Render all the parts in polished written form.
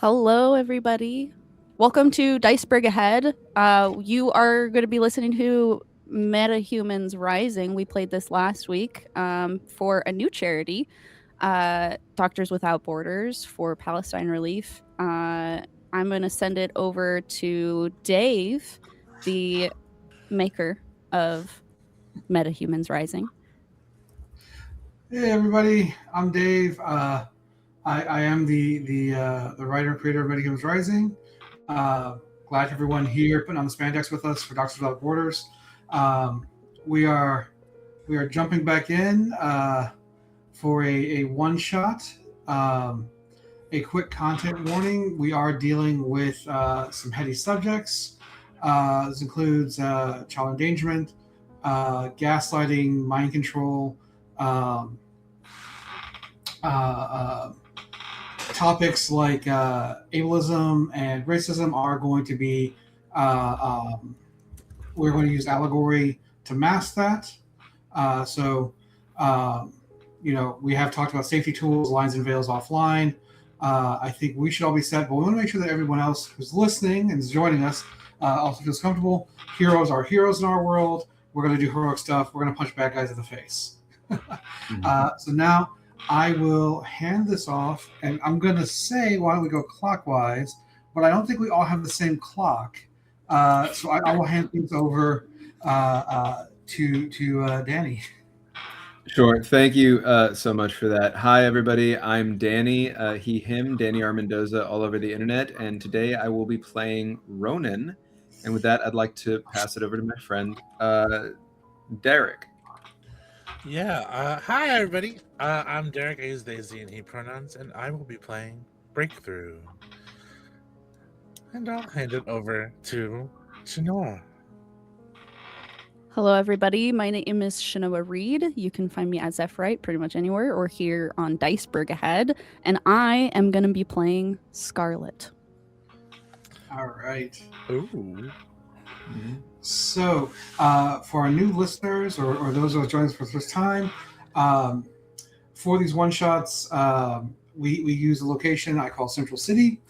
Hello, everybody. Welcome to DICEBERG Ahead. You are going to be listening to Metahumans Rising. We played this last week for a new charity, Doctors Without Borders for Palestine Relief. I'm going to send it over to Dave, the maker of Metahumans Rising. Hey everybody, I'm Dave. I am the writer and creator of Metahumans Rising. Glad everyone here putting on the spandex with us for Doctors Without Borders. Um, we are jumping back in for a one shot. A quick content warning: we are dealing with some heady subjects. This includes child endangerment, gaslighting, mind control. Um, uh, Topics like ableism and racism are going to be, we're going to use allegory to mask that. So, um, we have talked about safety tools, lines and veils offline. I think we should all be set, but we want to make sure that everyone else who's listening and is joining us also feels comfortable. Heroes are heroes in our world. We're going to do heroic stuff. We're going to punch bad guys in the face. So now I will hand this off, and I'm going to say, why don't we go clockwise? But I don't think we all have the same clock. So I will hand things over to Danny. Sure. Thank you so much for that. Hi, everybody. I'm Danny, he, him, Danny R. Mendoza, all over the internet. And today I will be playing Ronin. And with that, I'd like to pass it over to my friend, Derryk. Yeah. Hi, everybody. I'm Derryk. I use they, Z, and he pronouns, and I will be playing Breakthrough. And I'll hand it over to Chenoa. Hello, everybody. My name is Chenoa Reid. You can find me at Zephyrite pretty much anywhere or here on DICEBERG Ahead. And I am going to be playing Scarlet. All right. Ooh. So, for our new listeners or those who are joining us for the first time, for these one shots, we use a location I call Central City.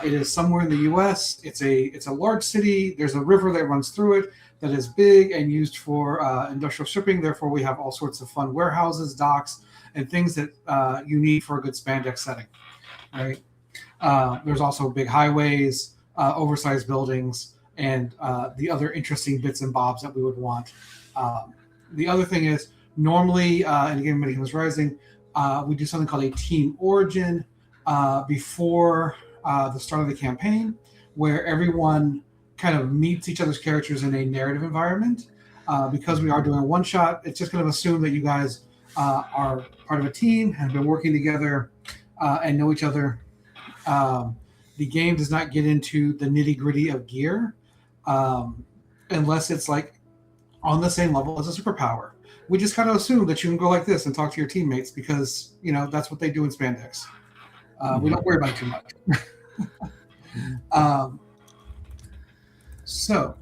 It is somewhere in the U.S. It's a large city. There's a river that runs through it that is big and used for industrial shipping. Therefore, we have all sorts of fun warehouses, docks, and things that you need for a good spandex setting. Right. There's also big highways, oversized buildings, and the other interesting bits and bobs that we would want. The other thing is, normally in the game of Metahumans Rising, we do something called a team origin before the start of the campaign, where everyone kind of meets each other's characters in a narrative environment. Because we are doing a one shot, it's just kind of assume that you guys are part of a team, have been working together, and know each other. The game does not get into the nitty gritty of gear unless it's like on the same level as a superpower. We just kind of assume that you can go like this and talk to your teammates because that's what they do in spandex. We don't worry about it too much. So,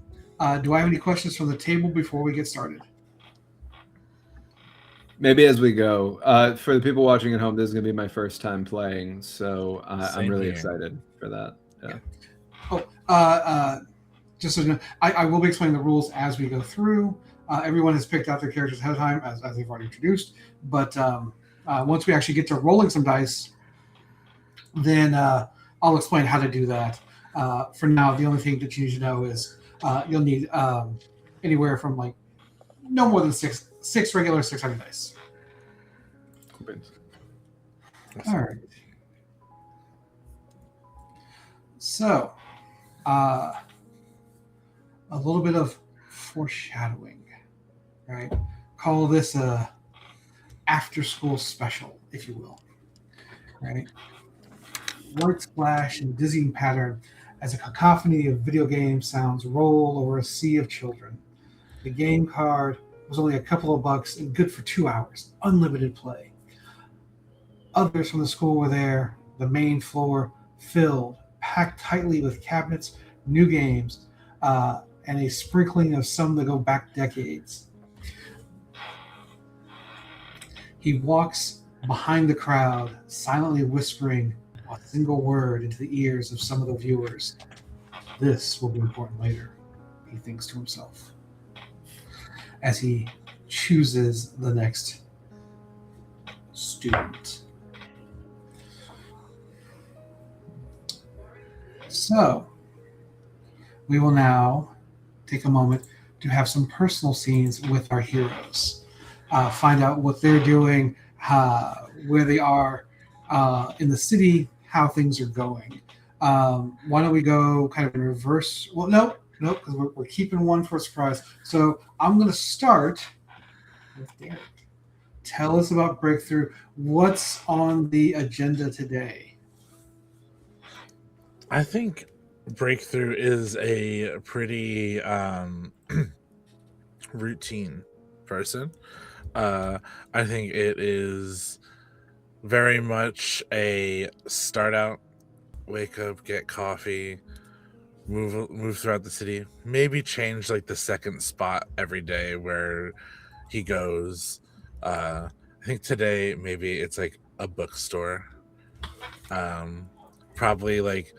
do I have any questions from the table before we get started? Maybe as we go. For the people watching at home, this is going to be my first time playing, so I'm really excited for that. Yeah. Just so you know, I will be explaining the rules as we go through. Everyone has picked out their characters ahead of time, as they've already introduced. But once we actually get to rolling some dice, then I'll explain how to do that. For now, the only thing that you need to know is you'll need anywhere from like no more than six regular 600 dice. All right. So, a little bit of foreshadowing, right? Call this a after-school special, if you will, right? Lights flash in dizzying pattern as a cacophony of video game sounds roll over a sea of children. The game card was only a couple of bucks and good for 2 hours, unlimited play. Others from the school were there, the main floor filled, packed tightly with cabinets, new games, and a sprinkling of some that go back decades. He walks behind the crowd, silently whispering, a single word into the ears of some of the viewers. This will be important later, he thinks to himself, as he chooses the next student. So, we will now take a moment to have some personal scenes with our heroes. Find out what they're doing, where they are in the city, how things are going. Why don't we go kind of in reverse? Well, nope, because we're keeping one for a surprise. So I'm going to start with Derryk. Tell us about Breakthrough. What's on the agenda today? I think Breakthrough is a pretty routine person. I think it is very much a start out, wake up, get coffee, move throughout the city, maybe change like the second spot every day where he goes. I think today maybe it's like a bookstore. Probably like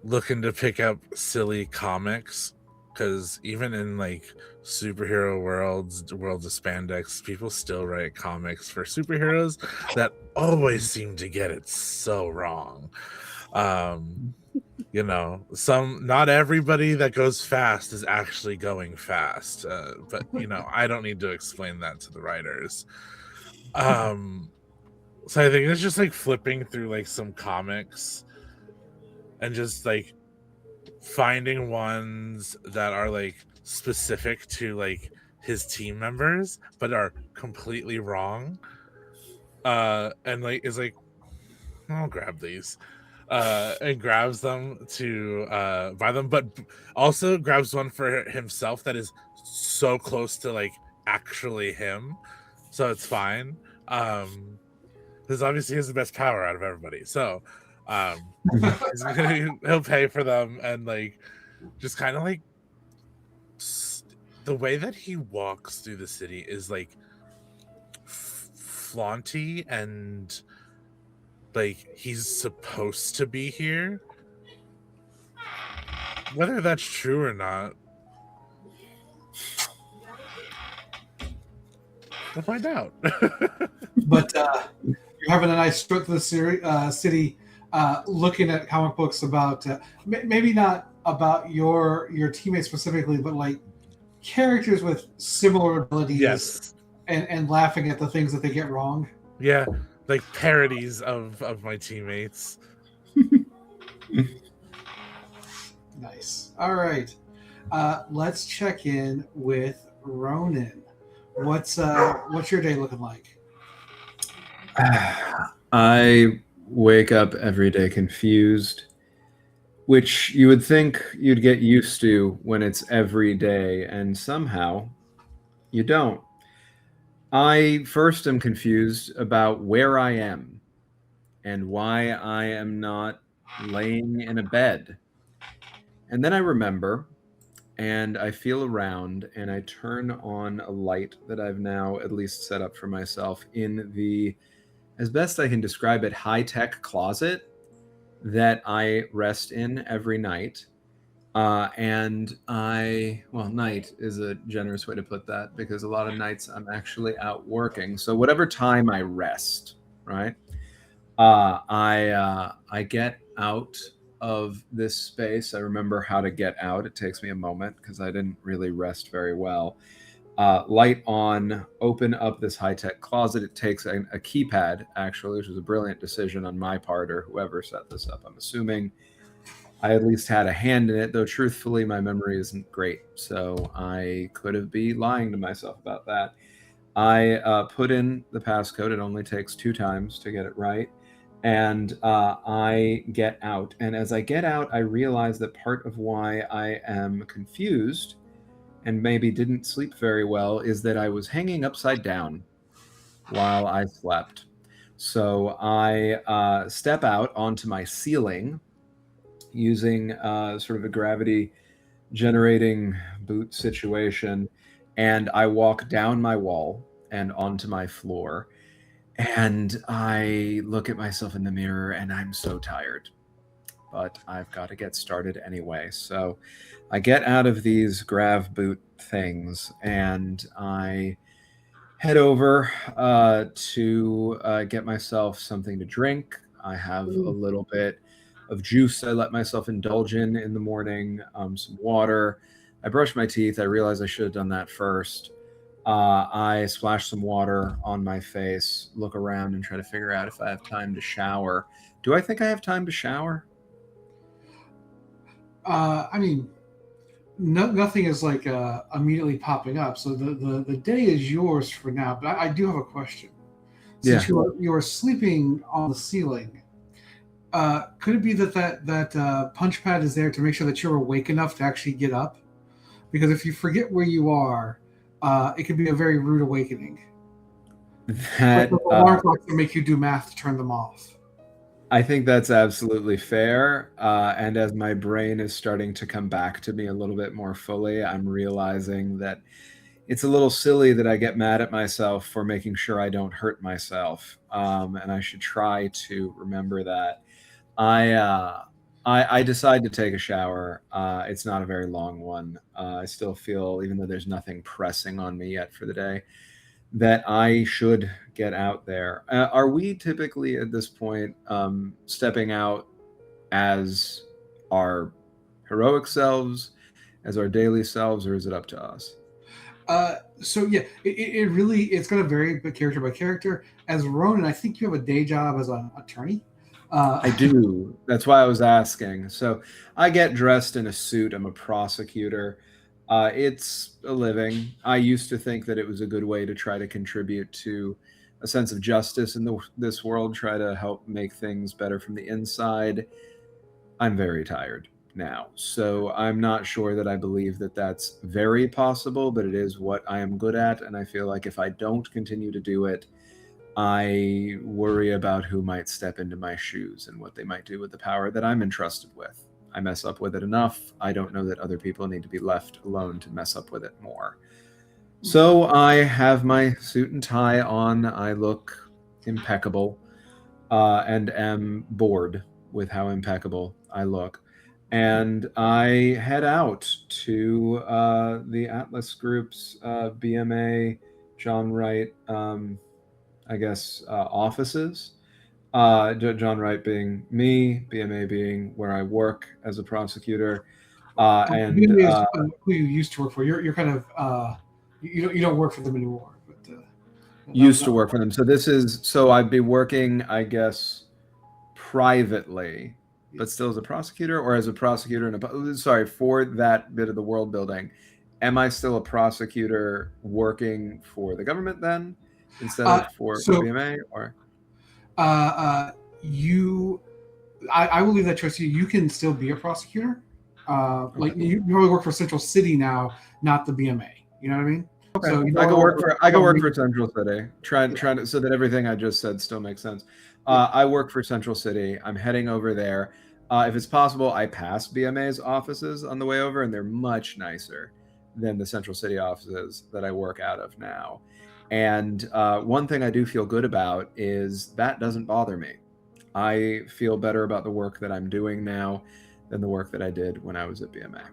looking to pick up silly comics, because even in like superhero worlds of spandex, people still write comics for superheroes that always seem to get it so wrong. Not everybody that goes fast is actually going fast, but I don't need to explain that to the writers. So I think it's just like flipping through like some comics and just like finding ones that are like specific to like his team members but are completely wrong, and like is like, I'll grab these, and grabs them to buy them, but also grabs one for himself that is so close to like actually him, so it's fine, because obviously he has the best power out of everybody, so he'll pay for them, and like just kind of like the way that he walks through the city is like flaunty, and like he's supposed to be here. Whether that's true or not, we'll find out. But you're having a nice trip to the city, looking at comic books about maybe not about your teammates specifically, but like characters with similar abilities, Yes, and laughing at the things that they get wrong. yeah, like parodies of my teammates. Nice. All right, let's check in with Ronin. What's your day looking like? I wake up every day confused, which you would think you'd get used to when it's every day, and somehow you don't. I first am confused about where I am and why I am not laying in a bed. And then I remember, and I feel around, and I turn on a light that I've now at least set up for myself in the, as best I can describe it, high-tech closet that I rest in every night. Night is a generous way to put that, because a lot of nights I'm actually out working. So whatever time I rest, right? I get out of this space. I remember how to get out. It takes me a moment because I didn't really rest very well. Light on, open up this high-tech closet. It takes a keypad, actually, which was a brilliant decision on my part, or whoever set this up, I'm assuming. I at least had a hand in it, though truthfully my memory isn't great, so I could be lying to myself about that. I put in the passcode. It only takes 2 times to get it right. And I get out. And as I get out, I realize that part of why I am confused and maybe didn't sleep very well is that I was hanging upside down while I slept. So I step out onto my ceiling using sort of a gravity generating boot situation, and I walk down my wall and onto my floor. And I look at myself in the mirror and I'm so tired, but I've got to get started anyway. So I get out of these grav boot things and I head over to get myself something to drink. I have a little bit of juice I let myself indulge in the morning, some water. I brush my teeth. I realize I should have done that first. I splash some water on my face, look around, and try to figure out if I have time to shower. Do I think I have time to shower? I mean, nothing is like immediately popping up, so the day is yours for now. But I do have a question. Since you are sleeping on the ceiling, could it be that punch pad is there to make sure that you're awake enough to actually get up? Because if you forget where you are, it could be a very rude awakening. That the alarm clocks will make you do math to turn them off. I think that's absolutely fair. And as my brain is starting to come back to me a little bit more fully, I'm realizing that it's a little silly that I get mad at myself for making sure I don't hurt myself. And I should try to remember that. I decide to take a shower. It's not a very long one. I still feel, even though there's nothing pressing on me yet for the day, that I should get out there. Are we typically at this point stepping out as our heroic selves, as our daily selves, or is it up to us? So yeah, it really, it's going to vary character by character. As Ronin, I think you have a day job as an attorney. I do. That's why I was asking. So I get dressed in a suit. I'm a prosecutor. It's a living. I used to think that it was a good way to try to contribute to a sense of justice in this world, try to help make things better from the inside. I'm very tired now. So I'm not sure that I believe that that's very possible, but it is what I am good at. And I feel like if I don't continue to do it, I worry about who might step into my shoes and what they might do with the power that I'm entrusted with. I mess up with it enough. I don't know that other people need to be left alone to mess up with it more. So I have my suit and tie on. I look impeccable and am bored with how impeccable I look. And I head out to the Atlas Group's BMA, John Wright, I guess, offices. John Wright being me, BMA being where I work as a prosecutor, and BMA is who you used to work for. You're kind of you don't work for them anymore. But used to work for them. So I'd be working, I guess, privately, but still as a prosecutor, or as a prosecutor for that bit of the world building. Am I still a prosecutor working for the government then, instead of for BMA, or? I will leave that choice to you. You can still be a prosecutor. Like you probably work for Central City now, not the BMA. You know what I mean? Okay. So I go work for Central City, trying to, so that everything I just said still makes sense. I work for Central City. I'm heading over there. If it's possible, I pass BMA's offices on the way over, and they're much nicer than the Central City offices that I work out of now. And one thing I do feel good about is that doesn't bother me. I feel better about the work that I'm doing now than the work that I did when I was at BMA.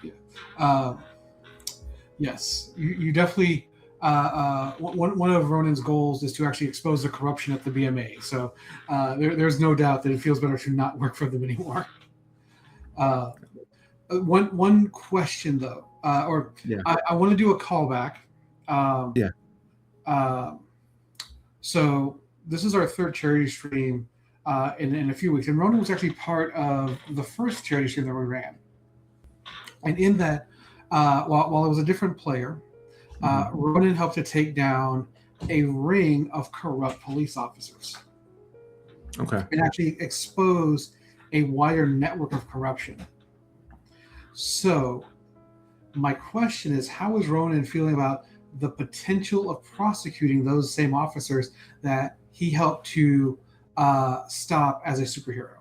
Yeah. Yes, you definitely. One of Ronin's goals is to actually expose the corruption at the BMA. So there's no doubt that it feels better to not work for them anymore. One question though, I want to do a callback. So this is our third charity stream in a few weeks, and Ronin was actually part of the first charity stream that we ran. And in that, while it was a different player, Ronin helped to take down a ring of corrupt police officers. Okay. And actually expose a wider network of corruption. So my question is, how is Ronin feeling about the potential of prosecuting those same officers that he helped to stop as a superhero?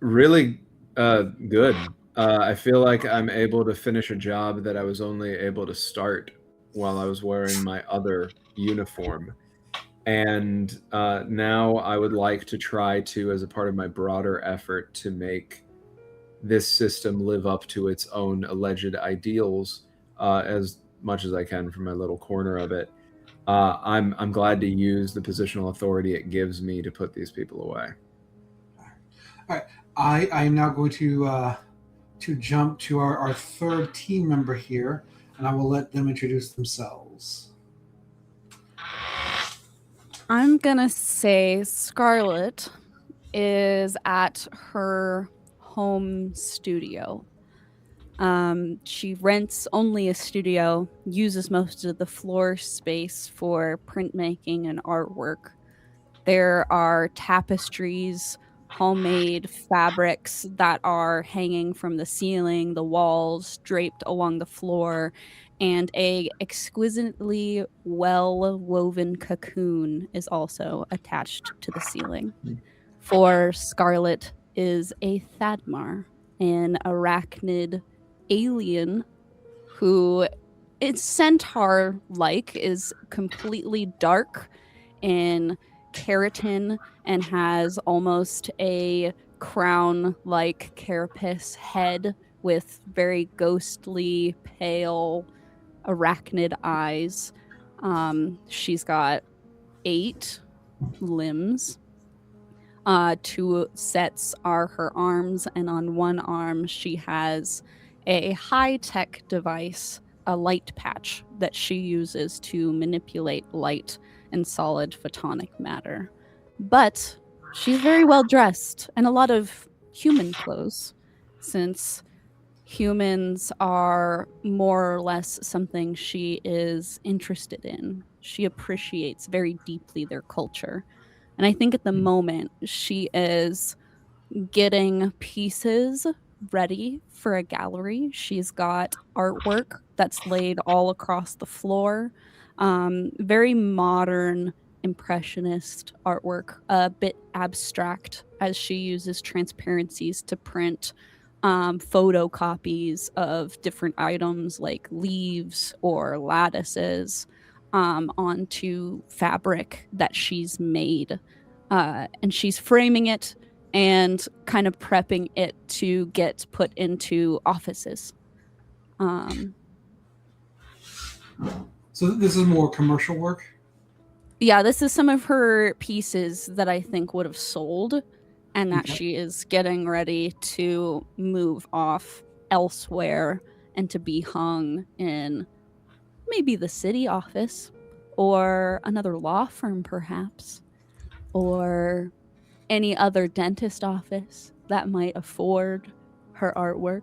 Really good. I feel like I'm able to finish a job that I was only able to start while I was wearing my other uniform. And now I would like to try to, as a part of my broader effort to make this system live up to its own alleged ideals as much as I can from my little corner of it, I'm glad to use the positional authority it gives me to put these people away. All right. I am now going to jump to our third team member here, and I will let them introduce themselves. I'm gonna say Scarlet is at her home studio. She rents only a studio, uses most of the floor space for printmaking and artwork. There are tapestries, homemade fabrics that are hanging from the ceiling, the walls, draped along the floor, and a exquisitely well-woven cocoon is also attached to the ceiling. For Scarlet is a Thadmar, an arachnid alien who is centaur-like, is completely dark in keratin and has almost a crown-like carapace head with very ghostly, pale, arachnid eyes. She's got 8 limbs. 2 sets are her arms, and on one arm she has a high-tech device, a light patch that she uses to manipulate light and solid photonic matter. But she's very well dressed and a lot of human clothes, since humans are more or less something she is interested in. She appreciates very deeply their culture. And I think at the moment she is getting pieces ready for a gallery. She's got artwork that's laid all across the floor. Very modern, impressionist artwork, a bit abstract as she uses transparencies to print photocopies of different items like leaves or lattices onto fabric that she's made. And she's framing it and kind of prepping it to get put into offices. So this is more commercial work? Yeah, this is some of her pieces that I think would have sold, and that she is getting ready to move off elsewhere and to be hung in maybe the city office or another law firm perhaps, or any other dentist office that might afford her artwork.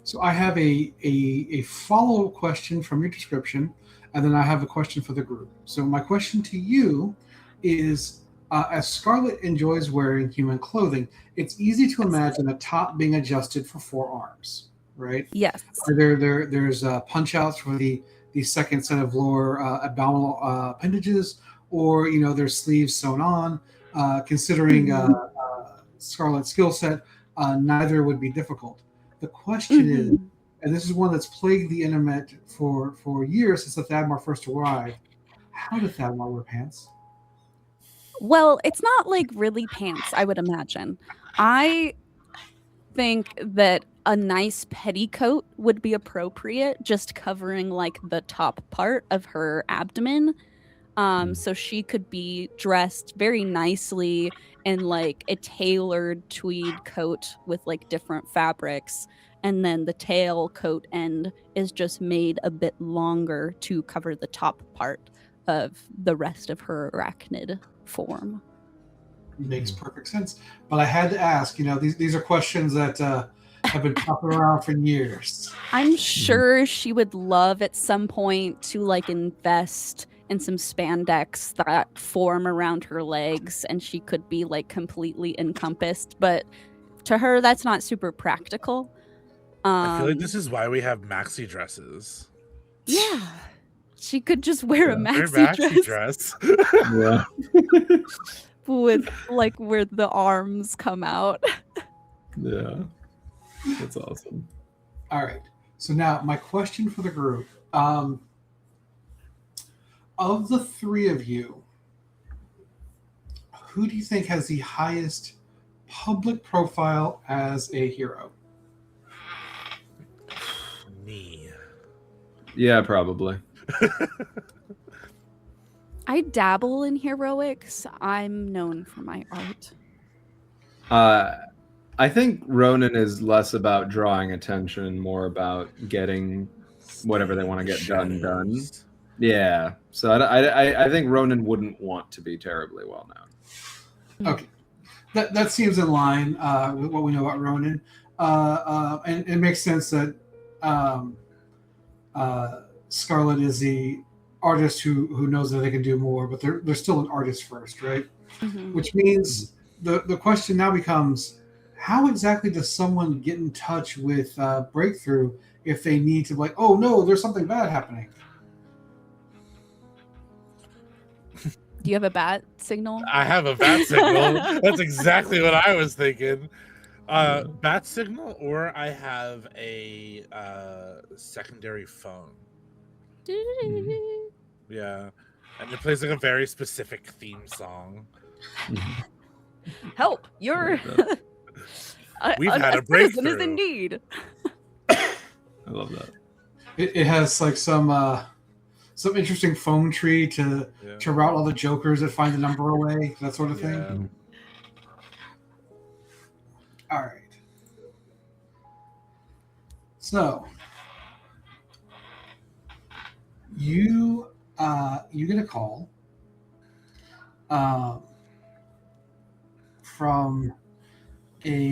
So I have a follow-up question from your description, and then I have a question for the group. So my question to you is, as Scarlet enjoys wearing human clothing, it's easy to imagine a top being adjusted for 4 arms, right? Yes. There's punch outs for the second set of lower abdominal appendages, or there's sleeves sewn on. Considering Scarlet's skill set, neither would be difficult. The question is, and this is one that's plagued the internet for years since the Thadmar first arrived, how did Thadmar wear pants? Well, it's not like really pants, I would imagine. I think that a nice petticoat would be appropriate, just covering like the top part of her abdomen. So she could be dressed very nicely in like a tailored tweed coat with like different fabrics. And then the tail coat end is just made a bit longer to cover the top part of the rest of her arachnid form. Makes perfect sense. But I had to ask, these are questions that have been popping around for years. I'm sure she would love at some point to like invest in some spandex that form around her legs and she could be like completely encompassed, but to her that's not super practical. I feel like this is why we have maxi dresses. Yeah, she could just wear a maxi dress. Yeah. With like where the arms come out. Yeah, that's awesome. All right, so now my question for the group. of the three of you, who do you think has the highest public profile as a hero? Me. Yeah, probably. I dabble in heroics. I'm known for my art. I think Ronin is less about drawing attention and more about getting whatever they want to get done. Yeah. So I think Ronin wouldn't want to be terribly well known. Okay. That seems in line with what we know about Ronin. And it makes sense that Scarlet is the artist who knows that they can do more, but they're still an artist first, right? Mm-hmm. Which means the question now becomes, how exactly does someone get in touch with Breakthrough if they need to, like, oh no, there's something bad happening? Do you have a bat signal? I have a bat signal. That's exactly what I was thinking. Bat signal, or I have a secondary phone. Yeah, and it plays like a very specific theme song. Help! You're We've had a citizen is breakthrough. in need. I love that. It has like some interesting phone tree to route all the jokers that find the number away, that sort of thing. All right. So you get a call from a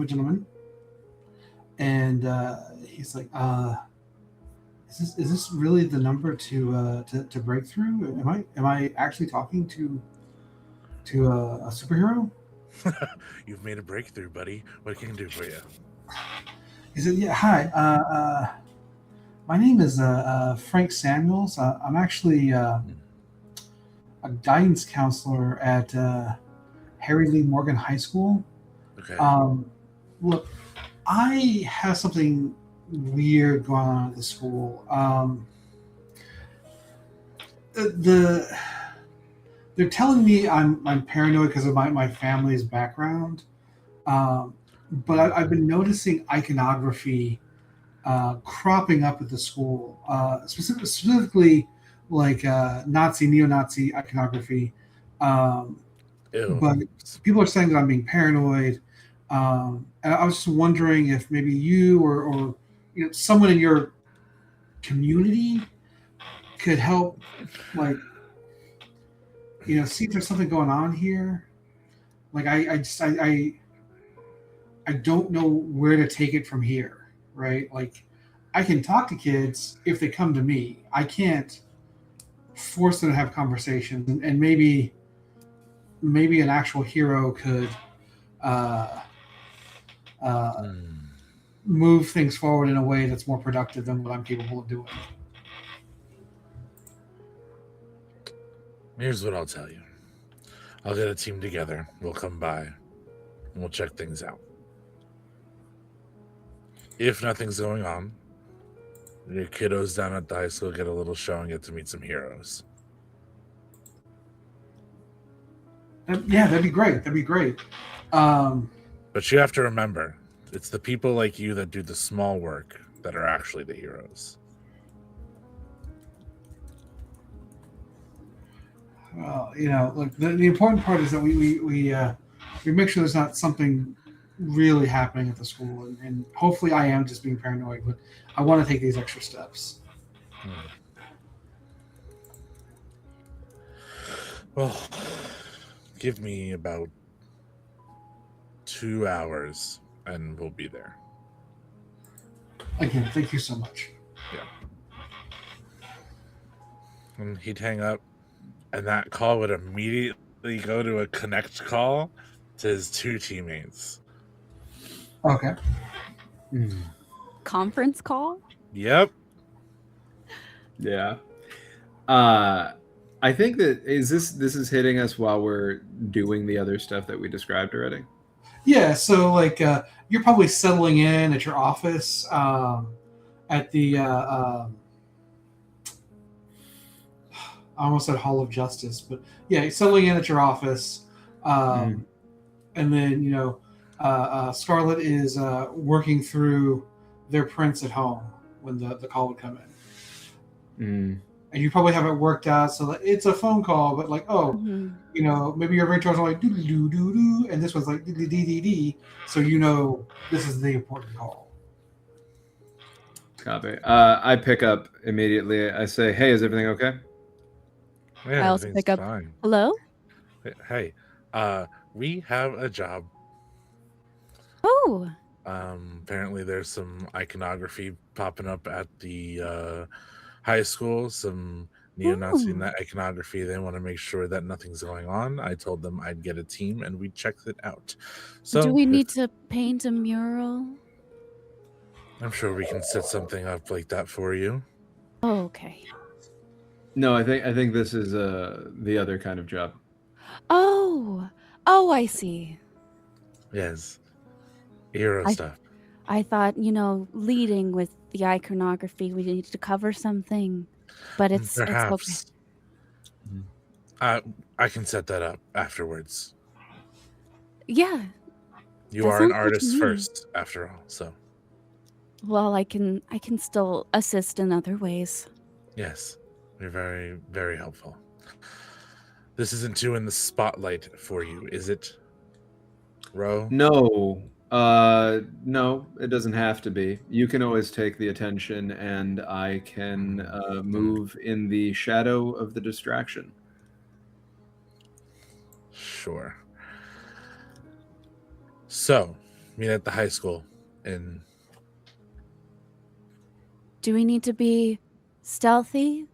gentleman, and he's like, is this really the number to Breakthrough? Am I actually talking to a superhero? You've made a breakthrough, buddy. What can I do for you? He said, yeah, hi. My name is Frank Samuels. I'm actually a guidance counselor at Harry Lee Morgan High School. Okay. Look, I have something weird going on at the school. They're telling me I'm paranoid because of my family's background, but I've been noticing iconography cropping up at the school, specifically like neo-Nazi iconography. But people are saying that I'm being paranoid, and I was just wondering if maybe you or someone in your community could help, like, see if there's something going on here. Like I don't know where to take it from here, right? Like, I can talk to kids if they come to me. I can't force them to have conversations, and maybe an actual hero could move things forward in a way that's more productive than what I'm capable of doing. Here's what I'll tell you. I'll get a team together. We'll come by and we'll check things out. If nothing's going on, your kiddos down at the high school get a little show and get to meet some heroes. Yeah, that'd be great. But you have to remember, it's the people like you that do the small work that are actually the heroes. Well, look, the important part is that we make sure there's not something really happening at the school, and hopefully I am just being paranoid, but I want to take these extra steps. Well, give me about 2 hours and we'll be there. Again, thank you so much. Yeah. And he'd hang up, and that call would immediately go to a connect call to his 2 teammates. Okay. Conference call? Yep. Yeah. I think that this is hitting us while we're doing the other stuff that we described already. Yeah, so like you're probably settling in at your office at the I almost said Hall of Justice, but yeah, settling in at your office, and then Scarlet is working through their prints at home when the call would come in. And you probably have it worked out so that it's a phone call, but like, maybe your ringtones are like doo doo doo doo, and this one's like dee dee dee dee, so this is the important call. Copy. I pick up immediately. I say, "Hey, is everything okay?" Yeah, I also pick up. Fine. Hello? Hey, we have a job. Oh. Apparently there's some iconography popping up at the high school, some neo-Nazi iconography. They want to make sure that nothing's going on. I told them I'd get a team and we checked it out. So do we need to paint a mural? I'm sure we can set something up like that for you. Oh, okay. No, I think this is the other kind of job. Oh, I see. Yes. Hero stuff. I thought, leading with the iconography, we need to cover something, but it's Perhaps. okay. I can set that up afterwards. Yeah. You are an artist first, after all, so. Well, I can still assist in other ways. Yes. You're very, very helpful. This isn't too in the spotlight for you, is it, Ro? No. No, it doesn't have to be. You can always take the attention, and I can move in the shadow of the distraction. Sure. So, meet at the high school in... Do we need to be stealthy?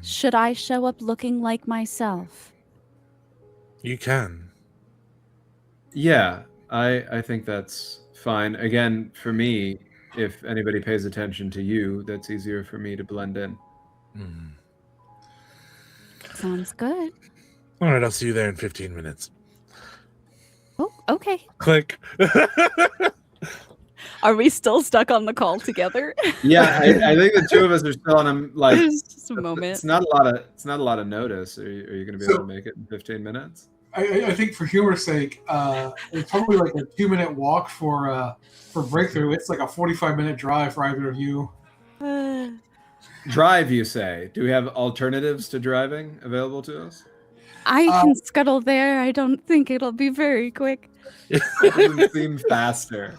Should I show up looking like myself? You can. Yeah, I think that's fine. Again, for me, if anybody pays attention to you, that's easier for me to blend in. Sounds good. All right, I'll see you there in 15 minutes. Oh, okay. Click. Are we still stuck on the call together? Yeah, I think the two of us are still on a like. Just a moment. It's not a lot of notice. Are you going to be able to make it in 15 minutes? I think for humor's sake, it's probably like a 2-minute walk for breakthrough. It's like a 45-minute drive for either of you. Drive, you say? Do we have alternatives to driving available to us? I can scuttle there. I don't think it'll be very quick. It doesn't seem faster.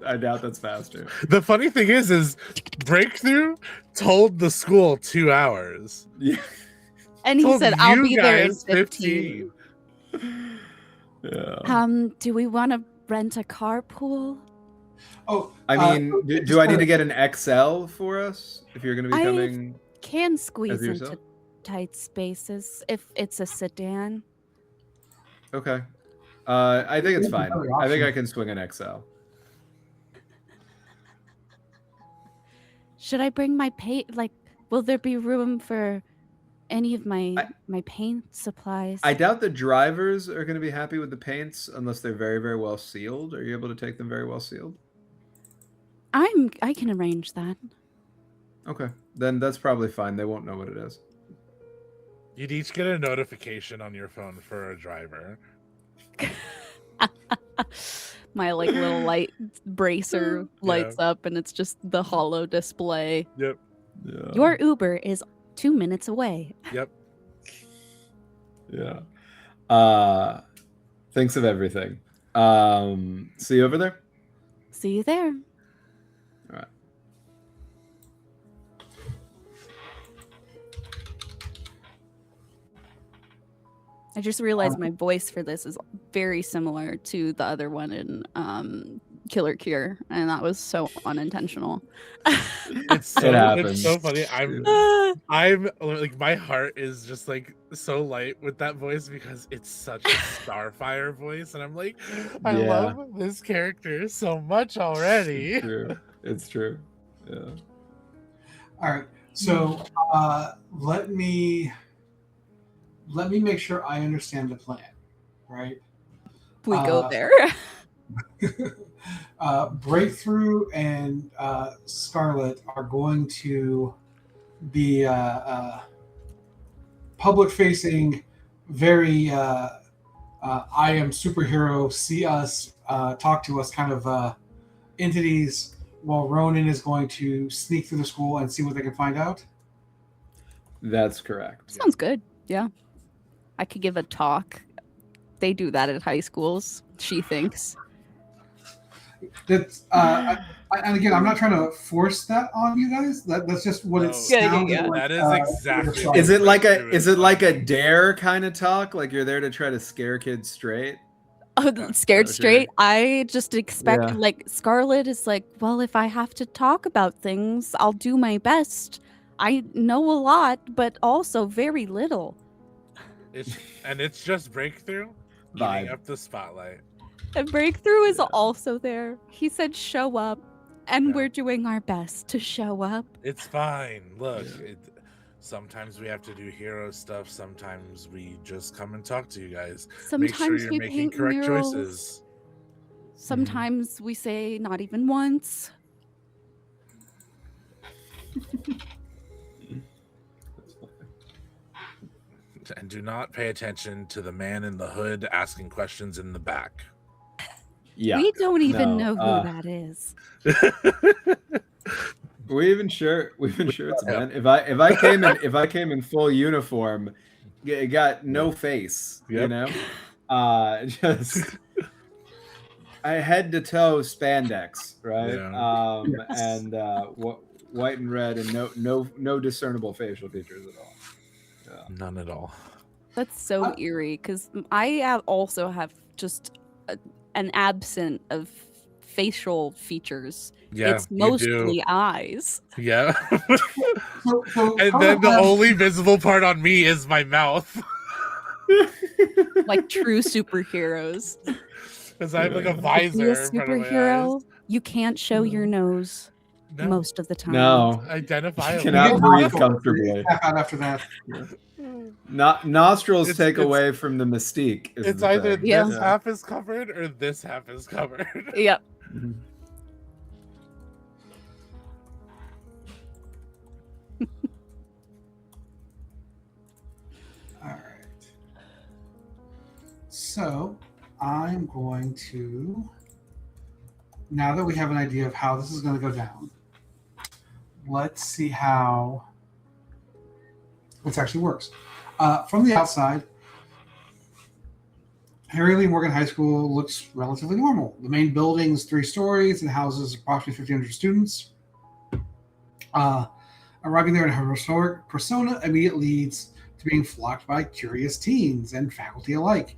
I doubt that's faster. The funny thing is Breakthrough told the school 2 hours. Yeah. And he said, "I'll be there in 15." Yeah. Do we want to rent a carpool? Oh, I mean, do I need to get an XL for us if you're going to be coming? Can squeeze as yourself? into tight spaces if it's a sedan. Okay. I think it's fine. I think I can swing an XL. Should I bring my paint? Like, will there be room for any of my paint supplies? I doubt the drivers are going to be happy with the paints unless they're very, very well sealed. Are you able to take them very well sealed? I can arrange that. Okay, then that's probably fine. They won't know what it is. You'd each get a notification on your phone for a driver. My like little light bracer lights up and it's just the hollow display. Yep. Yeah. Your Uber is 2 minutes away. Yep. Yeah. Thinks of everything. See you over there? See you there. All right. I just realized my voice for this is very similar to the other one in Killer Cure, and that was so unintentional. It's so funny. I'm like, my heart is just like so light with that voice because it's such a Starfire voice, and I'm like, I love this character so much already. It's true. Yeah. All right. So let me make sure I understand the plan, right? We go there. Breakthrough and Scarlet are going to be public-facing, very I am superhero, see us, talk to us kind of entities, while Ronin is going to sneak through the school and see what they can find out? That's correct. Sounds good. Yeah. I could give a talk. They do that at high schools, she thinks. That's and again, I'm not trying to force that on you guys. That's just what it No. sounded Yeah. like. That is exactly. Is it like a Breakthrough dare kind of talk? Like you're there to try to scare kids straight? Scared Okay. straight. I just expect, Yeah. like, Scarlet is like, well, if I have to talk about things, I'll do my best. I know a lot, but also very little. It's just breakthrough eating up the spotlight. And Breakthrough is also there. He said, show up. And Yeah. we're doing our best to show up. It's fine. Look, sometimes we have to do hero stuff. Sometimes we just come and talk to you guys. Make sure Sometimes you're we making paint correct murals. choices. Sometimes we say not even once. And do not pay attention to the man in the hood asking questions in the back. Yeah. We don't even No, know who that is. We even sure it's a man. If I came in full uniform, it got no face. Yep. You know, just I head to toe spandex, right? Yeah. Yes. And white and red, and no discernible facial features at all. Yeah. None at all. That's so eerie because I also have just an absence of facial features. Yeah, It's you mostly do. eyes. Yeah. So And then the only visible part on me is my mouth. Like true superheroes. Because I have like a To visor be a in front of my superhero, eyes. you can't show your nose No, most of the time. No, identify. You cannot breathe comfortably. Tap out after that. Nostrils It's- take it's- away from the mystique. Is It's the either thing. Yeah. this half is covered or this half is covered. Yep. Mhm. All right. So I'm going to, now that we have an idea of how this is going to go down, let's see how this actually works. From the outside, Harry Lee Morgan High School looks relatively normal. The main building is 3 stories and houses approximately 1,500 students. Arriving there in a historic persona immediately leads to being flocked by curious teens and faculty alike.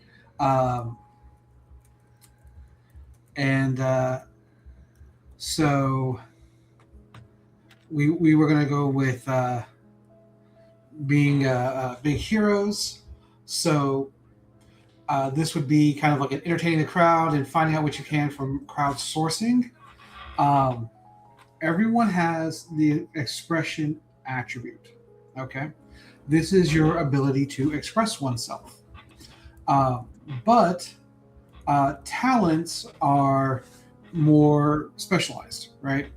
So we were going to go with being big heroes. So this would be kind of like an entertaining the crowd and finding out what you can from crowdsourcing. Everyone has the expression attribute. Okay, this is your ability to express oneself. But talents are more specialized, right?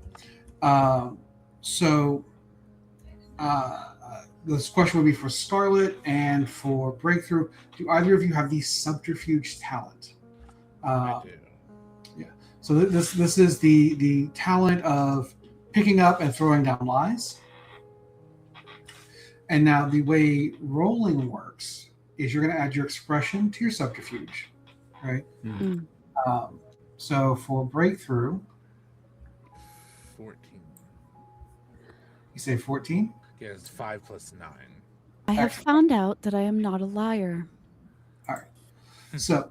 So this question would be for Scarlet and for Breakthrough. Do either of you have the subterfuge talent? I do. So this is the talent of picking up and throwing down lies. And now the way rolling works is you're going to add your expression to your subterfuge, right? Mhm. So for Breakthrough, 14. you say 14? Yeah, it's 5 plus 9. I have Excellent. found out that I am not a liar. So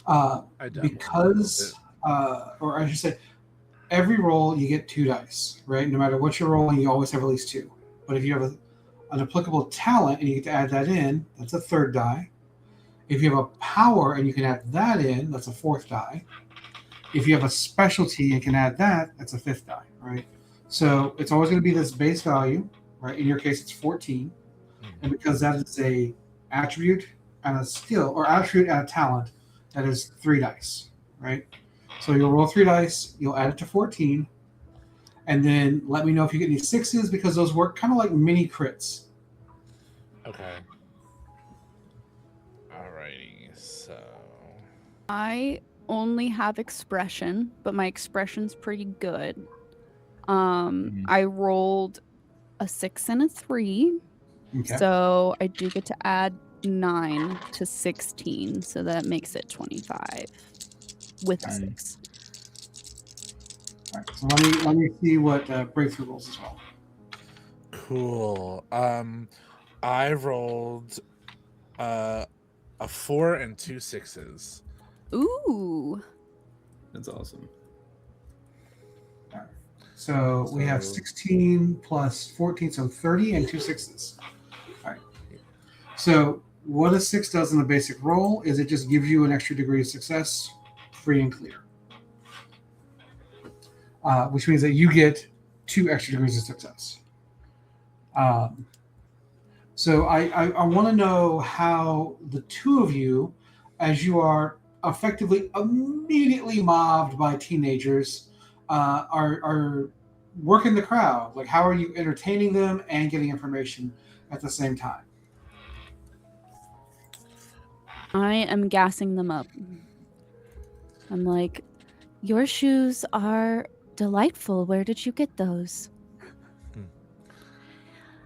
I doubt because, or I should say, every roll you get 2 dice, right? No matter what you're rolling, you always have at least 2. But if you have an applicable talent and you get to add that in, that's a 3rd die. If you have a power and you can add that in, that's a 4th die. If you have a specialty and can add that, that's a 5th die, right? So it's always going to be this base value, right? In your case, it's 14. And because that is a attribute and a skill, or attribute and a talent, that is 3 dice, right? So you'll roll 3 dice, you'll add it to 14, and then let me know if you get any 6s, because those work kind of like mini crits. Okay. So I only have expression, but my expression's pretty good. I rolled a 6 and a 3, Okay. so I do get to add 9 to 16, so that makes it 25 with a 6. All right. So let me see what breakthrough rolls as well. cool. I rolled a 4 and 2 6s. Ooh. That's awesome. So we have 16 plus 14, so 30 and 2 6s. All right. So what a 6 does in the basic roll is it just gives you an extra degree of success, free and clear. Which means that you get 2 extra degrees of success. So I want to know how the two of you, as you are effectively immediately mobbed by teenagers, are working the crowd. Like, how are you entertaining them and getting information at the same time? I am gassing them up. I'm like, your shoes are delightful. Where did you get those?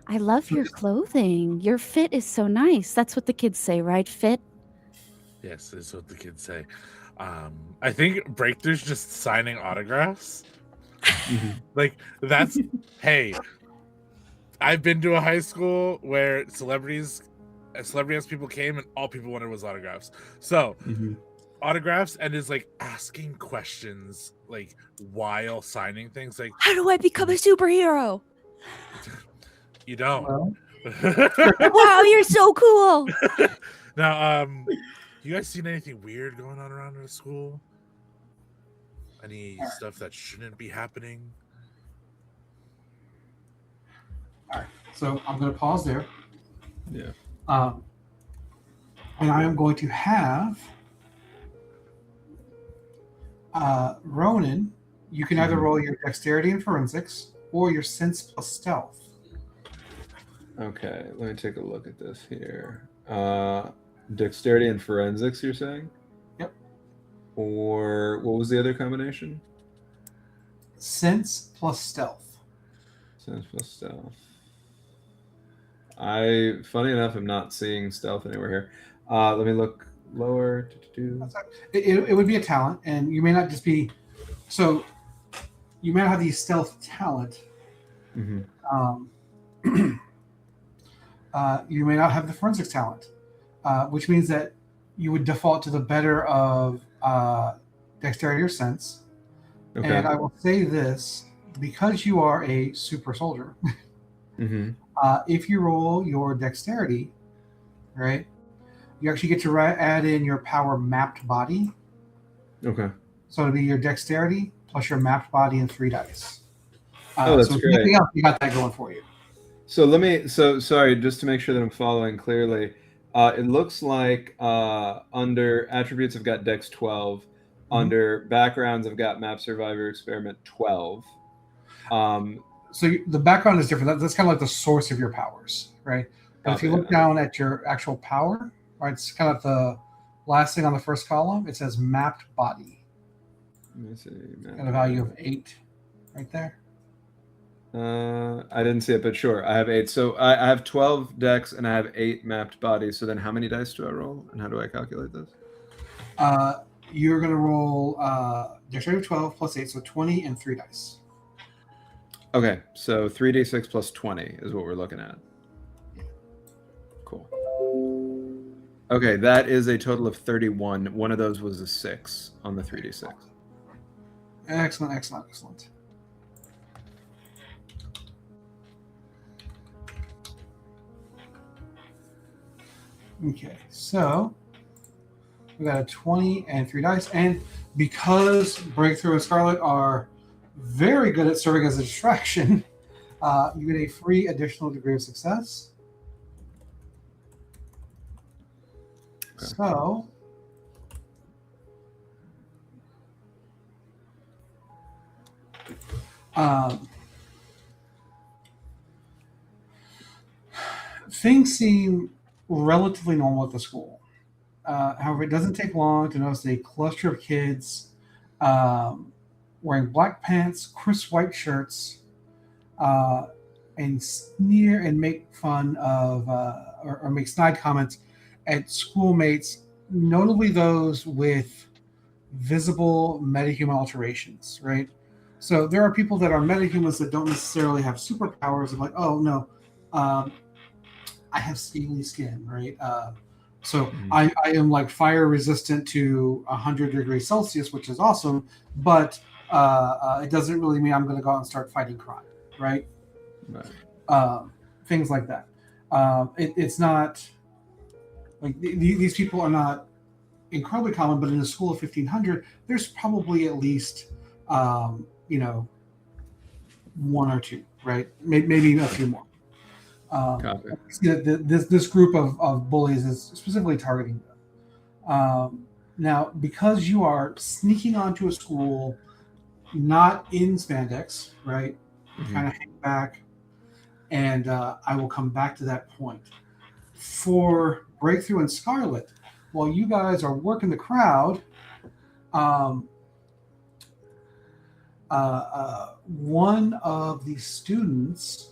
I love your clothing. Your fit is so nice. That's what the kids say, right? Fit? Yes, is what the kids say. I think Breakthrough's just signing autographs. Like, that's hey, I've been to a high school where celebrity-ass people came and all people wanted was autographs. So autographs, and is like asking questions like while signing things, like, how do I become a superhero? You don't. Well, wow, you're so cool. Now, you guys seen anything weird going on around the school? Any stuff that shouldn't be happening? All right. So I'm going to pause there. Yeah. And I am going to have Ronin. You can either roll your dexterity and forensics or your sense plus stealth. Okay, let me take a look at this here. Dexterity and forensics, you're saying? Yep. Or what was the other combination? Sense plus stealth. Sense plus stealth. Funny enough, I'm not seeing stealth anywhere here. Let me look lower. It would be a talent, and you may not just be. So you may not have the stealth talent. You may not have the forensics talent, which means that you would default to the better of dexterity or sense. Okay. And I will say this, because you are a super soldier, if you roll your dexterity, right, you actually get to add in your power mapped body. Okay. So it'll be your dexterity plus your mapped body and 3 dice. That's so great. Else, you got that going for you. So sorry, just to make sure that I'm following clearly, it looks like under attributes I've got Dex 12, under backgrounds I've got Map Survivor Experiment 12. So the background is different. That's kind of like the source of your powers, right? And if you look down at your actual power, right, it's kind of the last thing on the first column. It says mapped body. Let me see. Got a value of 8 right there. I didn't see it, but sure, I have 8. So I have 12 decks and I have 8 mapped bodies. So then how many dice do I roll and how do I calculate this? You're going to roll dexterity 12 plus 8, so 20 and 3 dice. Okay, so 3d6 plus 20 is what we're looking at. Cool. Okay, that is a total of 31. One of those was a 6 on the 3d6. Excellent. Okay, so we got a 20 and 3 dice, and because Breakthrough and Scarlet are very good at serving as a distraction, you get a free additional degree of success. Okay. So things seem relatively normal at the school. However, it doesn't take long to notice a cluster of kids wearing black pants, crisp white shirts, and sneer and make fun of or make snide comments at schoolmates, notably those with visible metahuman alterations, right? So there are people that are metahumans that don't necessarily have superpowers. Of like, oh no, I have scaly skin, right? So I am like fire resistant to 100 degrees Celsius, which is awesome, but it doesn't really mean I'm going to go out and start fighting crime, right? Things like that. It's not like these people are not incredibly common, but in a school of 1,500, there's probably at least one or two, right? Maybe a few more. This group of bullies is specifically targeting them. Now, because you are sneaking onto a school, not in spandex, right? Kind of hang back, and I will come back to that point. For Breakthrough and Scarlet, while you guys are working the crowd, one of the students,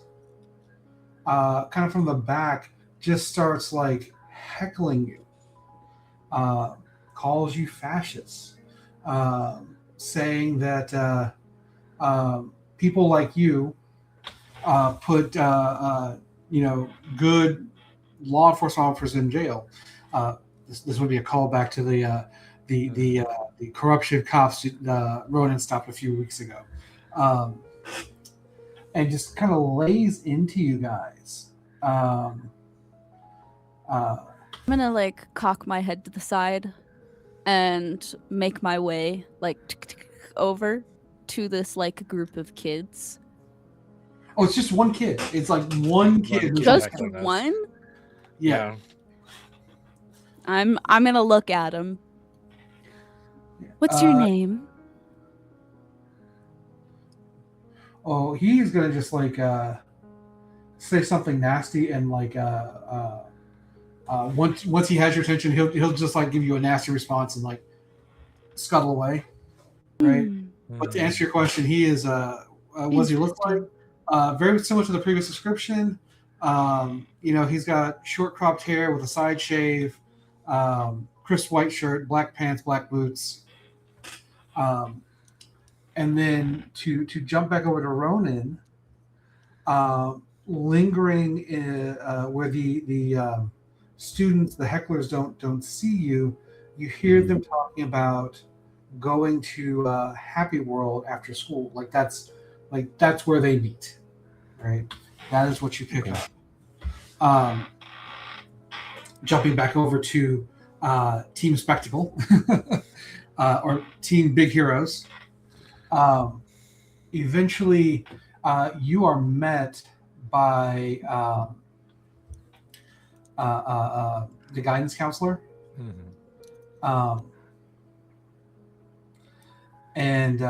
kind of from the back, just starts like heckling you, calls you fascists, saying that people like you put good law enforcement officers in jail. This would be a callback to the corruption cops Ronin stopped a few weeks ago, and just kind of lays into you guys. I'm gonna like cock my head to the side and make my way like over to this like group of kids. Oh, it's just one kid. It's like one kid. Just one? Yeah. I'm gonna look at him. What's your name? Oh, he's gonna just like say something nasty and like once he has your attention, he'll just like give you a nasty response and like scuttle away, right? But to answer your question, he is what does he look like? Very similar to the previous description. He's got short cropped hair with a side shave, crisp white shirt, black pants, black boots. And then to jump back over to Ronin, lingering in, where the students, the hecklers don't see you, you hear them talking about going to Happy World after school. That's where they meet, right? That is what you pick up. Jumping back over to Team Spectacle or Team Big Heroes. Eventually, you are met by the guidance counselor. And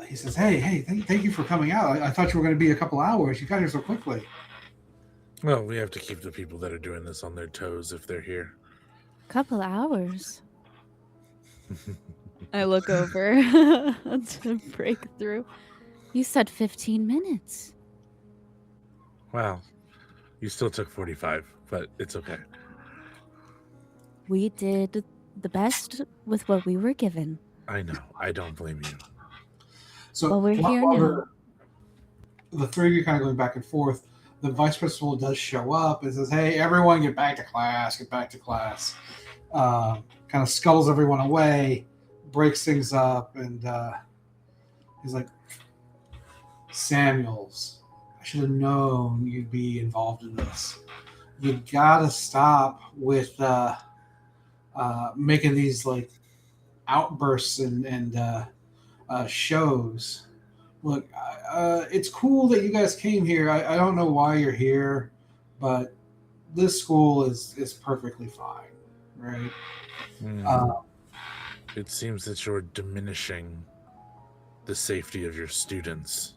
he says, hey, thank you for coming out. I thought you were going to be a couple hours. You got here so quickly. Well, we have to keep the people that are doing this on their toes if they're here. Couple hours. I look over to Breakthrough. You said 15 minutes. Wow. You still took 45, but it's okay. We did the best with what we were given. I know. I don't blame you. So well, we're here now. The three of you kind of going back and forth. The vice principal does show up and says, hey, everyone get back to class. Kind of scuttles everyone away, breaks things up, and he's like, Samuels, I should have known you'd be involved in this. You gotta stop with making these like outbursts and shows. Look, it's cool that you guys came here. I don't know why you're here, but this school is perfectly fine, right? It seems that you're diminishing the safety of your students.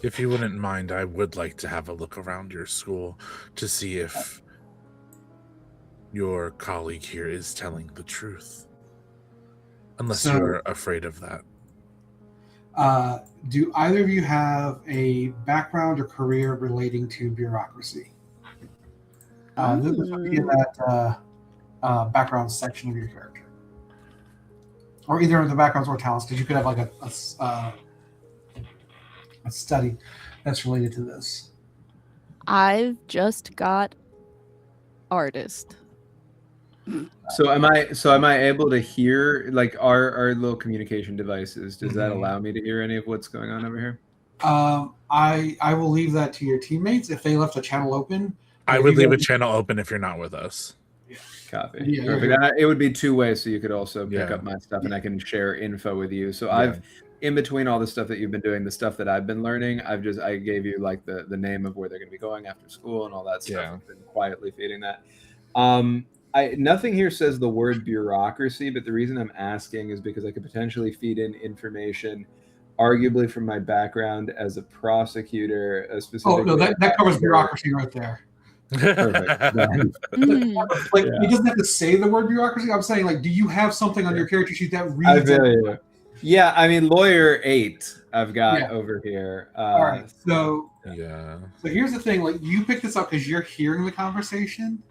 If you wouldn't mind, I would like to have a look around your school to see if your colleague here is telling the truth. Unless So- you're afraid of that. Do either of you have a background or career relating to bureaucracy? This would be in that background section of your character, or either of the backgrounds or talents, because you could have like a study that's related to this. I've just got artist. So am I able to hear like our little communication devices? Does that allow me to hear any of what's going on over here? I will leave that to your teammates if they left a channel open. I would leave a channel open if you're not with us. Copy. Yeah, Perfect. And it would be two ways, so you could also pick Yeah. up my stuff, and I can share info with you. So Yeah. I've, in between all the stuff that you've been doing, the stuff that I've been learning, I gave you like the name of where they're going to be going after school and all that stuff. Yeah. I've been quietly feeding that. Nothing here says the word bureaucracy, but the reason I'm asking is because I could potentially feed in information, arguably from my background as a prosecutor, specifically. Oh no, that covers bureaucracy right there. Perfect. Like Yeah. he doesn't have to say the word bureaucracy. I'm saying, like, do you have something on your character sheet that I reads? feel you. Yeah, I mean, lawyer 8 I've got Yeah. over here. All right, so Yeah. so here's the thing: like, you pick this up because you're hearing the conversation,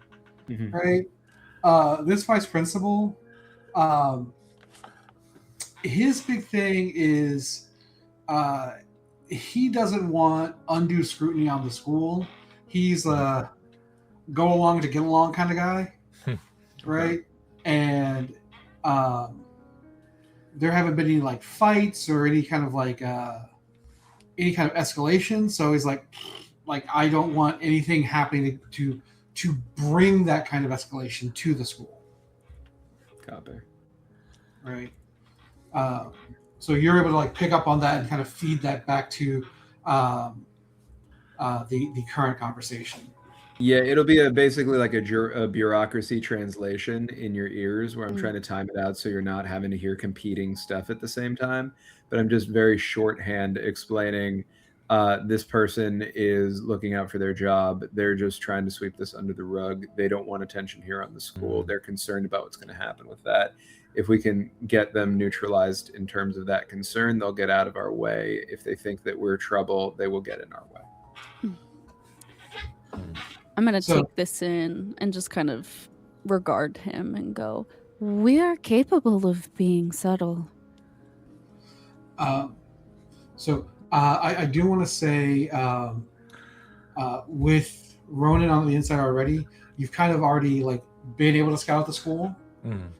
Mhm. right? This vice principal, his big thing is he doesn't want undue scrutiny on the school. He's a go along to get along kind of guy, right? And there haven't been any like fights or any kind of like any kind of escalation. So he's like I don't want anything happening to bring that kind of escalation to the school. Copy. Right. So you're able to like pick up on that and kind of feed that back to the current conversation. Yeah, it'll be basically like a bureaucracy translation in your ears where I'm trying to time it out so you're not having to hear competing stuff at the same time. But I'm just very shorthand explaining this person is looking out for their job. They're just trying to sweep this under the rug. They don't want attention here on the school. They're concerned about what's going to happen with that. If we can get them neutralized in terms of that concern, they'll get out of our way. If they think that we're trouble, they will get in our way. I'm going to take this in and just kind of regard him and go, we are capable of being subtle. I do want to say with Ronin on the inside already, you've kind of already like been able to scout the school.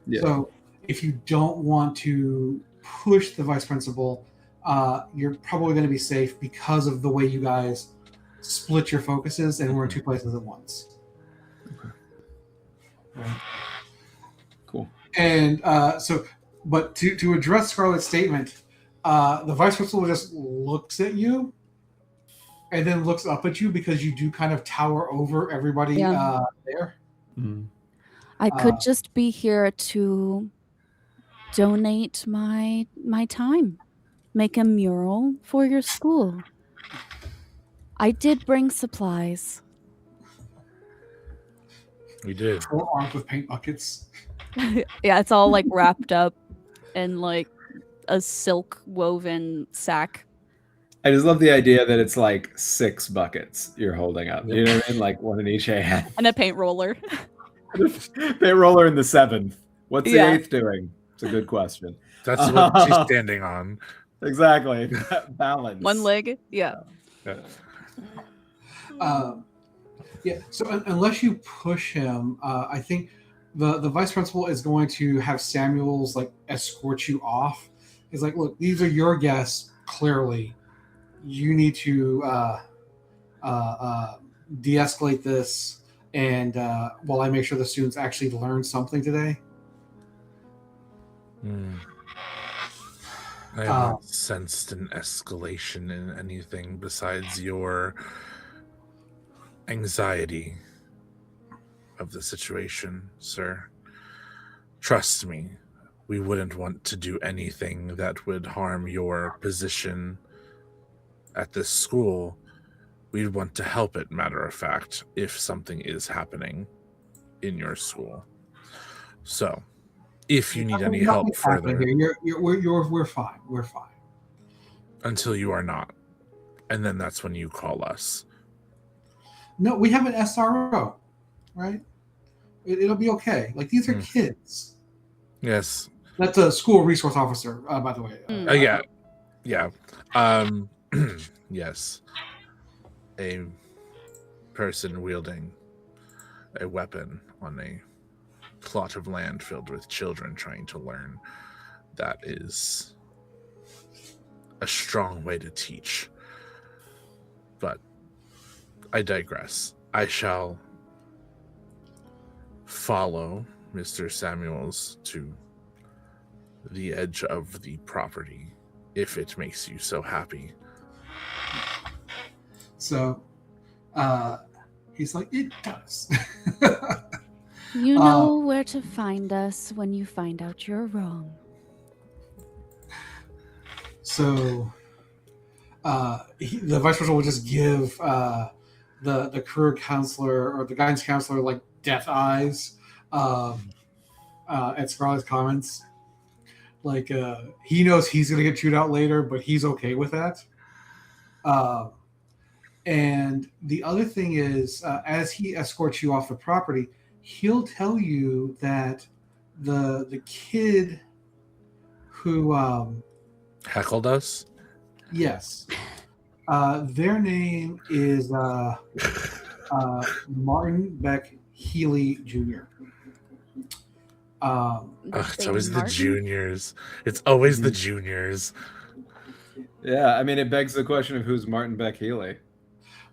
Yeah. So if you don't want to push the vice principal, you're probably going to be safe because of the way you guys split your focuses and we're in two places at once. Okay. Right. Cool. And but to address Scarlet's statement, the vice principal just looks at you and then looks up at you because you do kind of tower over everybody there. Mm-hmm. I could just be here to donate my time, make a mural for your school. I did bring supplies. We did. Or armed with paint buckets. Yeah, it's all like wrapped up in like a silk woven sack. I just love the idea that it's like 6 buckets you're holding up. You know what I mean? Like one in each hand. And a paint roller. Paint roller in the 7th. What's the 8th doing? It's a good question. That's what she's standing on. Exactly. Balance. One leg. Yeah. So unless you push him, I think the vice principal is going to have Samuels like escort you off. He's like, look, these are your guests. Clearly, you need to de-escalate this, and while I make sure the students actually learn something today. I haven't sensed an escalation in anything besides your anxiety of the situation, sir. Trust me, we wouldn't want to do anything that would harm your position at this school. We'd want to help it, matter of fact, if something is happening. in your school. So, if you need any Nothing's help happening further, here. We're fine. We're fine. until you are not, and then that's when you call us. No, we have an SRO, right? It'll be okay. Like, these are kids. Yes. That's a school resource officer, by the way. Yeah. Yes. A person wielding a weapon on a plot of land filled with children trying to learn. That is a strong way to teach. But I digress. I shall follow Mr. Samuels to the edge of the property, if it makes you so happy. So, he's like, it does. You know where to find us when you find out you're wrong. So, the vice principal will just give the career counselor or the guidance counselor like death eyes at Scarlet's comments. Like, he knows he's gonna get chewed out later, but he's okay with that. And the other thing is, as he escorts you off the property, he'll tell you that the kid who Heckled us? yes, their name is Martin Beck Healy Jr. It's always the juniors. It's always the juniors. Yeah, I mean, it begs the question of who's Martin Beck Healy.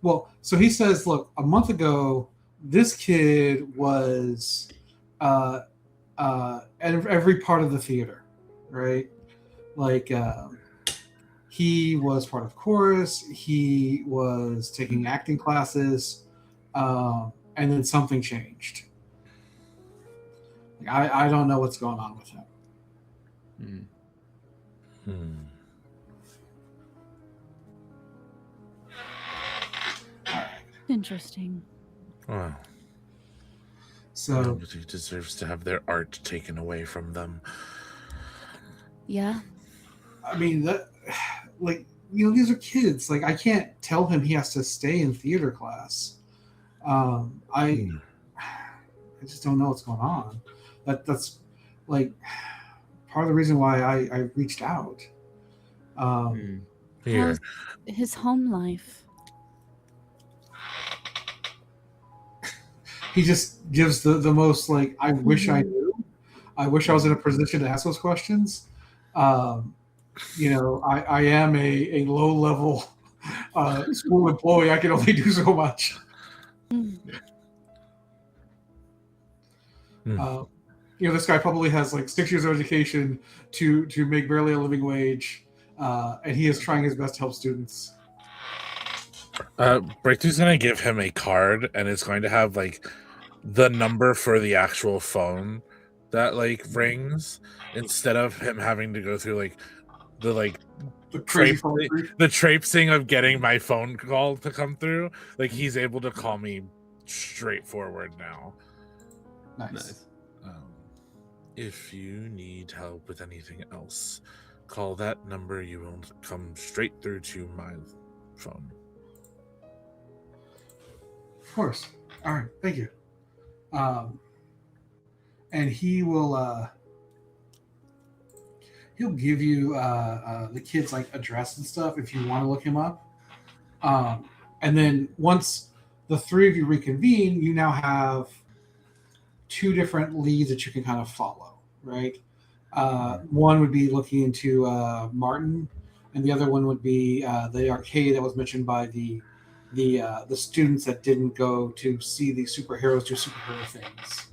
Well, so he says, look, a month ago, this kid was at every part of the theater, right? Like, he was part of chorus, he was taking acting classes, and then something changed. Like, I don't know what's going on with him. Interesting. Wow. So nobody deserves to have their art taken away from them. Yeah. I mean, that, like, you know, these are kids. Like, I can't tell him he has to stay in theater class. I just don't know what's going on. That's like part of the reason why I reached out. Here. How's his home life? He just gives the most, like, I wish I knew. I wish I was in a position to ask those questions. You know, I am a low level school employee. I can only do so much. You know, this guy probably has like 6 years of education to make barely a living wage, and he is trying his best to help students. Breakthrough's gonna give him a card, and it's going to have like the number for the actual phone that like rings, instead of him having to go through like the traipsing of getting my phone call to come through. Like, he's able to call me straightforward now. Nice. If you need help with anything else, call that number. You will come straight through to my phone. Of course. All right. Thank you. And he will he'll give you the kid's like address and stuff if you want to look him up. And then once the three of you reconvene, you now have 2 different leads that you can kind of follow, right? One would be looking into Martin, and the other one would be the arcade that was mentioned by the students that didn't go to see the superheroes do superhero things.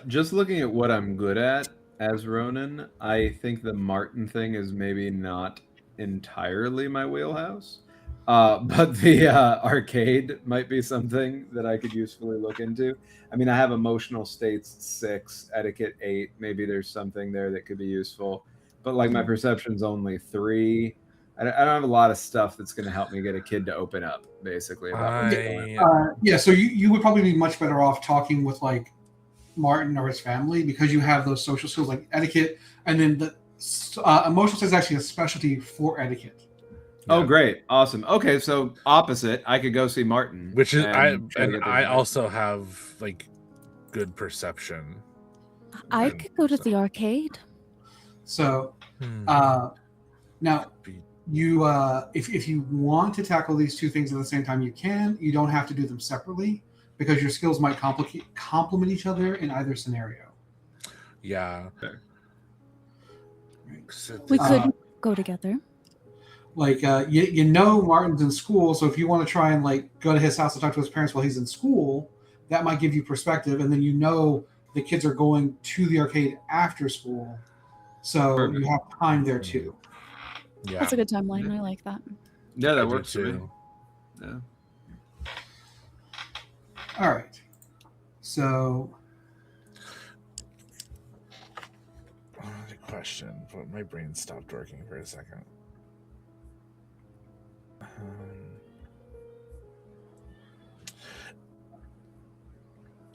Just looking at what I'm good at as Ronin, I think the Martin thing is maybe not entirely my wheelhouse. But the arcade might be something that I could usefully look into. I mean, I have emotional states 6, etiquette 8. Maybe there's something there that could be useful. But like my perception's only 3. I don't have a lot of stuff that's going to help me get a kid to open up, basically. About what's going on. Yeah, so you would probably be much better off talking with like Martin or his family because you have those social skills like etiquette, and then the emotional skills is actually a specialty for etiquette. Oh, great. Awesome. Okay, so opposite, I could go see Martin. Which is I also have like good perception. I could go to the arcade. So now you if you want to tackle these two things at the same time, you can. You don't have to do them separately because your skills might complement each other in either scenario. Yeah. Okay. We could go together. Like you know Martin's in school, so if you want to try and like go to his house and talk to his parents while he's in school, that might give you perspective, and then you know the kids are going to the arcade after school, so Perfect. you have time there too. Yeah. That's a good timeline. I like that. Yeah, that I works do for me. too. Yeah. All right, so Good question, but my brain stopped working for a second.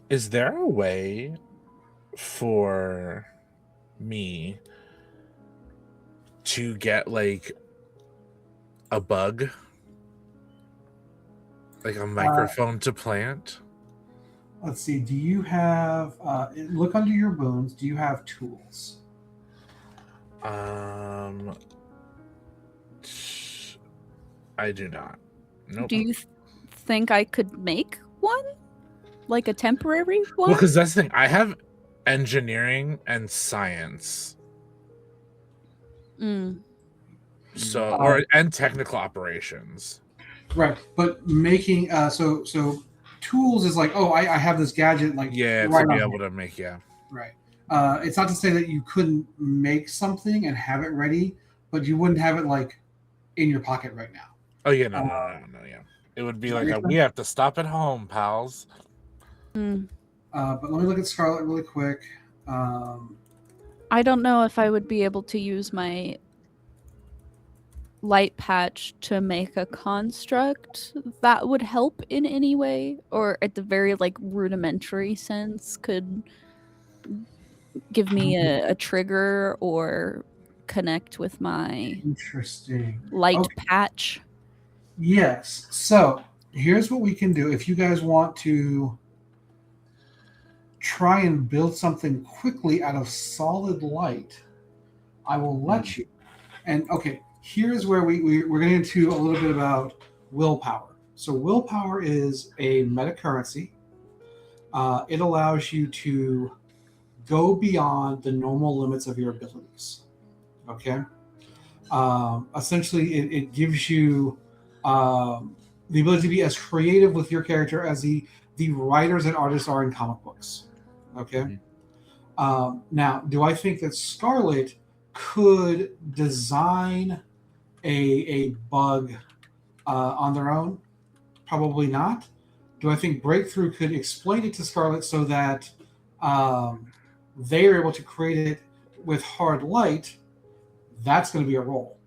Is there a way for me to get like a bug, like a microphone to plant? let's see. Do you have look under your bones? Do you have tools? I do not. Nope. Do you think I could make one? Like a temporary one? Well, because that's the thing. I have engineering and science. So, and technical operations. Right, but making so tools is like, oh, I have this gadget, like right to be able to make, right. It's not to say that you couldn't make something and have it ready, but you wouldn't have it like in your pocket right now. Oh yeah, no, yeah. It would be like we have to stop at home, pals. But let me look at Scarlet really quick. I don't know if I would be able to use my light patch to make a construct that would help in any way, or at the very like rudimentary sense could give me a trigger or connect with my light patch. Yes. So here's what we can do. If you guys want to try and build something quickly out of solid light, I will let you. And okay, here's where we're getting into a little bit about willpower. So willpower is a meta currency. It allows you to go beyond the normal limits of your abilities. Okay. Essentially, it gives you the ability to be as creative with your character as the writers and artists are in comic books. Okay. Now, do I think that Scarlet could design a bug on their own? Probably not. Do I think Breakthrough could explain it to Scarlet so that they are able to create it with hard light? That's going to be a roll.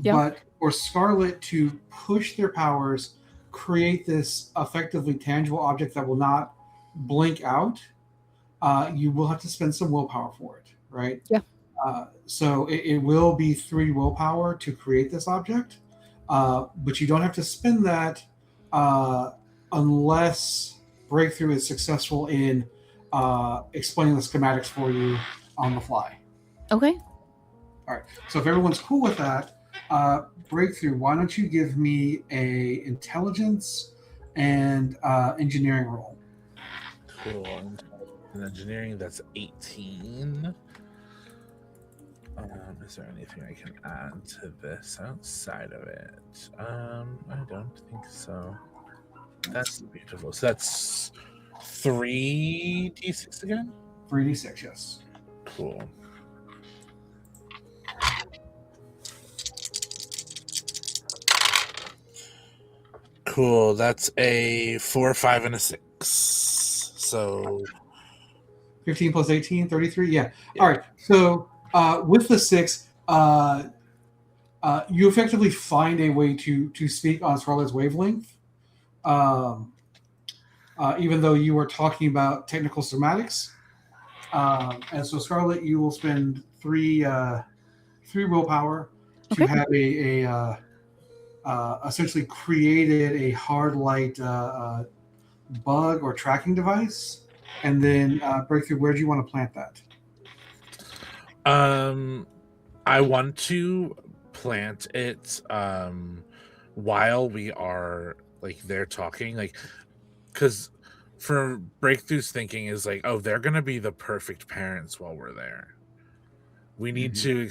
But for Scarlet to push their powers, create this effectively tangible object that will not blink out, you will have to spend some willpower for it, right? Yeah. So it will be 3 willpower to create this object, but you don't have to spend that unless Breakthrough is successful in explaining the schematics for you on the fly. Okay. All right. So if everyone's cool with that, Breakthrough, why don't you give me a intelligence and engineering roll? Cool. In engineering, that's 18. Is there anything I can add to this outside of it? I don't think so. That's beautiful. So that's 3d6 again? 3d6, yes. Cool. Cool. That's a 4, 5, and a 6. So 15 plus 18, 33? Yeah. All right. So With the 6, you effectively find a way to speak on Scarlet's wavelength, even though you were talking about technical somatics. And so, Scarlet, you will spend 3 willpower to Okay. have essentially created a hard light bug or tracking device, and then Breakthrough. Where do you want to plant that? I want to plant it while we are like they're talking, like, because for Breakthrough's thinking is like, oh, they're gonna be the perfect parents while we're there. We need to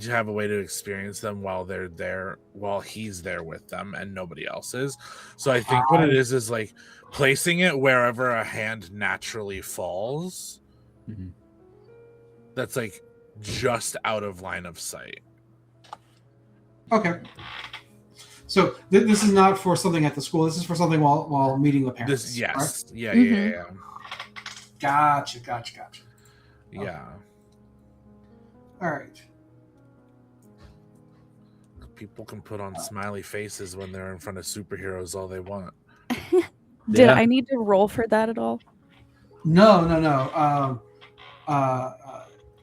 have a way to experience them while they're there, while he's there with them and nobody else is. So I think what it is like placing it wherever a hand naturally falls. Mhm. That's like just out of line of sight. Okay. So this is not for something at the school. This is for something while meeting the parents. Yes. Right? Yeah. Gotcha. Yeah. All right. People can put on smiley faces when they're in front of superheroes all they want. Did I need to roll for that at all? No.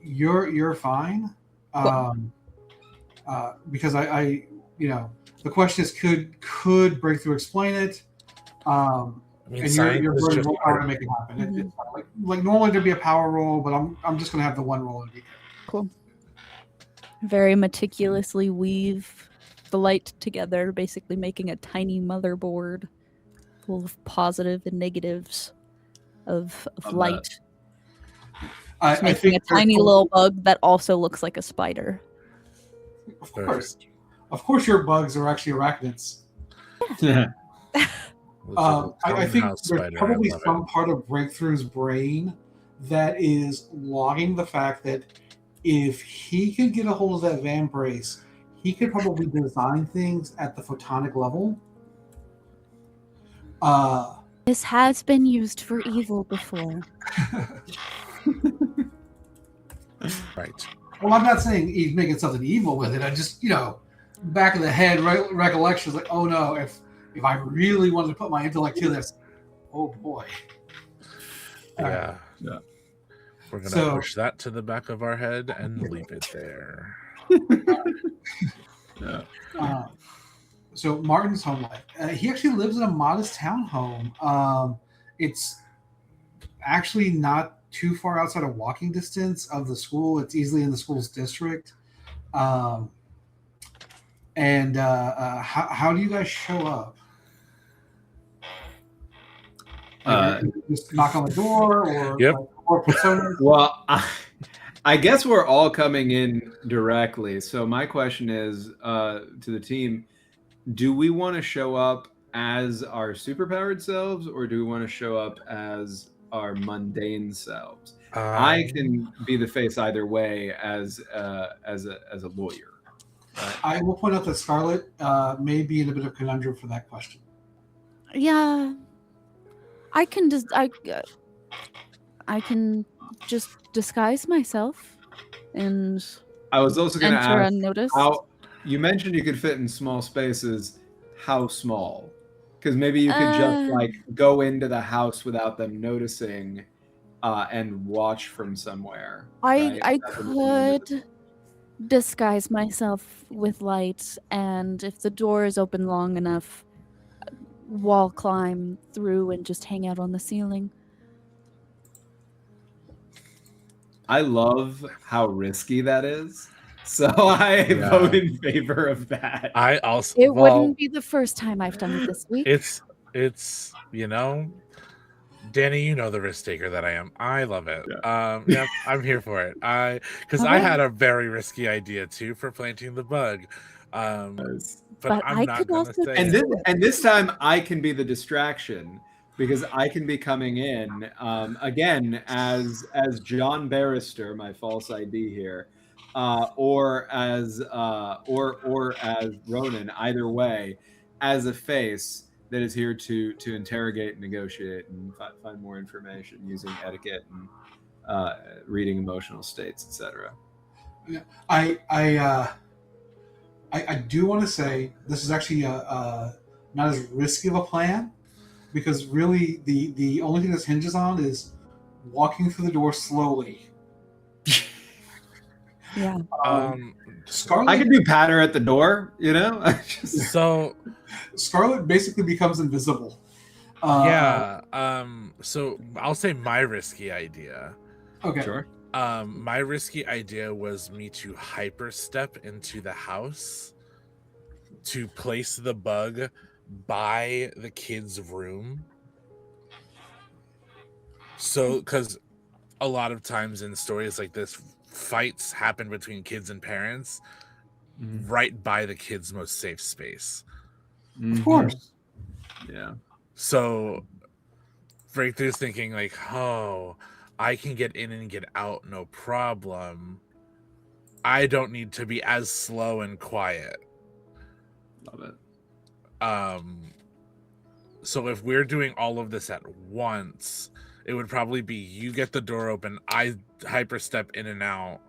You're fine. Because I the question is could Breakthrough explain it? I mean, and you're going to roll power to make it happen. It's like normally there'd be a power roll, but I'm just going to have the one roll. Cool. Very meticulously weave the light together, basically making a tiny motherboard full of positive and negatives of light. I think a tiny little bug that also looks like a spider. Of course, your bugs are actually arachnids. Yeah. I think there's probably some part of Breakthrough's brain that is logging the fact that if he could get a hold of that vambrace, he could probably design things at the photonic level. This has been used for evil before. Right. Well, I'm not saying he's making something evil with it. I just, back of the head recollections like, oh no, if I really wanted to put my intellect to this, oh boy. Yeah. We're going to push that to the back of our head and leave it there. So Martin's home life. He actually lives in a modest townhome. It's actually not too far outside of walking distance of the school. It's easily in the school's district. How do you guys show up? Just knock on the door, or or personas? Well, I guess we're all coming in directly. So my question is to the team: do we want to show up as our superpowered selves, or do we want to show up as our mundane selves? I can be the face either way as a lawyer. Right? I will point out that Scarlet may be in a bit of conundrum for that question. Yeah, I can just disguise myself, and I was also going to ask unnoticed. How you mentioned you could fit in small spaces. How small? Because maybe you could just like go into the house without them noticing, and watch from somewhere. I could disguise myself with light, and if the door is open long enough, wall climb through and just hang out on the ceiling. I love how risky that is. So I vote in favor of that. I also it wouldn't be the first time I've done it this week. It's Danny, you know the risk taker that I am. I love it. Yeah, I'm here for it. Because I had a very risky idea too for planting the bug. But I'm not gonna say. And this time I can be the distraction because I can be coming in again as John Barrister, my false ID here, or as Ronin. Either way, as a face that is here to interrogate and negotiate and find more information using etiquette reading emotional states, etc. I do want to say this is actually not as risky of a plan, because really the only thing this hinges on is walking through the door slowly. Yeah. Scarlet, I could do patter at the door, you know. So Scarlet basically becomes invisible. So I'll say my risky idea. Okay. Sure. My risky idea was me to hyperstep into the house to place the bug by the kid's room. So, because a lot of times in stories like this, fights happen between kids and parents right by the kid's most safe space. Of course. Yeah. So Breakthrough's thinking like, oh, I can get in and get out, no problem. I don't need to be as slow and quiet. Love it. So if we're doing all of this at once, it would probably be you get the door open, I hyperstep in and out,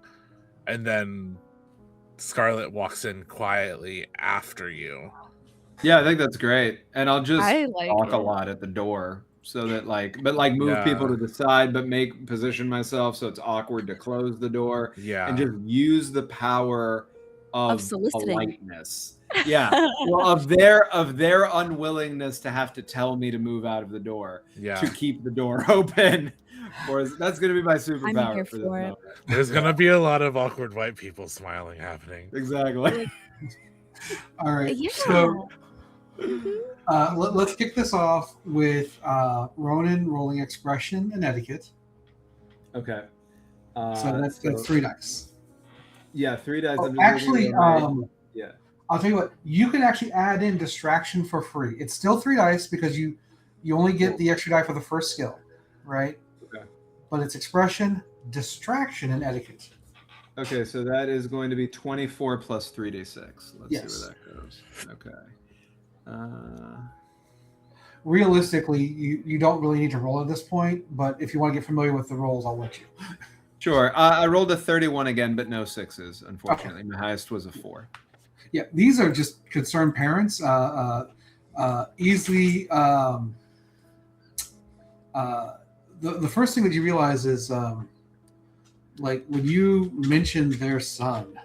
and then Scarlet walks in quietly after you. Yeah, I think that's great. And I'll just I like talk a it. lot at the door so that move people to the side, but position myself so it's awkward to close the door. Yeah. And just use the power of soliciting. politeness. Yeah. Well, of their unwillingness to have to tell me to move out of the door to keep the door open. Or that's going to be my superpower here for this for it. moment. There's going to be a lot of awkward white people smiling happening. Exactly. All right. Yeah. So let's kick this off with Ronin rolling expression and etiquette. Okay. So that's 3 dice. Yeah, 3 dice. Oh, I'm just actually, yeah. I'll tell you what. You can actually add in distraction for free. It's still 3 dice because you only get the extra die for the first skill, right? Okay. But it's expression, distraction, and etiquette. Okay, so that is going to be 24 plus 3d6. Let's see where that goes. Okay. Realistically, you don't really need to roll at this point, but if you want to get familiar with the rolls, I'll let you. Sure. I rolled a 31 again, but no 6s, unfortunately. Okay. My highest was a 4. Yeah, these are just concerned parents. Easily, the first thing that you realize is, like, when you mentioned their son,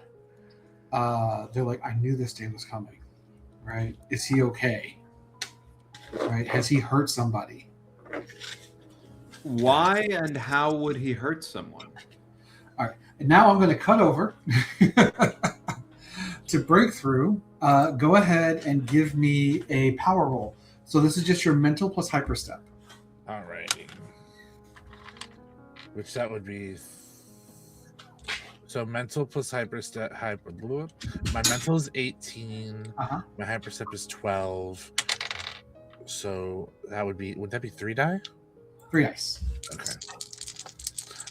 they're like, I knew this day was coming, right? Is he okay? Right? Has he hurt somebody? Why and how would he hurt someone? All right. And now I'm going to cut over to Breakthrough. Go ahead and give me a power roll. So this is just your mental plus hyperstep. All right. Which that would be... So mental plus hyperstep... My mental is 18. Uh-huh. My hyperstep is 12. So that would be... Would that be 3 die? 3 dice. Okay.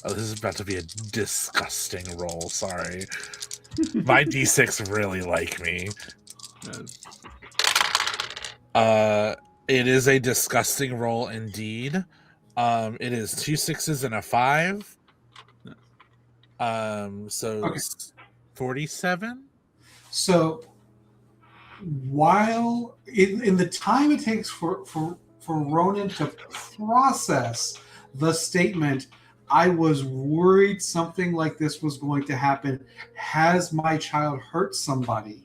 Oh, this is about to be a disgusting roll. Sorry. My D6 really like me. It is a disgusting roll indeed. It is 2 6s and a 5. So 47. So while in the time it takes for Ronin to process the statement, I was worried something like this was going to happen. Has my child hurt somebody?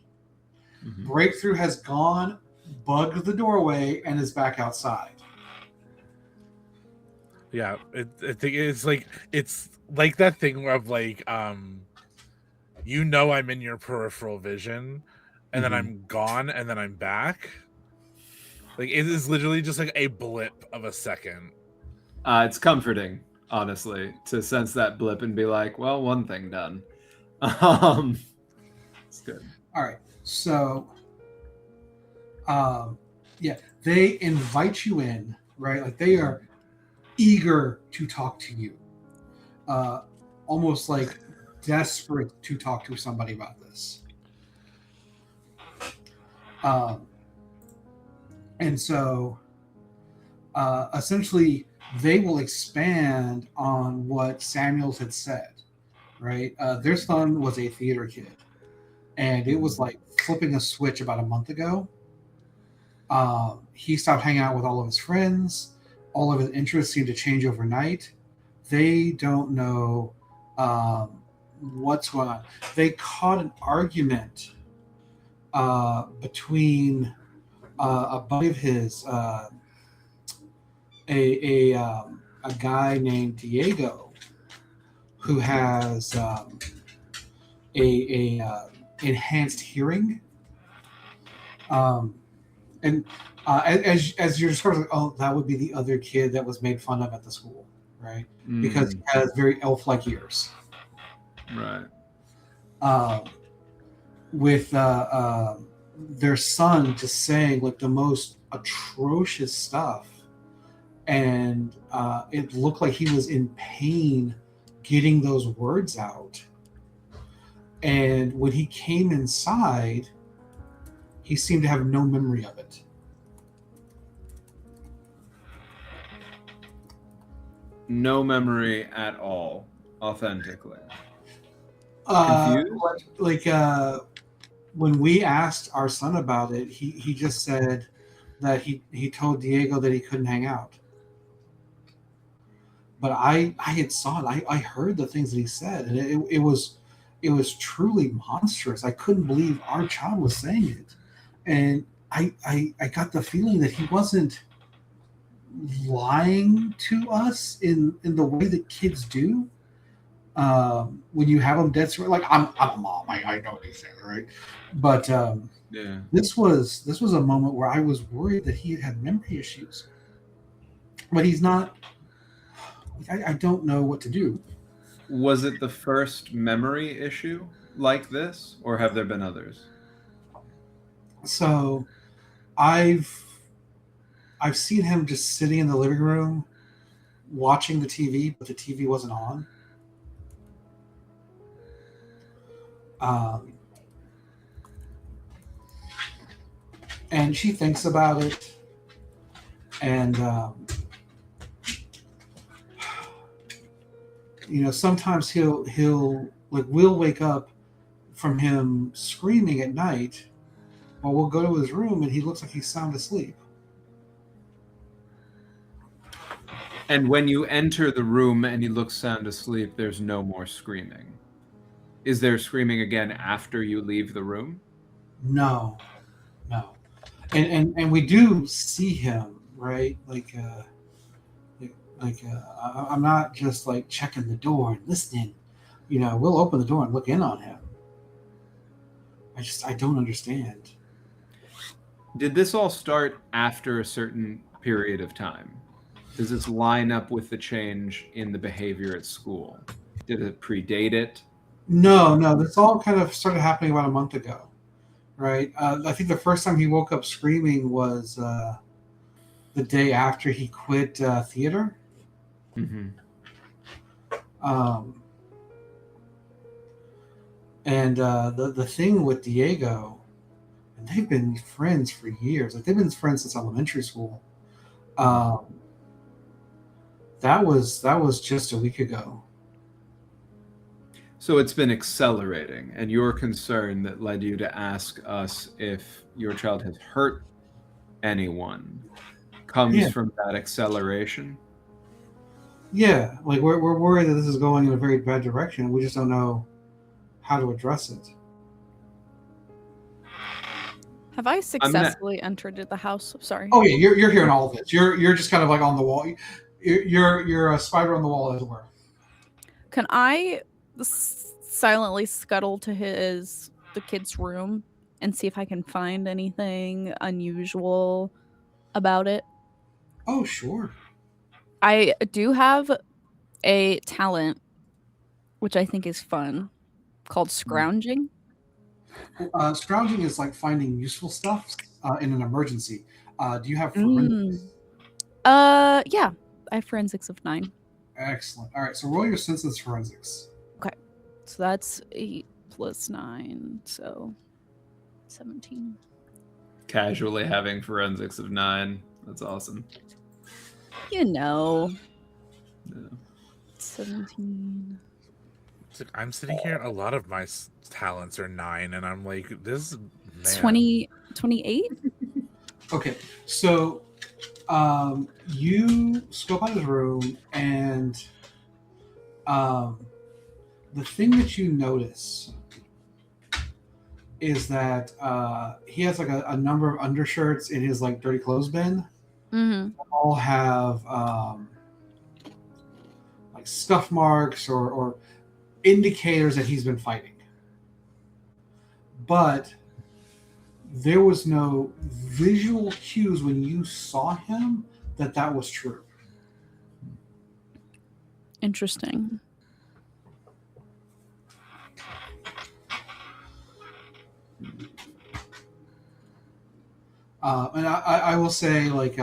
Mm-hmm. Breakthrough has gone, bugged the doorway, and is back outside. Yeah, I think it's like that thing of like, you know, I'm in your peripheral vision, and then I'm gone, and then I'm back. Like, it is literally just like a blip of a second. It's comforting, honestly, to sense that blip and be like, well, one thing done. It's good. All right. So, yeah, they invite you in, right? Like, they are eager to talk to you. Almost like desperate to talk to somebody about this. And so, essentially, they will expand on what Samuels had said. Right, their son was a theater kid, and it was like flipping a switch about a month ago. He stopped hanging out with all of his friends. All of his interests seemed to change overnight. They don't know what's going on. They caught an argument between a buddy of his, a guy named Diego, who has a enhanced hearing, and as you're sort of, oh, that would be the other kid that was made fun of at the school, right? Because he has very elf-like ears. Right. With their son just saying like the most atrocious stuff, and it looked like he was in pain getting those words out. And when he came inside, he seemed to have no memory of it. No memory at all, authentically. Like when we asked our son about it, he just said that he told Diego that he couldn't hang out. But I had saw it. I heard the things that he said, and it was truly monstrous. I couldn't believe our child was saying it, and I got the feeling that he wasn't lying to us in the way that kids do. When you have them dead serious, like I'm a mom, I know these things, right? But yeah, this was a moment where I was worried that he had memory issues, but he's not. I don't know what to do. Was it the first memory issue like this, or have there been others? So, I've seen him just sitting in the living room watching the TV, but the TV wasn't on. And she thinks about it, and sometimes he'll like we'll wake up from him screaming at night, or we'll go to his room and he looks like he's sound asleep. And when you enter the room and he looks sound asleep, there's no more screaming. Is there screaming again after you leave the room? No. And we do see him, right? I'm not just like checking the door and listening. We'll open the door and look in on him. I don't understand. Did this all start after a certain period of time? Does this line up with the change in the behavior at school? Did it predate it? No. This all kind of started happening about a month ago, right? I think the first time he woke up screaming was the day after he quit theater. Mm-hmm. And the thing with Diego, and they've been friends for years. Like they've been friends since elementary school. That was just a week ago. So it's been accelerating, and your concern that led you to ask us if your child has hurt anyone comes from that acceleration? Yeah, like we're worried that this is going in a very bad direction. We just don't know how to address it. Have I successfully entered the house? Sorry. Oh yeah, you're hearing all of this. You're just kind of like on the wall. You're a spider on the wall, as it were. Can I silently scuttle to the kid's room and see if I can find anything unusual about it? Oh sure. I do have a talent, which I think is fun, called scrounging. Scrounging is like finding useful stuff in an emergency. Do you have forensics? Yeah, I have forensics of 9. Excellent. All right, so roll your senses forensics. Okay, so that's 8 plus 9, so 17. Casually having forensics of 9. That's awesome. You know. No. 17. It's like, I'm sitting here. A lot of my talents are 9, and I'm like, this man. 28? Okay, so you scope out his room, and the thing that you notice is that he has like a number of undershirts in his like dirty clothes bin. Mm-hmm. All have like scuff marks or indicators that he's been fighting, but there was no visual cues when you saw him that was true. Interesting. And I will say, like,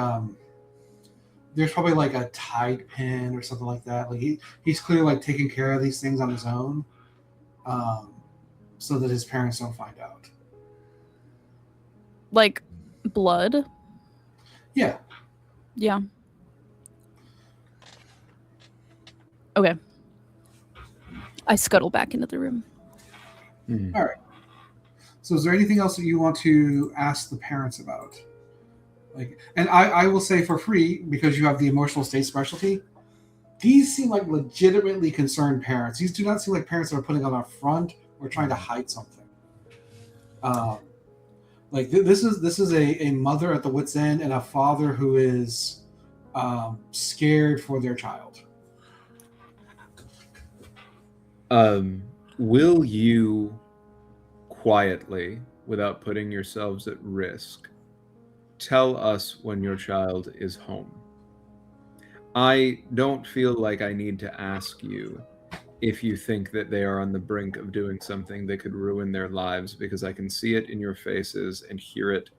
there's probably like a Tide pin or something like that. Like he's clearly like taking care of these things on his own, so that his parents don't find out. Like blood? Yeah. Yeah. Okay. I scuttle back into the room. All right. So is there anything else that you want to ask the parents about? Like, and I will say for free, because you have the emotional state specialty, these seem like legitimately concerned parents. These do not seem like parents that are putting on a front or trying to hide something. Like this is a mother at the wit's end and a father who is scared for their child. Will you quietly, without putting yourselves at risk, tell us when your child is home? I don't feel like I need to ask you if you think that they are on the brink of doing something that could ruin their lives, because I can see it in your faces and hear it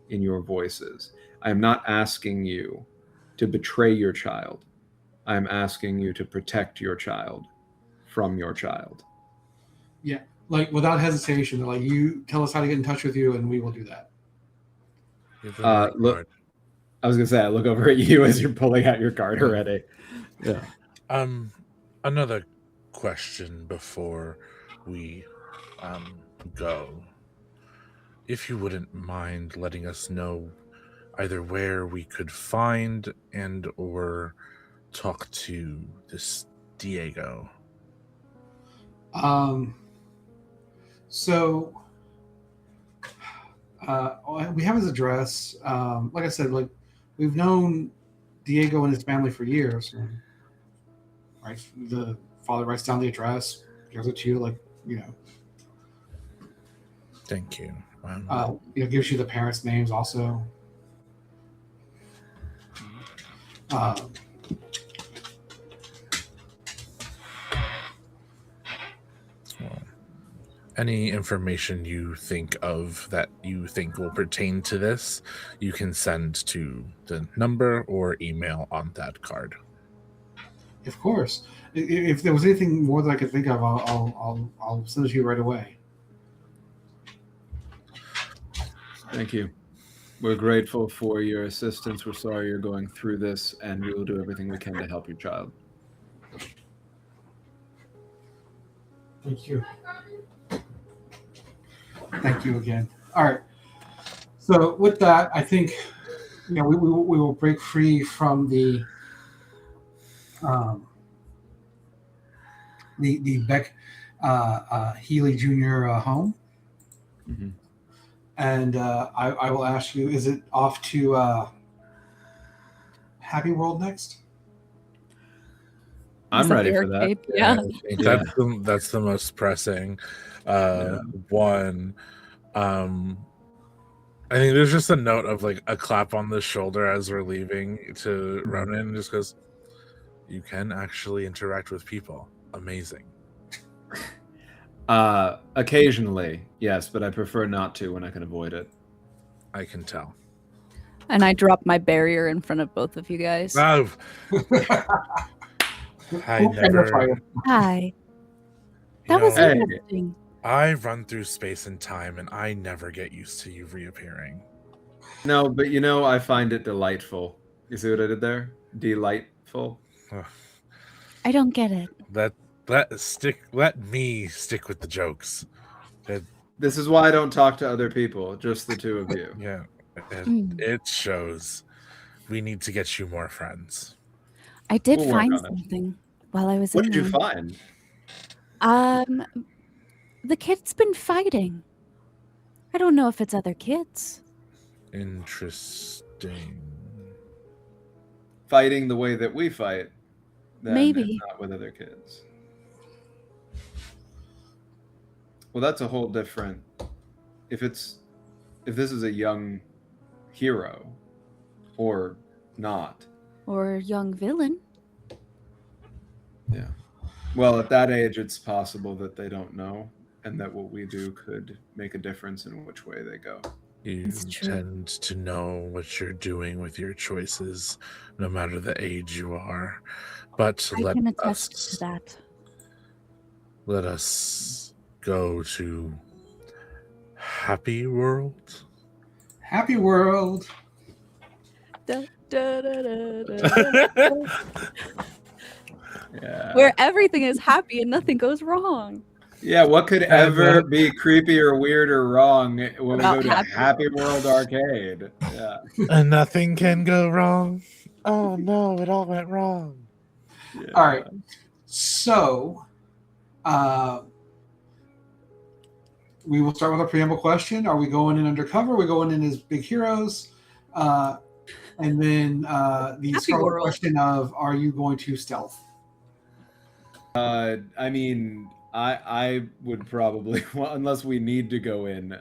in your voices. I'm not asking you to betray your child. I'm asking you to protect your child from your child. Yeah, like without hesitation, like you tell us how to get in touch with you and we will do that. Look, I was gonna say, I look over at you as you're pulling out your card already. Yeah. Another question before we go. If you wouldn't mind letting us know either where we could find and or talk to this Diego. So we have his address. Like I said, like we've known Diego and his family for years. Right, the father writes down the address, gives it to you, like Thank you. Gives you the parents' names also. Any information you think of that you think will pertain to this, you can send to the number or email on that card. Of course. If there was anything more that I could think of, I'll send it to you right away. Thank you. We're grateful for your assistance. We're sorry you're going through this, and we will do everything we can to help your child. Thank you. Thank you again. All right. So with that, I think we will break free from the Beck Healy Jr. Home. Mm-hmm. And I will ask you, is it off to Happy World next? I'm ready for that. Arcade? Yeah. I think that's the most pressing one. I think there's just a note of like a clap on the shoulder as we're leaving to Ronin, just goes, you can actually interact with people. Amazing. Occasionally, yes, but I prefer not to when I can avoid it. I can tell. And I drop my barrier in front of both of you guys. Oh, I never. Hi. That was interesting. I run through space and time, and I never get used to you reappearing. No, but I find it delightful. You see what I did there? delightful. I don't get it. Let me stick with the jokes. This is why I don't talk to other people, just the two of you. Yeah, Mm. it shows. We need to get you more friends. I did We'll work find on it. something while I was What in did there. you find? The kid's been fighting. I don't know if it's other kids. Interesting. Fighting the way that we fight, then Maybe. it's not with other kids. Well, that's a whole different. If this is a young hero, or not. Or young villain. Yeah. Well, at that age, it's possible that they don't know, and that what we do could make a difference in which way they go. You It's true. tend to know what you're doing with your choices, no matter the age you are. But I can attest to that. let us go to Happy World. Happy World. Da, da, da, da, da, da. Yeah. Where everything is happy and nothing goes wrong. Yeah, what could ever be creepy or weird or wrong when we About go to Happy Happy World Arcade? Yeah. And nothing can go wrong. Oh no, it all went wrong. Yeah. All right. So, we will start with a preamble question. Are we going in undercover? Are we going in as big heroes? And then the Happy Scarlet World. question of, are you going to stealth? I mean, I would probably, well, unless we need to go in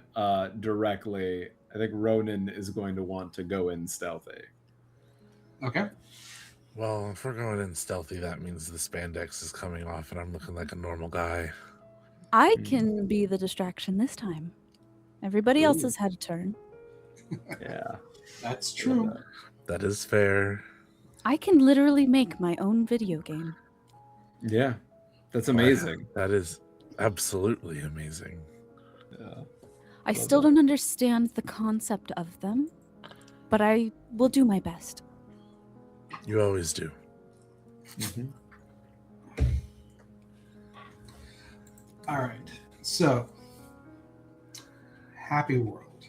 directly, I think Ronin is going to want to go in stealthy. Okay. Well, if we're going in stealthy, that means the spandex is coming off and I'm looking like a normal guy. I can be the distraction this time. Everybody else has had a turn. Yeah. That's true. That is fair. I can literally make my own video game. Yeah. That's amazing. That is absolutely amazing. Yeah. I still don't understand the concept of them, but I will do my best. You always do. Mm-hmm. All right. So, Happy World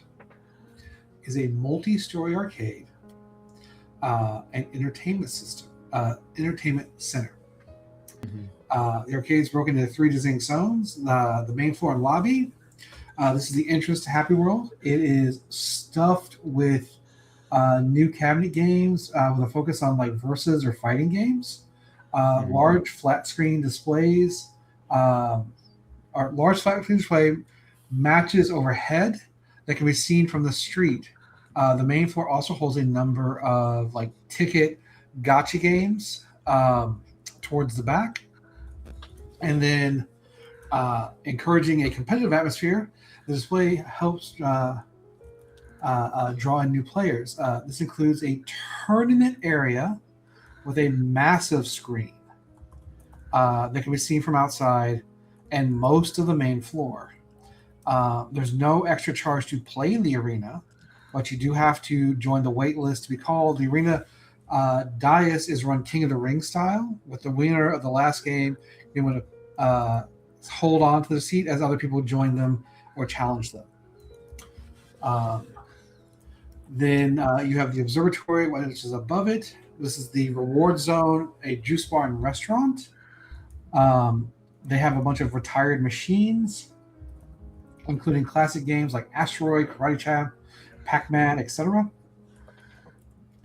is a multi-story arcade and entertainment system, entertainment center. Mm-hmm. The arcade is broken into 3 distinct zones. The main floor and lobby. This is the entrance to Happy World. It is stuffed with new cabinet games with a focus on like versus or fighting games. Large flat screen displays. Our large flat screen display matches overhead that can be seen from the street. The main floor also holds a number of like ticket gotcha games towards the back. And then encouraging a competitive atmosphere, the display helps draw in new players. This includes a tournament area with a massive screen that can be seen from outside and most of the main floor. There's no extra charge to play in the arena, but you do have to join the wait list to be called. The arena dais is run King of the Ring style, with the winner of the last game being able to hold on to the seat as other people join them or challenge them. Then you have the observatory, which is above it. This is the reward zone, a juice bar and restaurant. They have a bunch of retired machines, including classic games like Asteroid, Karate Chop, Pac-Man, etc.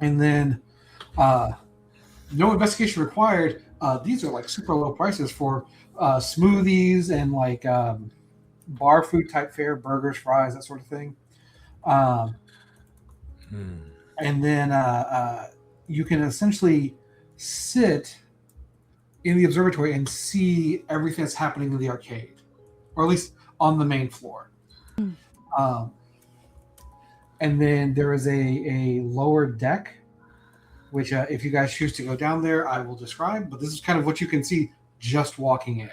And then no investigation required. These are like super low prices for smoothies and like bar food type fare, burgers, fries, that sort of thing. And then you can essentially sit in the observatory and see everything that's happening in the arcade, or at least on the main floor. And then there is a lower deck, which if you guys choose to go down there, I will describe. But this is kind of what you can see just walking in.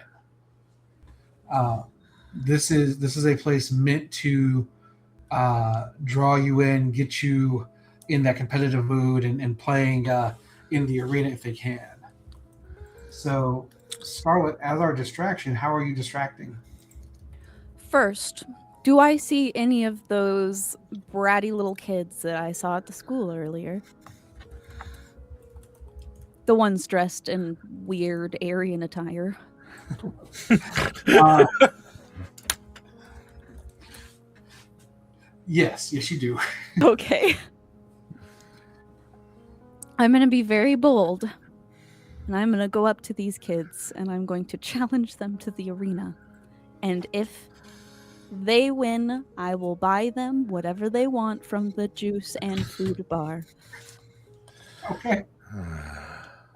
This is a place meant to draw you in, get you in that competitive mood, and playing in the arena if they can. So, Scarlet, as our distraction, how are you distracting? First, do I see any of those bratty little kids that I saw at the school earlier? The ones dressed in weird Aryan attire. Yes, you do. Okay. I'm going to be very bold. And I'm going to go up to these kids and I'm going to challenge them to the arena. And if they win, I will buy them whatever they want from the juice and food bar. Okay.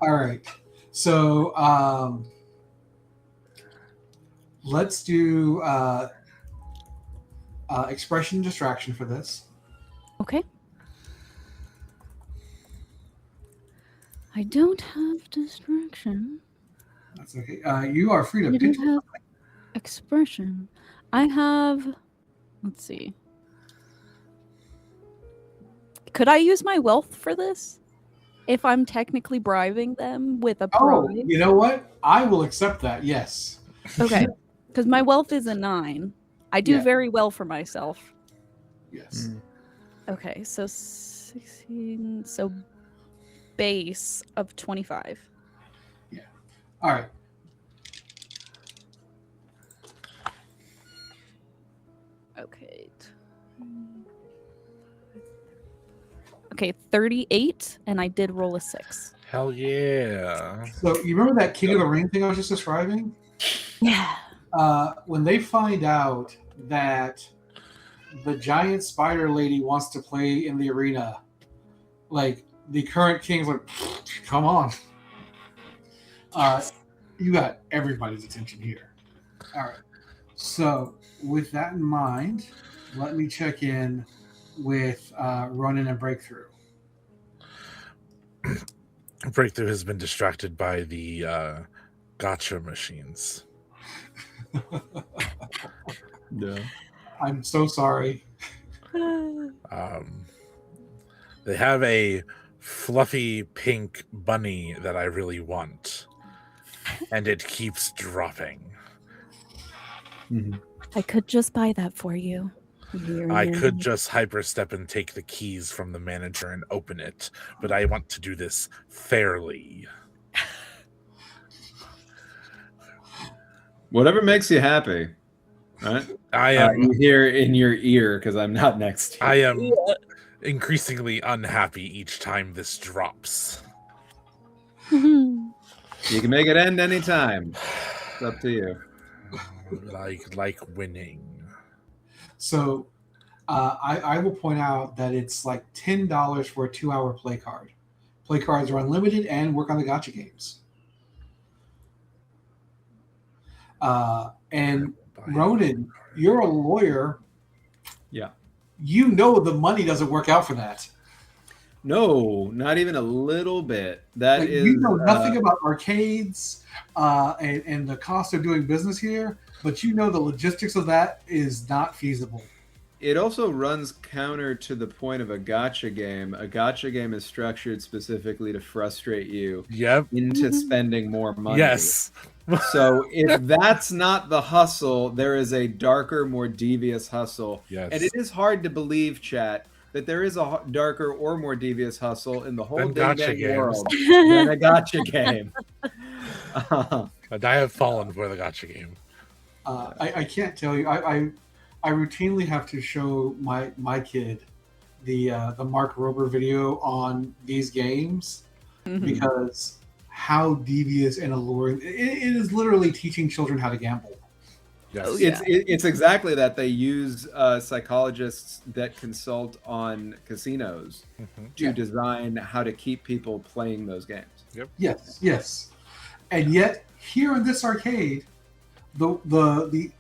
All right. So let's do expression distraction for this. Okay. I don't have distraction. That's okay. You are free to I pitch. don't have expression. I have. Let's see. Could I use my wealth for this? If I'm technically bribing them with a prize? Oh, you know what? I will accept that. Yes. Okay. Because my wealth is a 9. I do very well for myself. Yes. Okay, so 16. So base of 25. Yeah. All right. Okay. Okay, 38, and I did roll a 6. Hell yeah. So you remember that King of the Ring thing I was just describing? Yeah. When they find out that the giant spider lady wants to play in the arena, like the current king's like, come on. You got everybody's attention here. All right. So with that in mind, let me check in with Ronin and Breakthrough. Breakthrough has been distracted by the gotcha machines. Yeah. I'm so sorry. They have a fluffy pink bunny that I really want, and it keeps dropping. I could just buy that for you. I could just hyperstep and take the keys from the manager and open it, but I want to do this fairly. Whatever makes you happy, right? I am you hear in your ear because I'm not next to you. I am increasingly unhappy each time this drops. You can make it end anytime. It's up to you. Like winning. So I will point out that it's like $10 for a 2-hour play card. Play cards are unlimited and work on the gotcha games. And Ronin, you're a lawyer. Yeah. You know the money doesn't work out for that. No, not even a little bit. That Like, is, you know nothing about arcades and the cost of doing business here, but you know the logistics of that is not feasible. It also runs counter to the point of a gotcha game. A gotcha game is structured specifically to frustrate you into spending more money. Yes. So if that's not the hustle, there is a darker, more devious hustle. Yes. And it is hard to believe, chat, that there is a darker or more devious hustle in the whole gotcha dang world than a gotcha game. But I have fallen for the gotcha game. I can't tell you. I routinely have to show my kid the Mark Rober video on these games because how devious and alluring it is. Literally teaching children how to gamble. Yes. Oh, yeah. It's exactly that. They use psychologists that consult on casinos to design how to keep people playing those games. Yep. Yes. And yet here in this arcade, the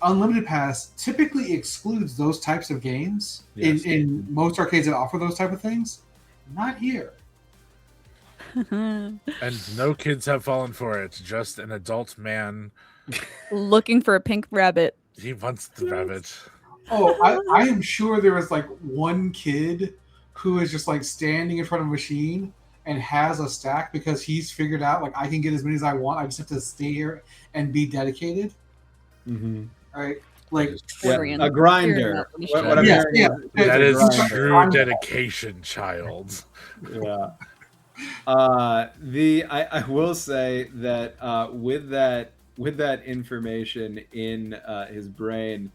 unlimited pass typically excludes those types of games. In most arcades that offer those type of things. Not here. And no kids have fallen for it. Just an adult man Looking for a pink rabbit. He wants the rabbit. Oh, I am sure there was like one kid who is just like standing in front of a machine and has a stack because he's figured out like I can get as many as I want. I just have to stay here and be dedicated. Mm-hmm. Right? Like a grinder. What I'm hearing is that is grinder. true dedication, child. Yeah. I will say that with that information in his brain,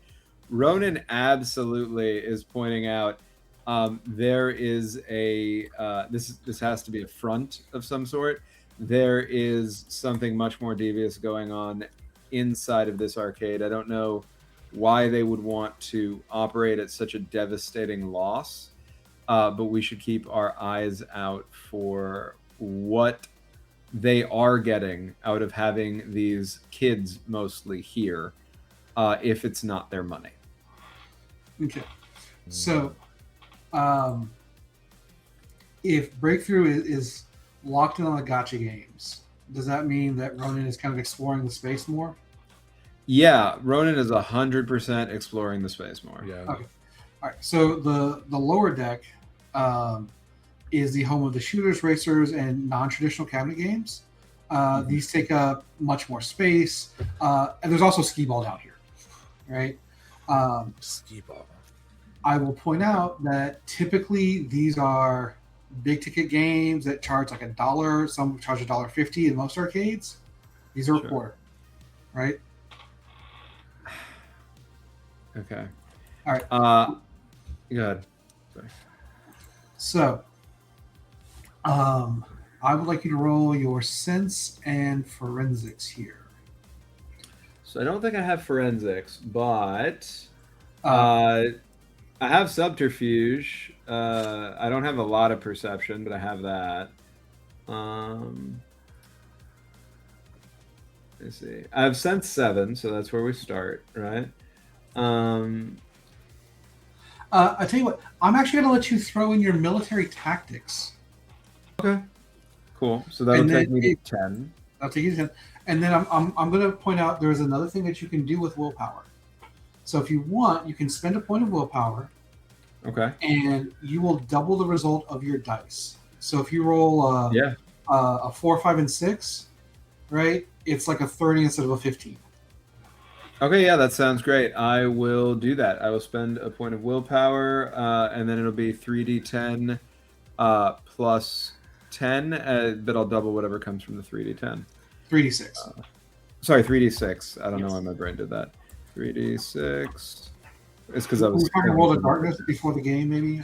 Ronin absolutely is pointing out there is a this has to be a front of some sort. There is something much more devious going on inside of this arcade. I don't know why they would want to operate at such a devastating loss, but we should keep our eyes out for what they are getting out of having these kids mostly here, if it's not their money. Okay. So, if Breakthrough is locked in on the gacha games, does that mean that Ronin is kind of exploring the space more? Yeah, Ronin is 100% exploring the space more. Yeah. Okay. All right. So the lower deck is the home of the shooters, racers, and non-traditional cabinet games. These take up much more space, and there's also skee ball down here, right? Skee ball. I will point out that typically these are big ticket games that charge like $1. Some charge $1.50 in most arcades. These are a quarter, right? Okay. All right. Go ahead. Sorry. So, I would like you to roll your sense and forensics here. So I don't think I have forensics, but I have subterfuge. I don't have a lot of perception, but I have that. Let's see. I have sense 7, so that's where we start, right? I tell you what, I'm actually going to let you throw in your military tactics. Okay. Cool. So that'll take me to 10. I'll take you to 10. And then I'm going to point out there's another thing that you can do with willpower. So if you want, you can spend a point of willpower. Okay. And you will double the result of your dice. So if you roll a 4, 5, and 6, right? It's like a 30 instead of a 15. Okay, yeah, that sounds great. I will do that. I will spend a point of willpower, and then it'll be 3d10 plus 10, but I'll double whatever comes from the 3d10. 3d6. Sorry, 3d6. I don't know why my brain did that. 3d6. It's because I was talking World of Darkness before the game, maybe.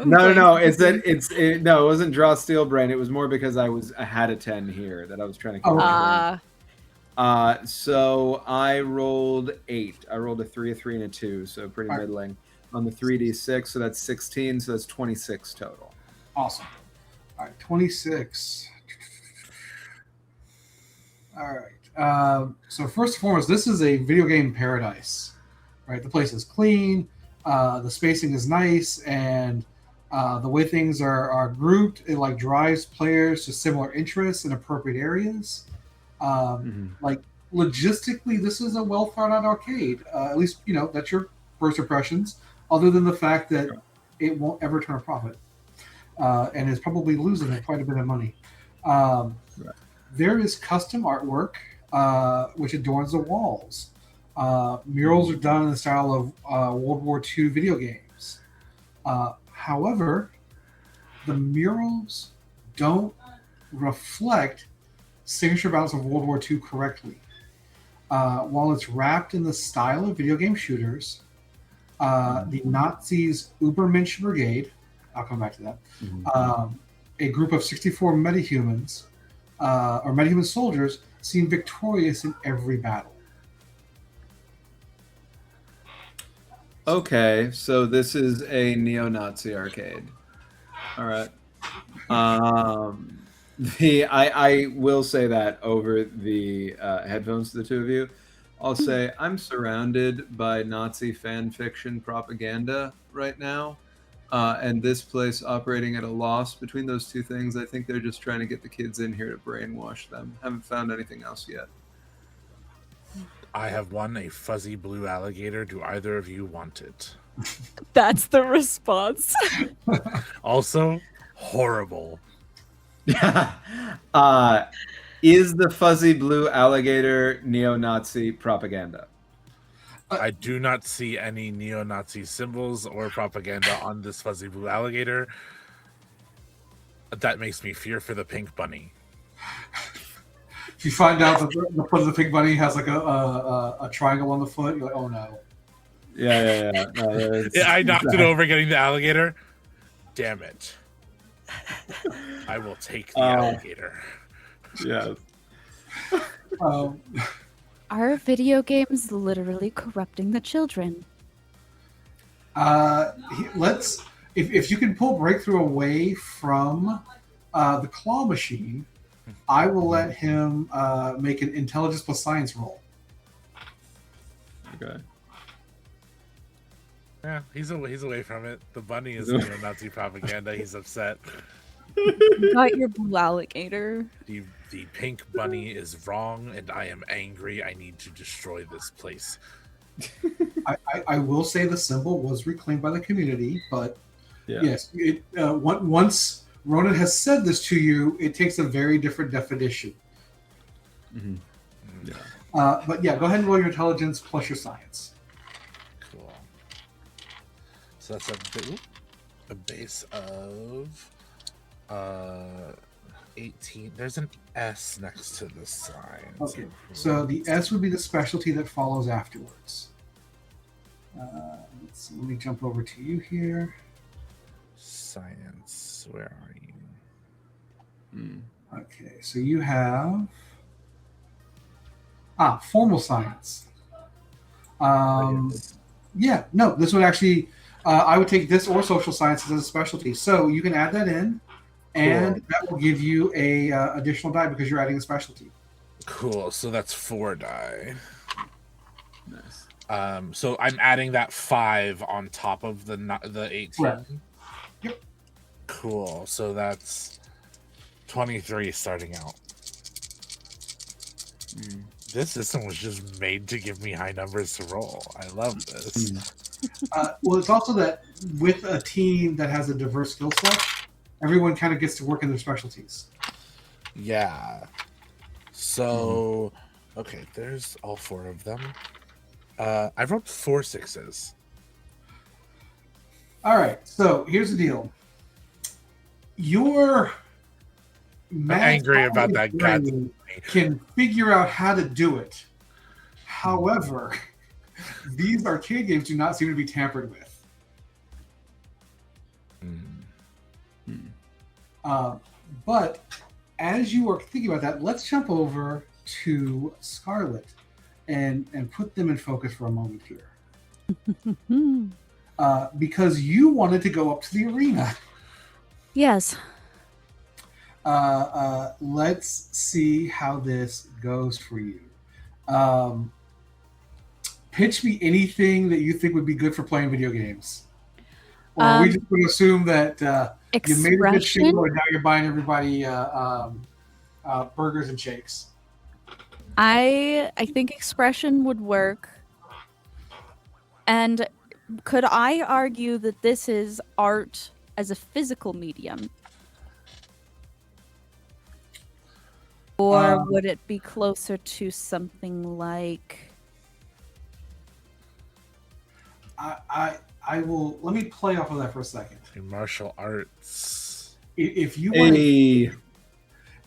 No. It wasn't draw steel brain. It was more because I had a 10 here that I was trying to keep. So I rolled 8. I rolled a 3, a 3, and a 2, so pretty middling on the 3d6. So that's 16. So that's 26 total. Awesome. All right, 26. All right. So first and foremost, this is a video game paradise. Right, the place is clean, the spacing is nice, and the way things are grouped, it like drives players to similar interests in appropriate areas. Like logistically, this is a well thought out arcade. At least that's your first impressions. Other than the fact that it won't ever turn a profit, and is probably losing quite a bit of money. There is custom artwork which adorns the walls. Murals are done in the style of World War II video games. However, the murals don't reflect signature battles of World War II correctly. While it's wrapped in the style of video game shooters, the Nazis' Übermensch Brigade, I'll come back to that, a group of 64 metahumans, or metahuman soldiers, seem victorious in every battle. Okay, so this is a neo-Nazi arcade. All right. I will say that over the headphones to the two of you. I'll say I'm surrounded by Nazi fan fiction propaganda right now, and this place operating at a loss between those two things. I think they're just trying to get the kids in here to brainwash them. Haven't found anything else yet. I have won a fuzzy blue alligator. Do either of you want it? That's the response. Also, horrible. Is the fuzzy blue alligator neo-Nazi propaganda? I do not see any neo-Nazi symbols or propaganda on this fuzzy blue alligator. That makes me fear for the pink bunny. If you find out that the foot of the pink bunny has like a triangle on the foot, you're like, oh no. Yeah. No, I knocked it over getting the alligator. Damn it. I will take the alligator. Yeah. Are video games literally corrupting the children? Let's. If you can pull breakthrough away from the claw machine, I will let him make an intelligence plus science roll. Okay. Yeah, he's away from it. The bunny is neo-Nazi propaganda. He's upset. You got your blue alligator. The pink bunny is wrong, and I am angry. I need to destroy this place. I will say the symbol was reclaimed by the community, but Yeah. yes, once Ronin has said this to you, it takes a very different definition. Mm-hmm. Yeah. But yeah, go ahead and roll your intelligence plus your science. Cool. So that's a base of 18. There's an S next to the sign. Okay, so the S would be the specialty that follows afterwards. Let's see, let me jump over to you here. Science. Where are you? Okay, so you have formal science. Yeah, no, this would actually I would take this or social sciences as a specialty. So you can add that in, and that will give you a additional die because you're adding a specialty. Cool. So that's 4 die. Nice. So I'm adding that 5 on top of the 18. Correct. Yep. Cool. So that's 23 starting out. This system was just made to give me high numbers to roll. I love this. Well, it's also that with a team that has a diverse skill set, everyone kind of gets to work in their specialties. Yeah. So, okay, there's all 4 of them. I rolled 4 6s. All right, so here's the deal. Your angry about that guy. Can figure out how to do it. However, these arcade games do not seem to be tampered with. But as you are thinking about that, let's jump over to Scarlet and put them in focus for a moment here. Because you wanted to go up to the arena. Yes. Let's see how this goes for you. Pitch me anything that you think would be good for playing video games. Or are we just going to assume that you made a good show and now you're buying everybody burgers and shakes? I think expression would work. And could I argue that this is art as a physical medium? Or would it be closer to something like... I will, let me play off of that for a second. Martial arts. If you want to,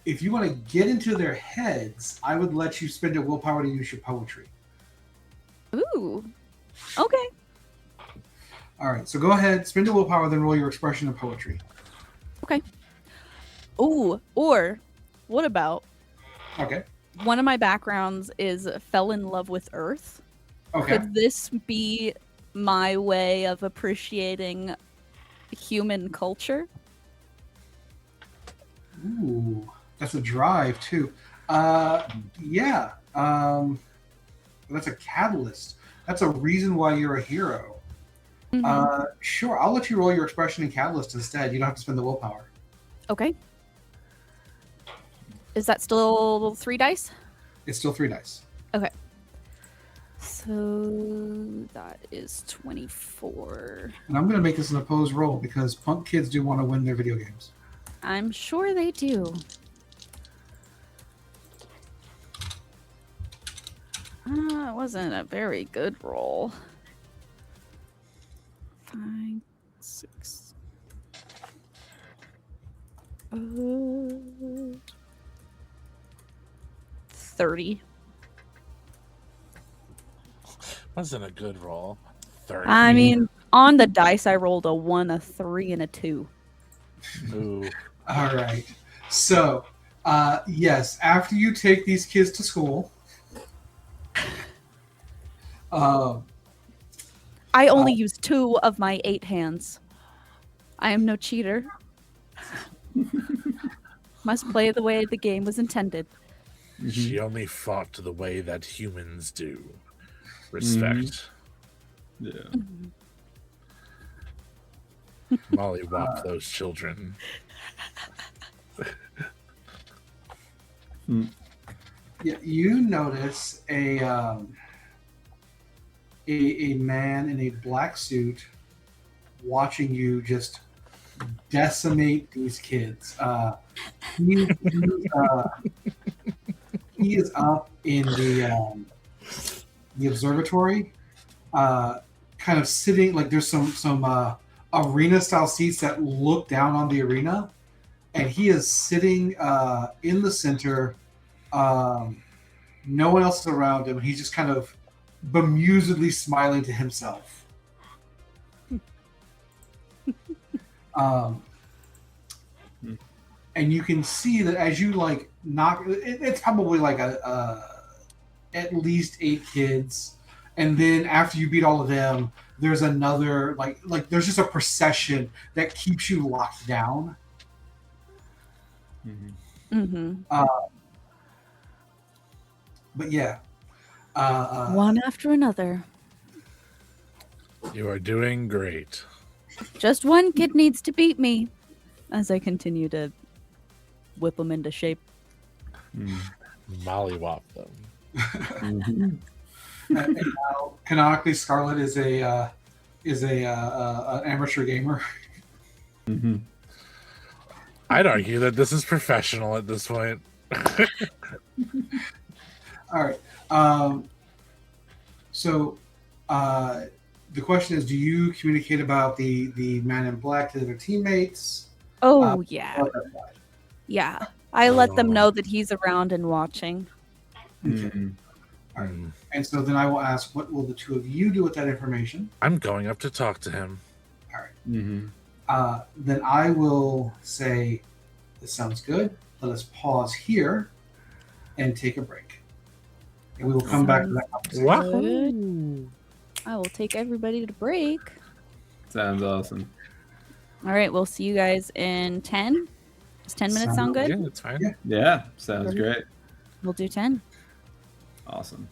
if you want to get into their heads, I would let you spend a willpower to use your poetry. Ooh. Okay. All right, so go ahead, spend a willpower, then roll your expression of poetry. Okay. Ooh, or what about... Okay. One of my backgrounds is fell in love with Earth. Okay. Could this be my way of appreciating human culture? Ooh, that's a drive too. Yeah. That's a catalyst. That's a reason why you're a hero. Mm-hmm. Sure, I'll let you roll your expression and catalyst instead. You don't have to spend the willpower. Okay. Is that still 3 dice? It's still 3 dice. Okay. So that is 24. And I'm going to make this an opposed roll because punk kids do want to win their video games. I'm sure they do. It wasn't a very good roll. 5, 6. 30. Wasn't a good roll. 30. I mean, on the dice, I rolled a 1, a 3, and a 2. Ooh. All right. So, yes, after you take these kids to school, I only used 2 of my 8 hands. I am no cheater. Must play the way the game was intended. She only fought the way that humans do. Respect. Yeah. Molly whopped those children. yeah, you notice a man in a black suit watching you just decimate these kids. He is up in the observatory, kind of sitting like there's some arena style seats that look down on the arena, and he is sitting in the center. No one else is around him. He's just kind of bemusedly smiling to himself. And you can see that as you like knock, it's probably like at least 8 kids, and then after you beat all of them, there's another like there's just a procession that keeps you locked down. But yeah, One after another. You are doing great. Just one kid needs to beat me. As I continue to whip them into shape. Molly whopped them. and now, canonically, Scarlet is an amateur gamer. I'd argue that this is professional at this point. All right. So the question is, do you communicate about the man in black to their teammates? Oh, yeah. Yeah. I let them know that he's around and watching. Okay. All right. And so then I will ask, what will the two of you do with that information? I'm going up to talk to him. All right. Then I will say, this sounds good. Let us pause here and take a break. And we will come back to that conversation. I will take everybody to break. Sounds awesome. All right, we'll see you guys in 10. Does 10 minutes sound good? Yeah, that's fine. Yeah, sounds great. We'll do 10. Awesome.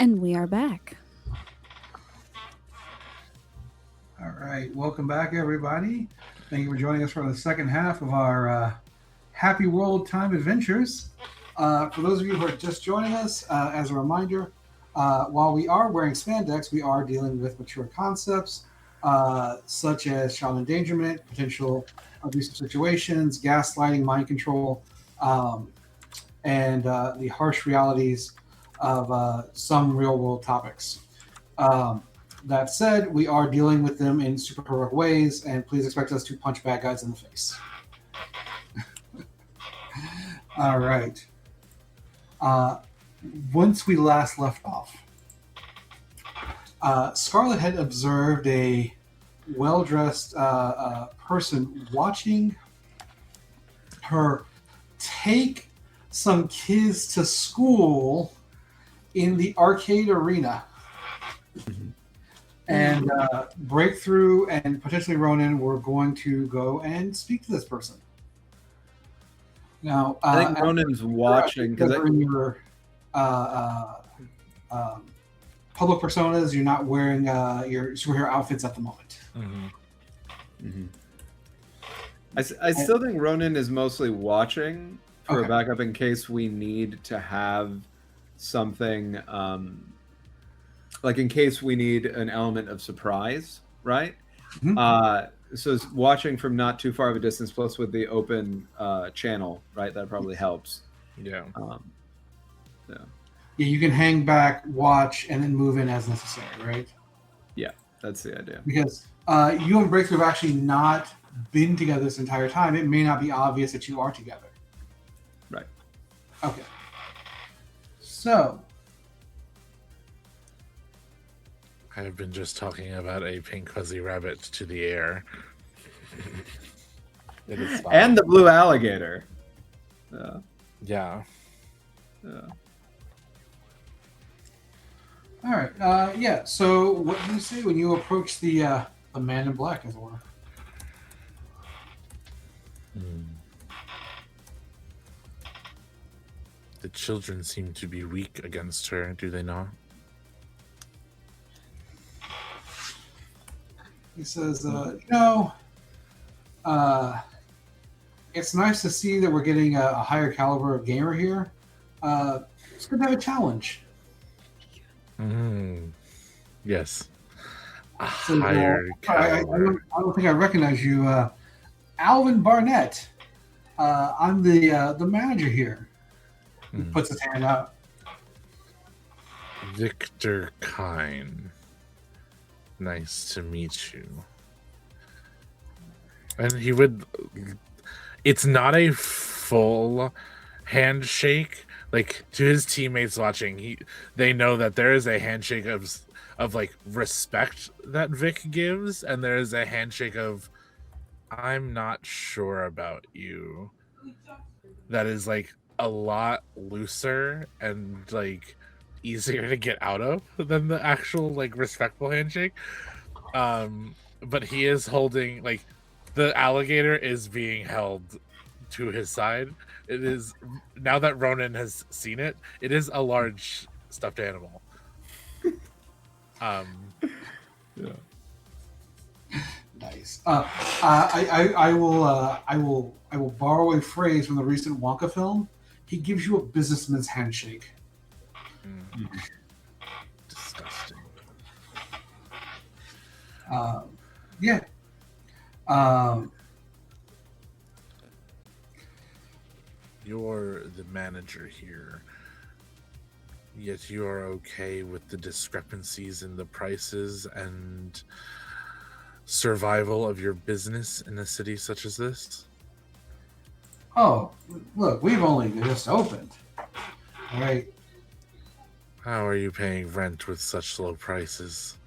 And we are back. All right, welcome back, everybody. Thank you for joining us for the second half of our Happy World Time Adventures. For those of you who are just joining us, as a reminder, while we are wearing spandex, we are dealing with mature concepts such as child endangerment, potential abusive situations, gaslighting, mind control, and the harsh realities of some real-world topics. That said, we are dealing with them in super heroic ways, and please expect us to punch bad guys in the face. All right. Once we last left off, Scarlet had observed a well-dressed person watching her take some kids to school in the arcade arena. And Breakthrough and potentially Ronin were going to go and speak to this person. Now, I think Ronin's watching because in your public personas, you're not wearing your superhero outfits at the moment. I still think Ronin is mostly watching for a backup in case we need to have something, like in case we need an element of surprise, right? So it's watching from not too far of a distance, plus with the open channel, right? That probably helps. Yeah. Yeah, you can hang back, watch, and then move in as necessary, right? Yeah, that's the idea. Because you and Breakthrough have actually not been together this entire time. It may not be obvious that you are together. Right. Okay. So. I have been just talking about a pink fuzzy rabbit to the air. It is fine. And the blue alligator. Yeah. All right. Yeah. So, what do you say when you approach the man in black, as it were? The children seem to be weak against her, do they not? He says, it's nice to see that we're getting a higher caliber of gamer here. It's good to have a challenge. Yes. A So, higher caliber. I don't think I recognize you. Alvin Barnett. I'm the manager here. He puts his hand out. Victor Kine. Nice to meet you. And he would... It's not a full handshake. Like, to his teammates watching, they know that there is a handshake of like respect that Vic gives, and there is a handshake of I'm not sure about you. That is like a lot looser and like easier to get out of than the actual like respectful handshake. But he is holding, like, the alligator is being held to his side. It is, now that Ronin has seen it, it is a large stuffed animal. Yeah. Nice. I will borrow a phrase from the recent Wonka film. He gives you a businessman's handshake. Disgusting. Yeah. You're the manager here, yet you are okay with the discrepancies in the prices and survival of your business in a city such as this? Oh, look, we've only just opened. All right. How are you paying rent with such low prices?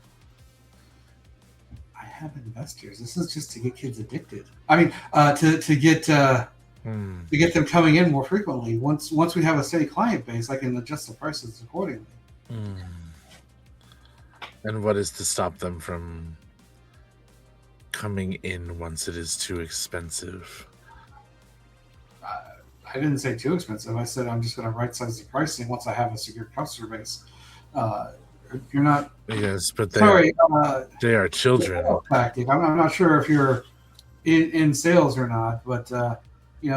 I have investors. This is just to get kids addicted. I mean, to get them coming in more frequently. Once we have a steady client base, I can adjust the prices accordingly. And what is to stop them from coming in once it is too expensive? I didn't say too expensive. I said I'm just going to right size the pricing once I have a secure customer base. You're not. Yes, but Sorry, they are children. tactic. I'm not sure if you're in sales or not, but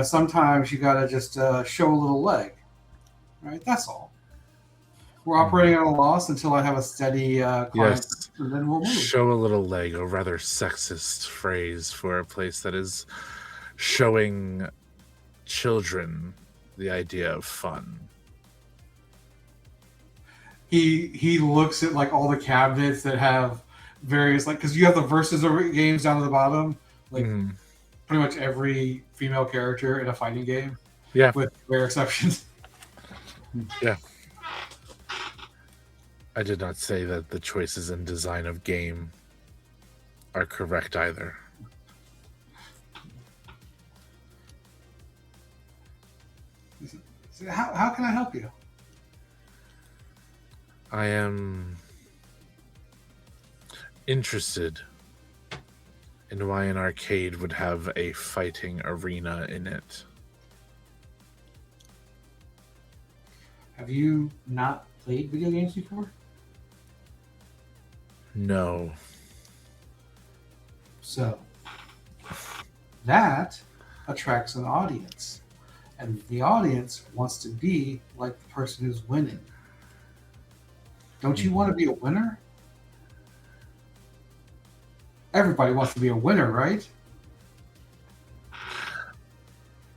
sometimes you gotta just show a little leg, right? That's all. We're operating at a loss until I have a steady client, Yes. and then we'll move. Show a little leg, a rather sexist phrase for a place that is showing children the idea of fun. He looks at like all the cabinets that have various, like, because you have the versus games down at the bottom, like pretty much every female character in a fighting game, with rare exceptions. Yeah. I did not say that the choices in design of game are correct either. How can I help you? I am interested in why an arcade would have a fighting arena in it. Have you not played video games before? No. So that attracts an audience, and the audience wants to be like the person who's winning. Don't you want to be a winner? Everybody wants to be a winner, right?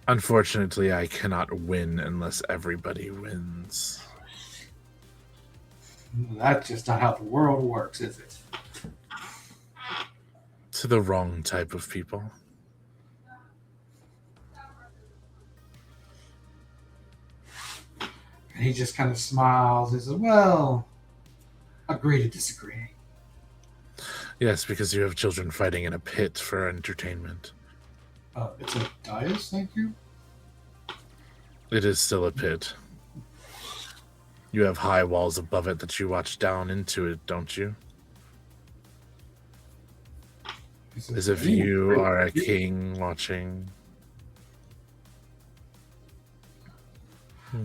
Unfortunately, I cannot win unless everybody wins. That's just not how the world works, is it? To the wrong type of people. And he just kind of smiles. He says, well, agree to disagree. Yes, because you have children fighting in a pit for entertainment. It's a dais, thank you. It is still a pit. You have high walls above it that you watch down into it, don't you? As if you are a king watching.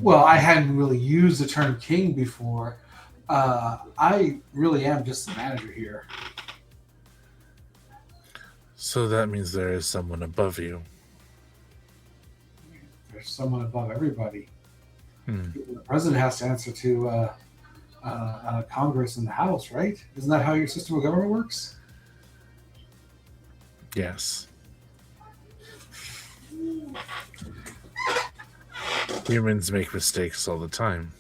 Well, I hadn't really used the term king before. I really am just the manager here. So that means there is someone above you. There's someone above everybody. The president has to answer to Congress and the House, right? Isn't that how your system of government works? Yes. Humans make mistakes all the time.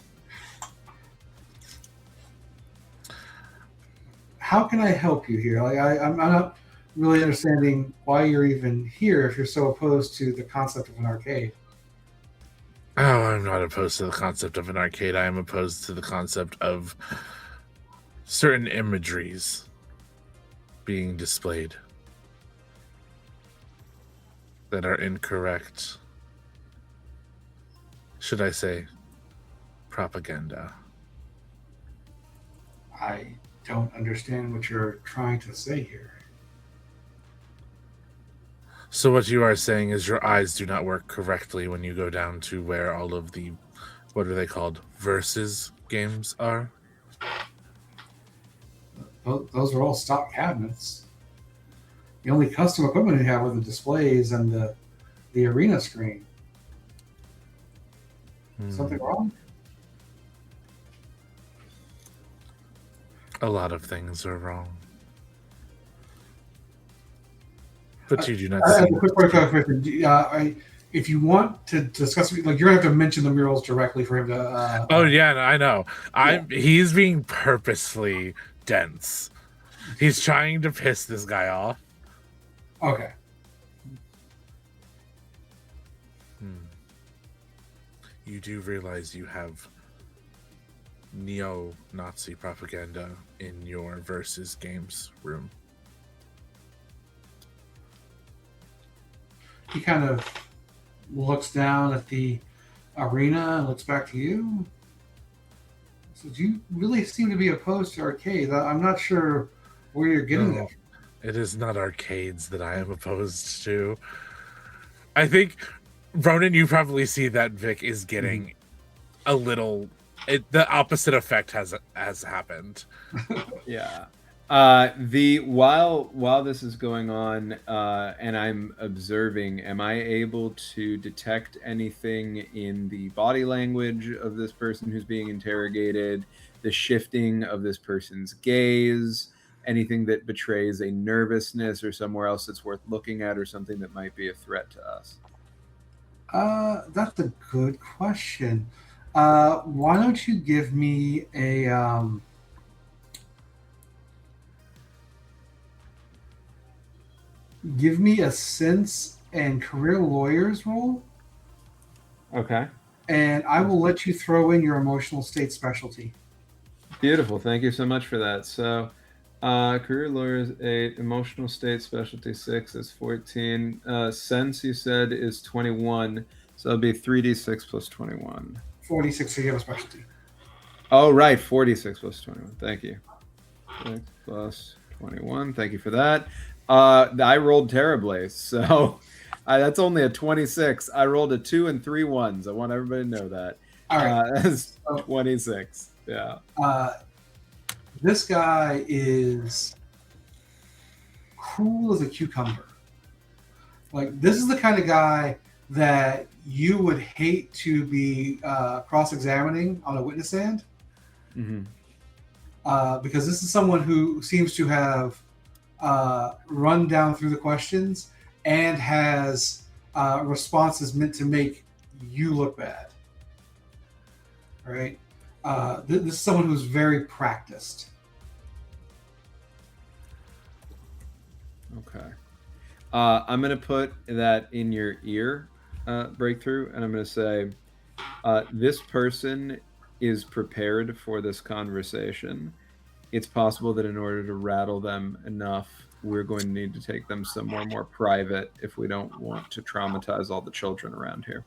How can I help you here? Like, I'm not really understanding why you're even here if you're so opposed to the concept of an arcade. Oh, I'm not opposed to the concept of an arcade. I am opposed to the concept of certain imageries being displayed that are incorrect. Should I say propaganda? I don't understand what you're trying to say here. So what you are saying is your eyes do not work correctly when you go down to where all of the, what are they called, versus games are? Those are all stock cabinets. The only custom equipment you have are the displays and the arena screen. Something wrong? A lot of things are wrong. But you do not see. A quick point of clarification. If you want to discuss, like, you're gonna have to mention the murals directly for him to. Oh yeah, I know. He's being purposefully dense. He's trying to piss this guy off. Okay. You do realize you have neo-Nazi propaganda in your versus games room. He kind of looks down at the arena and looks back to you. So you really seem to be opposed to arcades. I'm not sure where you're getting that from. It is not arcades that I am opposed to. I think, Ronin, you probably see that Vic is getting a little the opposite effect has happened. Yeah. While this is going on, and I'm observing, am I able to detect anything in the body language of this person who's being interrogated, the shifting of this person's gaze, anything that betrays a nervousness or somewhere else that's worth looking at, or something that might be a threat to us? That's a good question. Why don't you give me a sense and career lawyers roll, Okay. and I will let you throw in your emotional state specialty. Beautiful. Thank you so much for that. So, career lawyers 8, emotional state specialty 6 is 14. Sense you said is 21, so it'll be 3d6 plus 21. 46, so you have a specialty. Oh, right, 46 plus 21. Thank you. 6 plus 21. Thank you for that. I rolled terribly, so that's only a 26. I rolled a 2 and 3 ones. I want everybody to know that. All right. That's 26. Yeah. This guy is cool as a cucumber. Like, this is the kind of guy that you would hate to be cross-examining on a witness stand. Mm-hmm. Because this is someone who seems to have run down through the questions and has responses meant to make you look bad. All right? This is someone who's very practiced. Okay. I'm going to put that in your ear, Breakthrough, and I'm going to say, this person is prepared for this conversation. It's possible that in order to rattle them enough, we're going to need to take them somewhere more private if we don't want to traumatize all the children around here.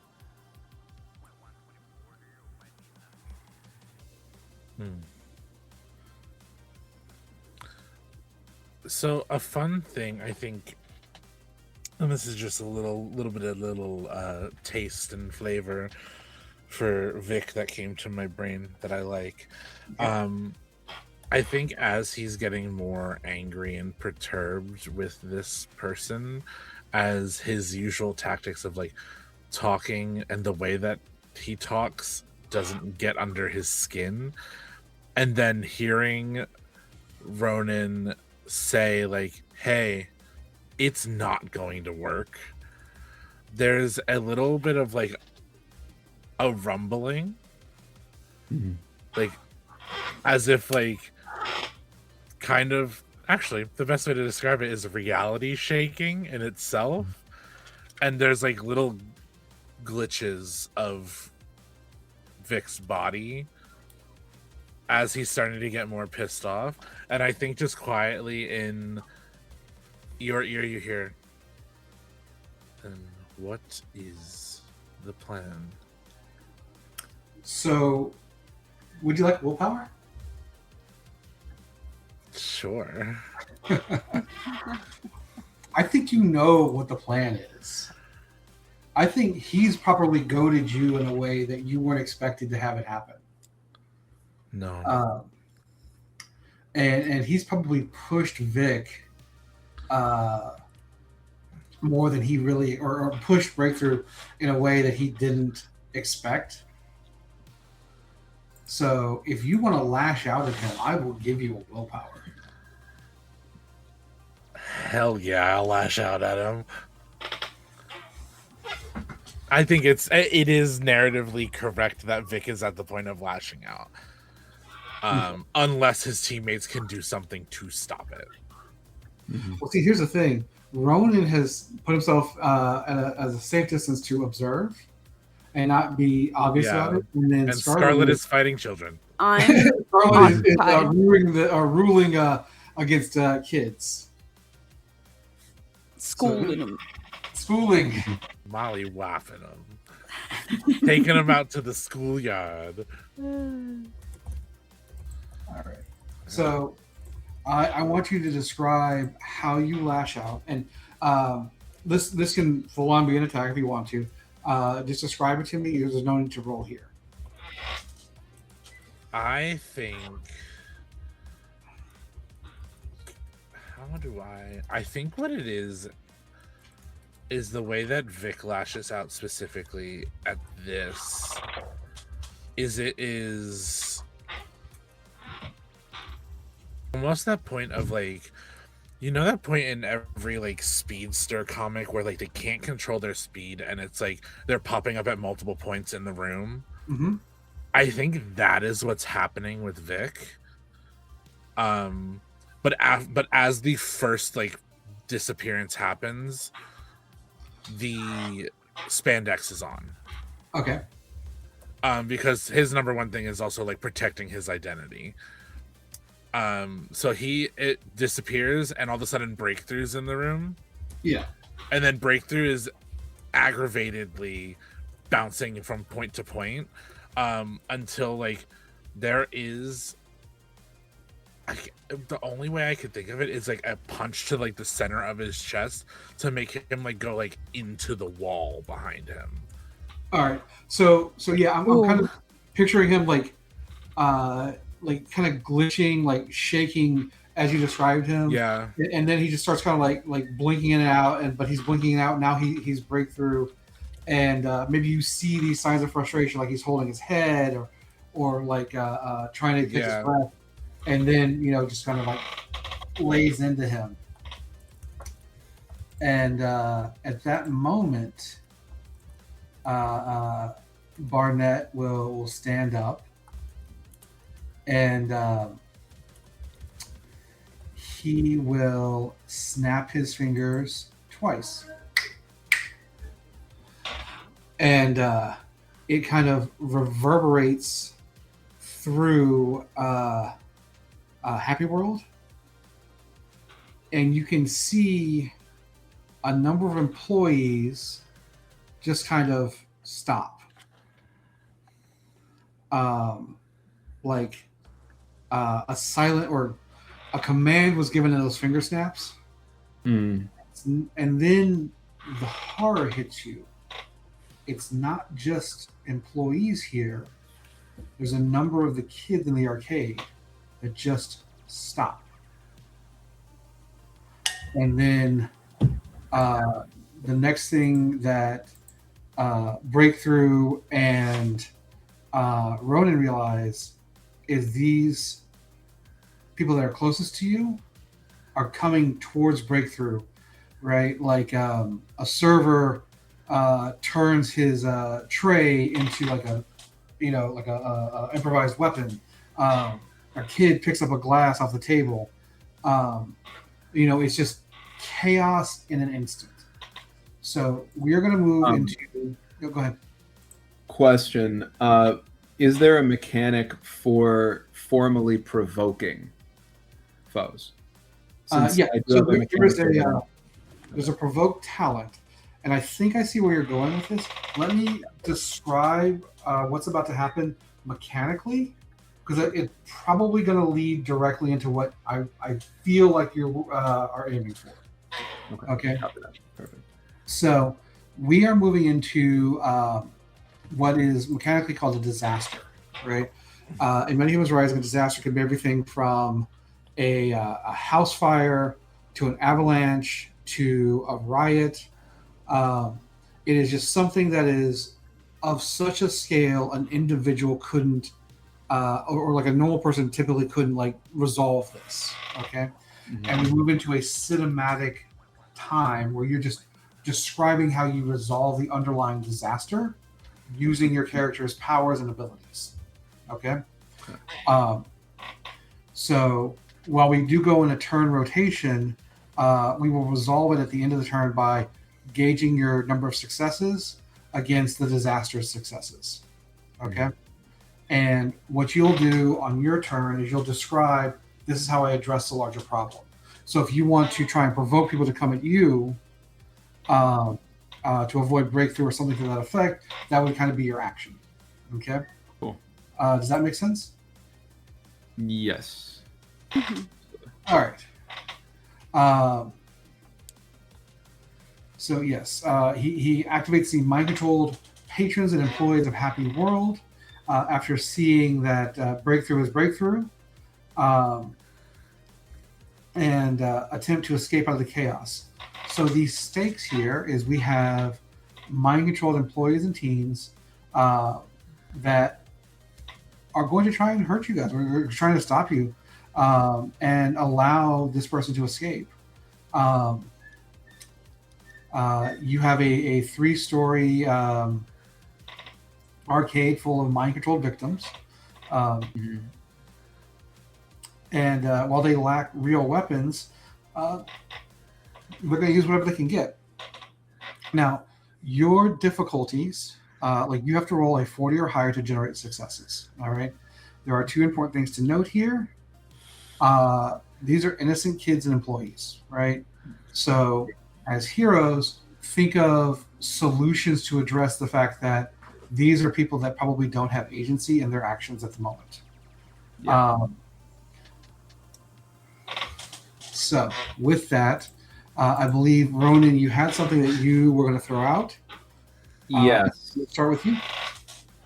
So a fun thing, I think, and this is just a little taste and flavor for Vic that came to my brain that I like. I think as he's getting more angry and perturbed with this person, as his usual tactics of like talking and the way that he talks doesn't get under his skin, and then hearing Ronin say like, hey, it's not going to work, there's a little bit of like a rumbling, like as if like kind of, actually the best way to describe it is reality shaking in itself, and there's like little glitches of Vic's body as he's starting to get more pissed off. And I think just quietly in your ear you hear, and what is the plan? So, would you like willpower? Sure. I think you know what the plan is. I think he's probably goaded you in a way that you weren't expected to have it happen. No. And he's probably pushed Vic more than he really, or pushed Breakthrough in a way that he didn't expect. So if you want to lash out at him, I will give you a willpower. Hell yeah, I'll lash out at him. I think it is narratively correct that Vic is at the point of lashing out. Unless his teammates can do something to stop it. Well, see, here's the thing. Ronin has put himself as a safe distance to observe and not be obvious about it. And then Scarlet is fighting children. Scarlet is ruling against kids. Schooling. Molly whapping them. Taking them out to the schoolyard. All right. So I want you to describe how you lash out. And this can full on be an attack if you want to. Just describe it to me. There's no need to roll here. I think. How do I think what it is the way that Vic lashes out specifically at this it is almost that point of like, you know, that point in every like speedster comic where like they can't control their speed and it's like they're popping up at multiple points in the room. Mm-hmm. I think that is what's happening with Vic. But as the first like disappearance happens, the spandex is on. Okay. Because his number one thing is also like protecting his identity. So it disappears and all of a sudden Breakthrough's in the room. Yeah. And then Breakthrough is aggravatedly bouncing from point to point until like there is the only way I could think of it is like a punch to like the center of his chest to make him like go like into the wall behind him. All right. So yeah, I'm kind of picturing him like kind of glitching, like shaking as you described him. Yeah. And then he just starts kind of like blinking in and out, but he's blinking out now. He's Breakthrough, and maybe you see these signs of frustration, like he's holding his head or like trying to catch his breath, and then just kind of like lays into him. And at that moment, Barnett will stand up, and he will snap his fingers twice, and it kind of reverberates through Happy World, and you can see a number of employees just kind of stop. Like a silent or a command was given in those finger snaps. Mm. And then the horror hits you. It's not just employees here. There's a number of the kids in the arcade that just stop. And then the next thing that Breakthrough and Ronin realize is these people that are closest to you are coming towards Breakthrough, right? Like a server turns his tray into like a improvised weapon. A kid picks up a glass off the table. It's just chaos in an instant. So we are going to move into. Go ahead. Question: is there a mechanic for formally provoking foes? Yeah. So there's a provoke talent, and I think I see where you're going with this. Let me describe what's about to happen mechanically, because it's probably going to lead directly into what I feel like you are aiming for. Okay. Perfect. So we are moving into what is mechanically called a disaster, right? In Metahumans Rising, a disaster can be everything from a house fire to an avalanche to a riot. It is just something that is of such a scale an individual couldn't, or like a normal person typically couldn't like resolve this, okay? Mm-hmm. And we move into a cinematic time where you're just describing how you resolve the underlying disaster using your character's powers and abilities. Okay? So while we do go in a turn rotation, we will resolve it at the end of the turn by gauging your number of successes against the disaster's successes. Okay? Mm-hmm. And what you'll do on your turn is you'll describe, this is how I address the larger problem. So if you want to try and provoke people to come at you, to avoid Breakthrough or something to that effect, that would kind of be your action. Okay? Cool. Does that make sense? Yes. All right. So yes, he activates the mind-controlled patrons and employees of Happy World. after seeing that breakthrough is breakthrough, and attempt to escape out of the chaos. So the stakes here is we have mind-controlled employees and teens that are going to try and hurt you guys. We're trying to stop you and allow this person to escape. You have a 3-story arcade full of mind-controlled victims. And while they lack real weapons, they're going to use whatever they can get. Now, your difficulties, like you have to roll a 40 or higher to generate successes. All right. There are 2 important things to note here. These are innocent kids and employees, right? So, as heroes, think of solutions to address the fact that these are people that probably don't have agency in their actions at the moment. Yeah. So, with that, I believe, Ronin, you had something that you were going to throw out. Yes. Let's start with you.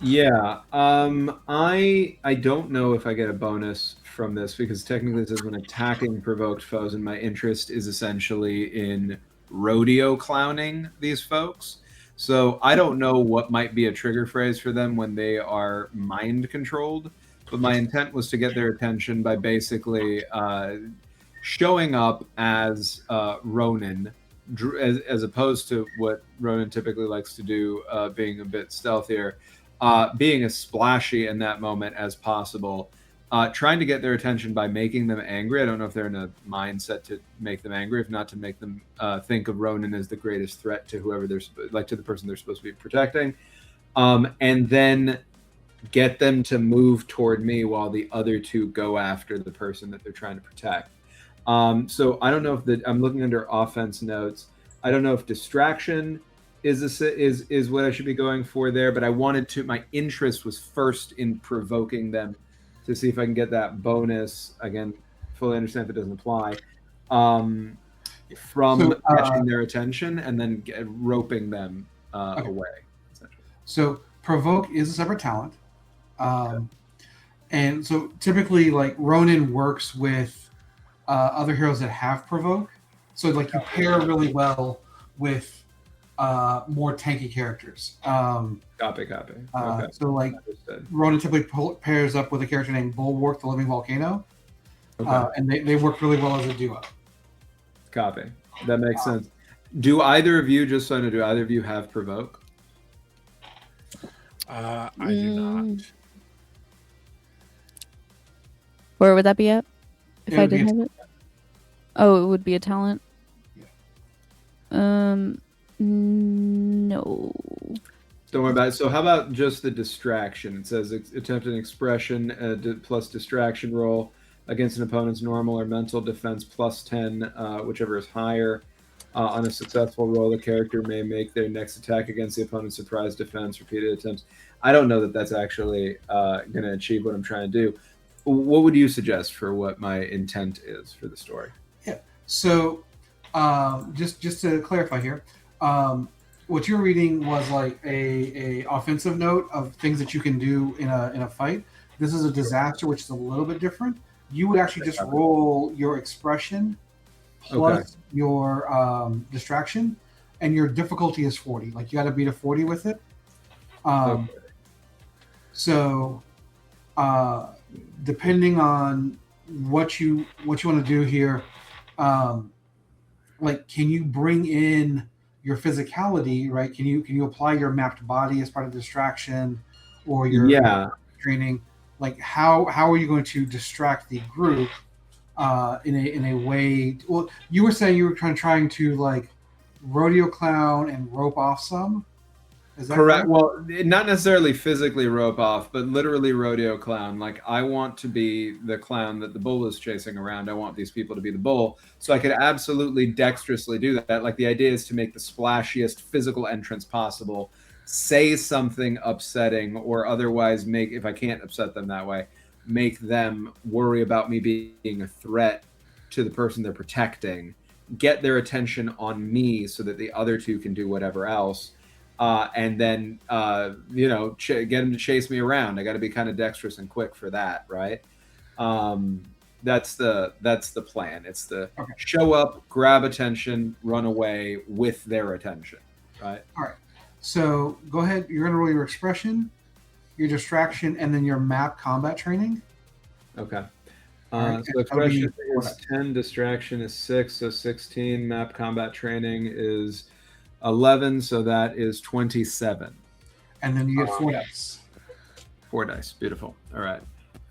Yeah. I don't know if I get a bonus from this because technically it says when attacking provoked foes, and my interest is essentially in rodeo clowning these folks. So I don't know what might be a trigger phrase for them when they are mind controlled. But my intent was to get their attention by basically showing up as Ronin, as opposed to what Ronin typically likes to do, being a bit stealthier, being as splashy in that moment as possible, trying to get their attention by making them angry. I don't know if they're in a mindset to make them angry, if not to make them think of Ronin as the greatest threat to whoever to the person they're supposed to be protecting, and then get them to move toward me while the other 2 go after the person that they're trying to protect. So I don't know if I'm looking under offense notes. I don't know if distraction is what I should be going for there, but I wanted to. My interest was first in provoking them to see if I can get that bonus. Again, fully understand if it doesn't apply. From catching their attention and then roping them away. So provoke is a separate talent, and so typically, like Ronin works with other heroes that have provoke, so like you pair really well with more tanky characters. Copy. Okay. So like Ronin typically pairs up with a character named Bulwark, the Living Volcano, and they work really well as a duo. Copy. That makes sense. Do either of you, just so I know, do either of you have provoke? I do not. Where would that be at? If I didn't have it? Oh, it would be a talent? Yeah. No. Don't worry about it. So how about just the distraction? It says attempt an expression plus distraction roll against an opponent's normal or mental defense plus 10, whichever is higher. On a successful roll, the character may make their next attack against the opponent's surprise defense, repeated attempts. I don't know that that's actually going to achieve what I'm trying to do. What would you suggest for what my intent is for the story? Yeah. So just to clarify here, what you're reading was like a offensive note of things that you can do in a fight. This is a disaster, which is a little bit different. You would actually just roll your expression plus your distraction, and your difficulty is 40. Like you got to beat a 40 with it. So depending on what you want to do here, like can you bring in your physicality, right? Can you apply your mapped body as part of distraction, or your training? Like how are you going to distract the group in a way? Well, you were saying you were trying to like rodeo clown and rope off some. Is that correct? Well, not necessarily physically rope off, but literally rodeo clown. Like I want to be the clown that the bull is chasing around. I want these people to be the bull. So I could absolutely dexterously do that. Like the idea is to make the splashiest physical entrance possible, say something upsetting, or otherwise make, if I can't upset them that way, make them worry about me being a threat to the person they're protecting, get their attention on me so that the other 2 can do whatever else. and then get him to chase me around. I got to be kind of dexterous and quick for that, right? That's the plan. It's the show up, grab attention, run away with their attention, right? All right. So go ahead. You're gonna roll your expression, your distraction, and then your map combat training. Okay. Right. So expression is 10, distraction is 6, so 16. Map combat training is 11, so that is 27. And then you get 4 dice. 4 dice. Beautiful. All right.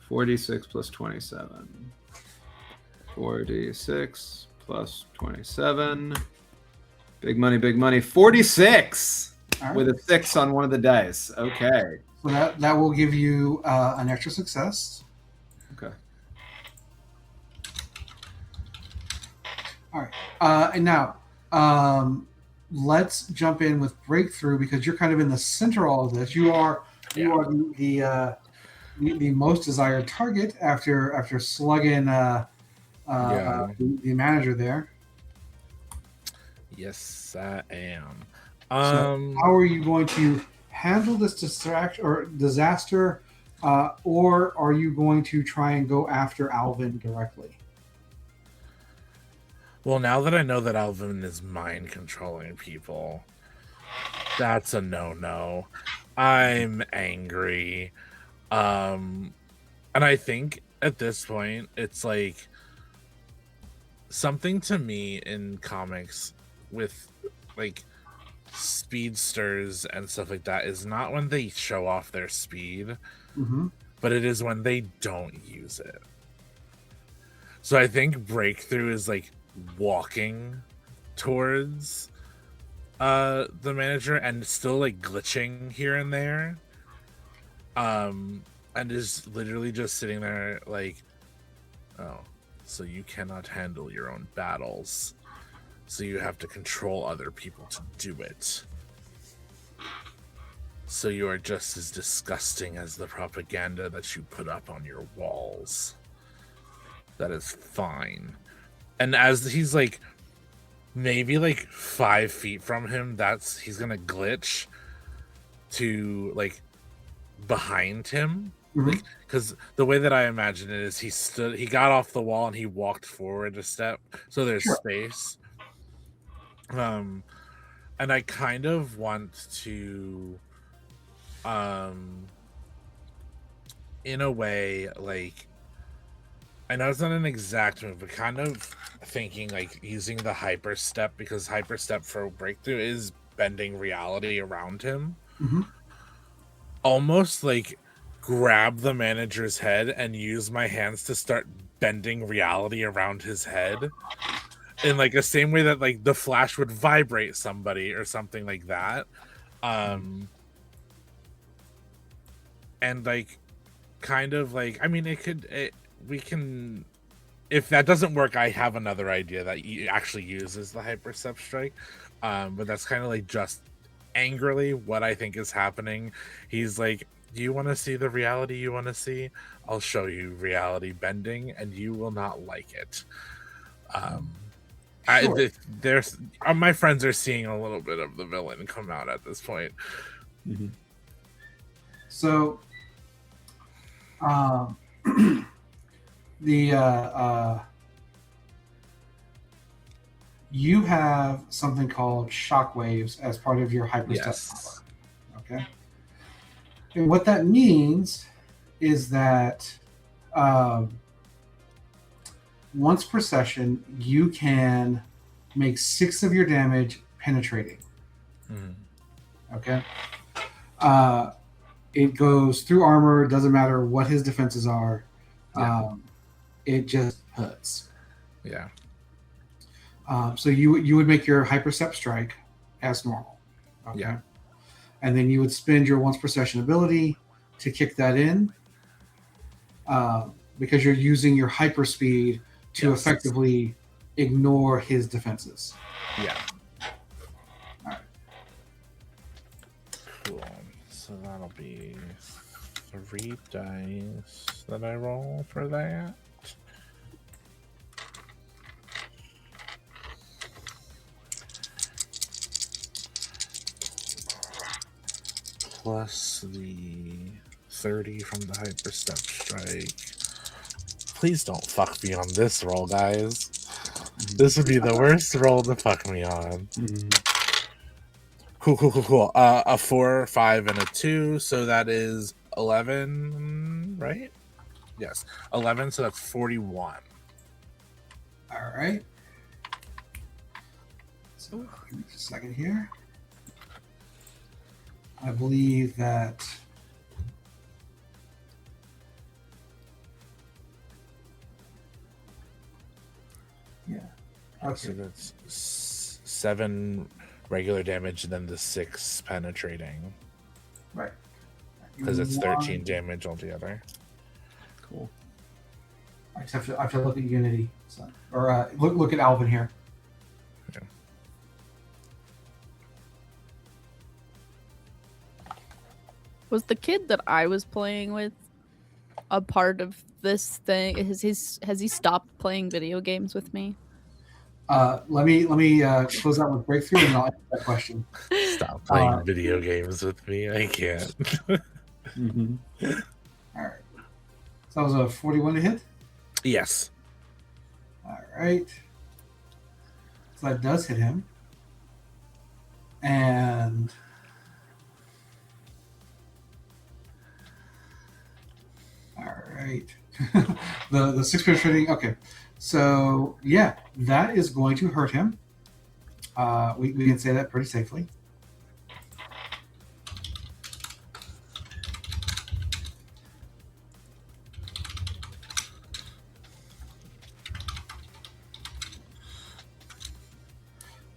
46 plus 27. 46 plus 27. Big money, big money. 46 with a 6 on one of the dice. Okay. So that will give you an extra success. Okay. All right. And now let's jump in with breakthrough because you're kind of in the center of all of this. You are the most desired target after slugging the manager there. Yes, I am. So how are you going to handle this distraction or disaster, or are you going to try and go after Alvin directly? Well, now that I know that Alvin is mind controlling people, that's a no-no. I'm angry. And I think at this point, it's like something to me in comics with like speedsters and stuff like that is not when they show off their speed, but it is when they don't use it. So I think breakthrough is like walking towards the manager and still like glitching here and there, and is literally just sitting there like, oh, so you cannot handle your own battles, so you have to control other people to do it, so you are just as disgusting as the propaganda that you put up on your walls. That is fine. And as he's like maybe like 5 feet from him, he's gonna glitch to like behind him, like, because the way that I imagine it is he got off the wall and he walked forward a step, so there's space. And I kind of want to in a way, like, I know it's not an exact move, but kind of thinking like using the hyper step, because hyper step for breakthrough is bending reality around him. Almost like grab the manager's head and use my hands to start bending reality around his head in like the same way that like the Flash would vibrate somebody or something like that. And like kind of like, I mean, we can, if that doesn't work, I have another idea that actually uses the hyperstep strike, but that's kind of like just angrily what I think is happening. He's like, do you want to see the reality you want to see? I'll show you reality bending and you will not like it. My friends are seeing a little bit of the villain come out at this point. So you have something called shockwaves as part of your hyperstep power. Okay. And what that means is that once per session, you can make 6 of your damage penetrating. Okay. It goes through armor. Doesn't matter what his defenses are. It just hurts. Yeah. So you would make your hyperstep strike as normal. Okay. Yeah. And then you would spend your once per session ability to kick that in, because you're using your hyper speed to effectively ignore his defenses. Yeah. All right. Cool. So that'll be 3 dice that I roll for that. plus the 30 from the hyper step strike. Please don't fuck me on this roll, guys. This would be the worst roll to fuck me on. Cool. A 4, 5, and a 2, so that is 11, right? Yes, 11, so that's 41. All right. So give me just a second here. I believe that. Yeah. Okay. So that's 7 regular damage, and then the 6 penetrating. Right. Because it's 13 damage altogether. Cool. I have to look at Unity, so, or look at Alvin here. Yeah. Was the kid that I was playing with a part of this thing? Has he stopped playing video games with me? Let me close out with breakthrough, and I'll answer that question. Stop playing video games with me. I can't. All right. So that was a 41 to hit. Yes. All right. So that does hit him. And all right. the 6 penetrating. Okay. So yeah, that is going to hurt him. We can say that pretty safely.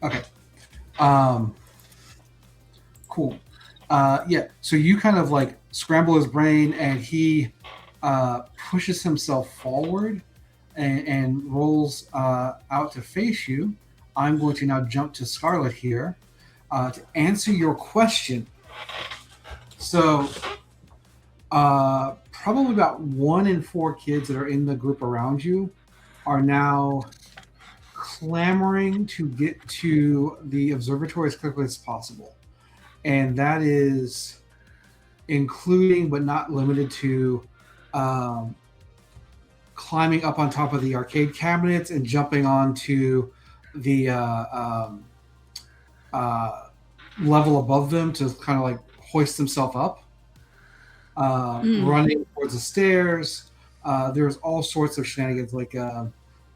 Okay. Cool. Yeah. So you kind of like scramble his brain, and he pushes himself forward and rolls out to face you. I'm going to now jump to Scarlet here to answer your question. So probably about 1 in 4 kids that are in the group around you are now clamoring to get to the observatory as quickly as possible. And that is including but not limited to climbing up on top of the arcade cabinets and jumping onto the level above them to kind of like hoist himself up. Running towards the stairs. There's all sorts of shenanigans, like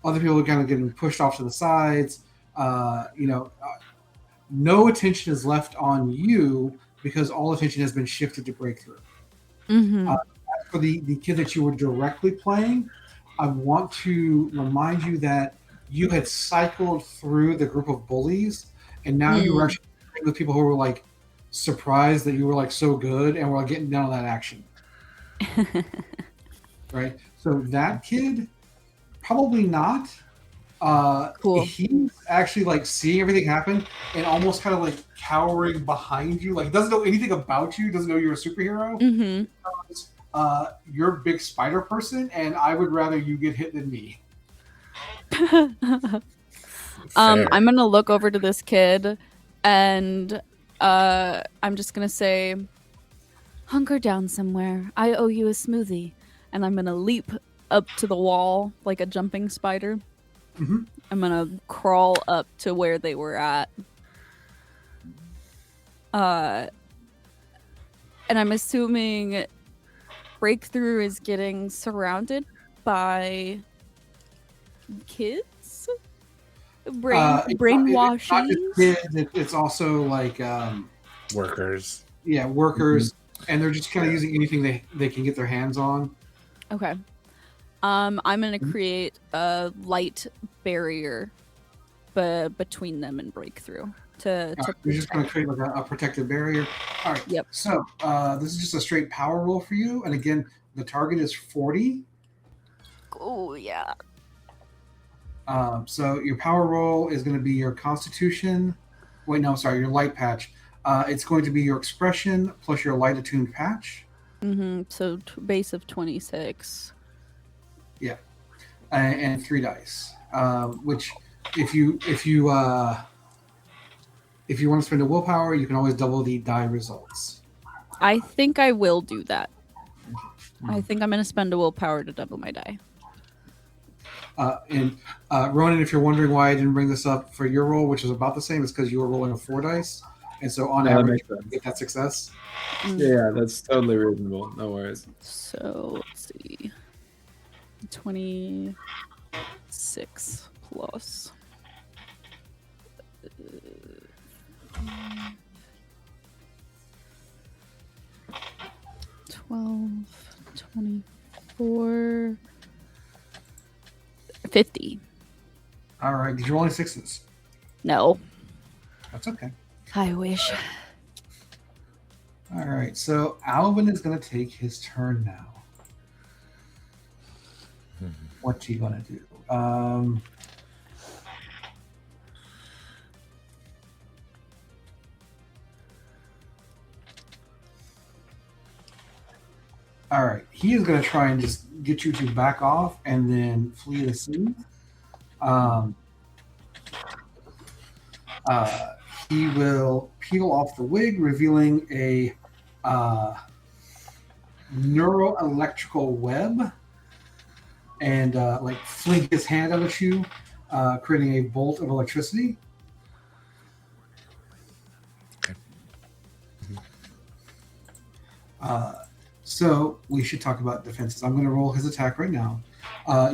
other people kind of getting pushed off to the sides. No attention is left on you because all attention has been shifted to breakthrough. For the kid that you were directly playing, I want to remind you that you had cycled through the group of bullies, and now you were actually playing with people who were like surprised that you were like so good and were like, getting down on that action. Right? So that kid, probably not. Cool. He's actually like seeing everything happen and almost kind of like cowering behind you. Like, doesn't know anything about you, doesn't know you're a superhero. You're a big spider person, and I would rather you get hit than me. I'm gonna look over to this kid, and I'm just gonna say, hunker down somewhere. I owe you a smoothie. And I'm gonna leap up to the wall like a jumping spider. I'm gonna crawl up to where they were at. And I'm assuming Breakthrough is getting surrounded by kids? Brainwashing? It's also like workers. Yeah, workers. And they're just kind of using anything they can get their hands on. Okay. I'm going to create a light barrier between them and Breakthrough. You're just going to create like a protective barrier. All right. Yep. So this is just a straight power roll for you. And again, the target is 40. Oh, yeah. So your power roll is going to be your constitution. Wait, no, sorry, your light patch. It's going to be your expression plus your light attuned patch. So base of 26. Yeah. And 3 dice. Which if you want to spend a willpower, you can always double the die results. I think I will do that. Hmm. I think I'm going to spend a willpower to double my die. And Ronin, if you're wondering why I didn't bring this up for your roll, which is about the same, it's because you were rolling a 4 dice, and so on No, that average makes sense. you get that success. Yeah, that's totally reasonable. No worries. So let's see. 26 plus. 12, 24, 50. All right. Did you roll any 6s? No, That's okay. I wish. All right. So Alvin is going to take his turn now. What's he going to do? All right. He is going to try and just get you to back off and then flee the scene. He will peel off the wig, revealing a neuroelectrical web, and like fling his hand out at you, creating a bolt of electricity. Okay. So we should talk about defenses. I'm going to roll his attack right now.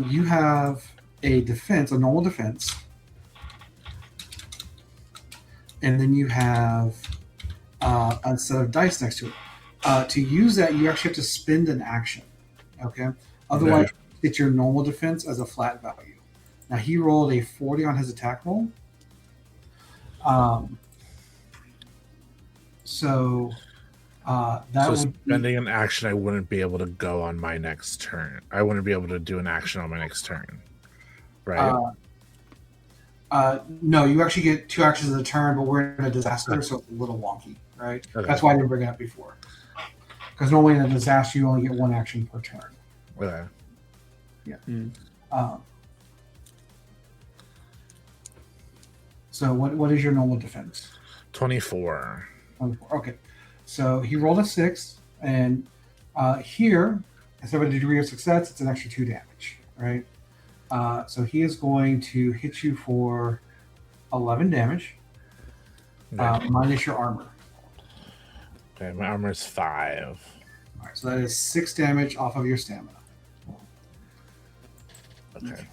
You have a defense, a normal defense, and then you have a set of dice next to it. To use that, you actually have to spend an action. Okay. Otherwise, it's your normal defense as a flat value. Now he rolled a 40 on his attack roll. So that would spending an action, I wouldn't be able to go on my next turn. I wouldn't be able to do an action on my next turn, right? No, you actually get 2 actions in a turn, but we're in a disaster, so it's a little wonky, right? Okay. That's why I didn't bring it up before. Because normally in a disaster, you only get 1 action per turn. Okay. Yeah. So what is your normal defense? 24. Okay. So he rolled a 6, and here, instead of a degree of success, it's an extra 2 damage, right? So he is going to hit you for 11 damage, minus your armor. Okay, my armor is 5. All right, so that is 6 damage off of your stamina. Okay.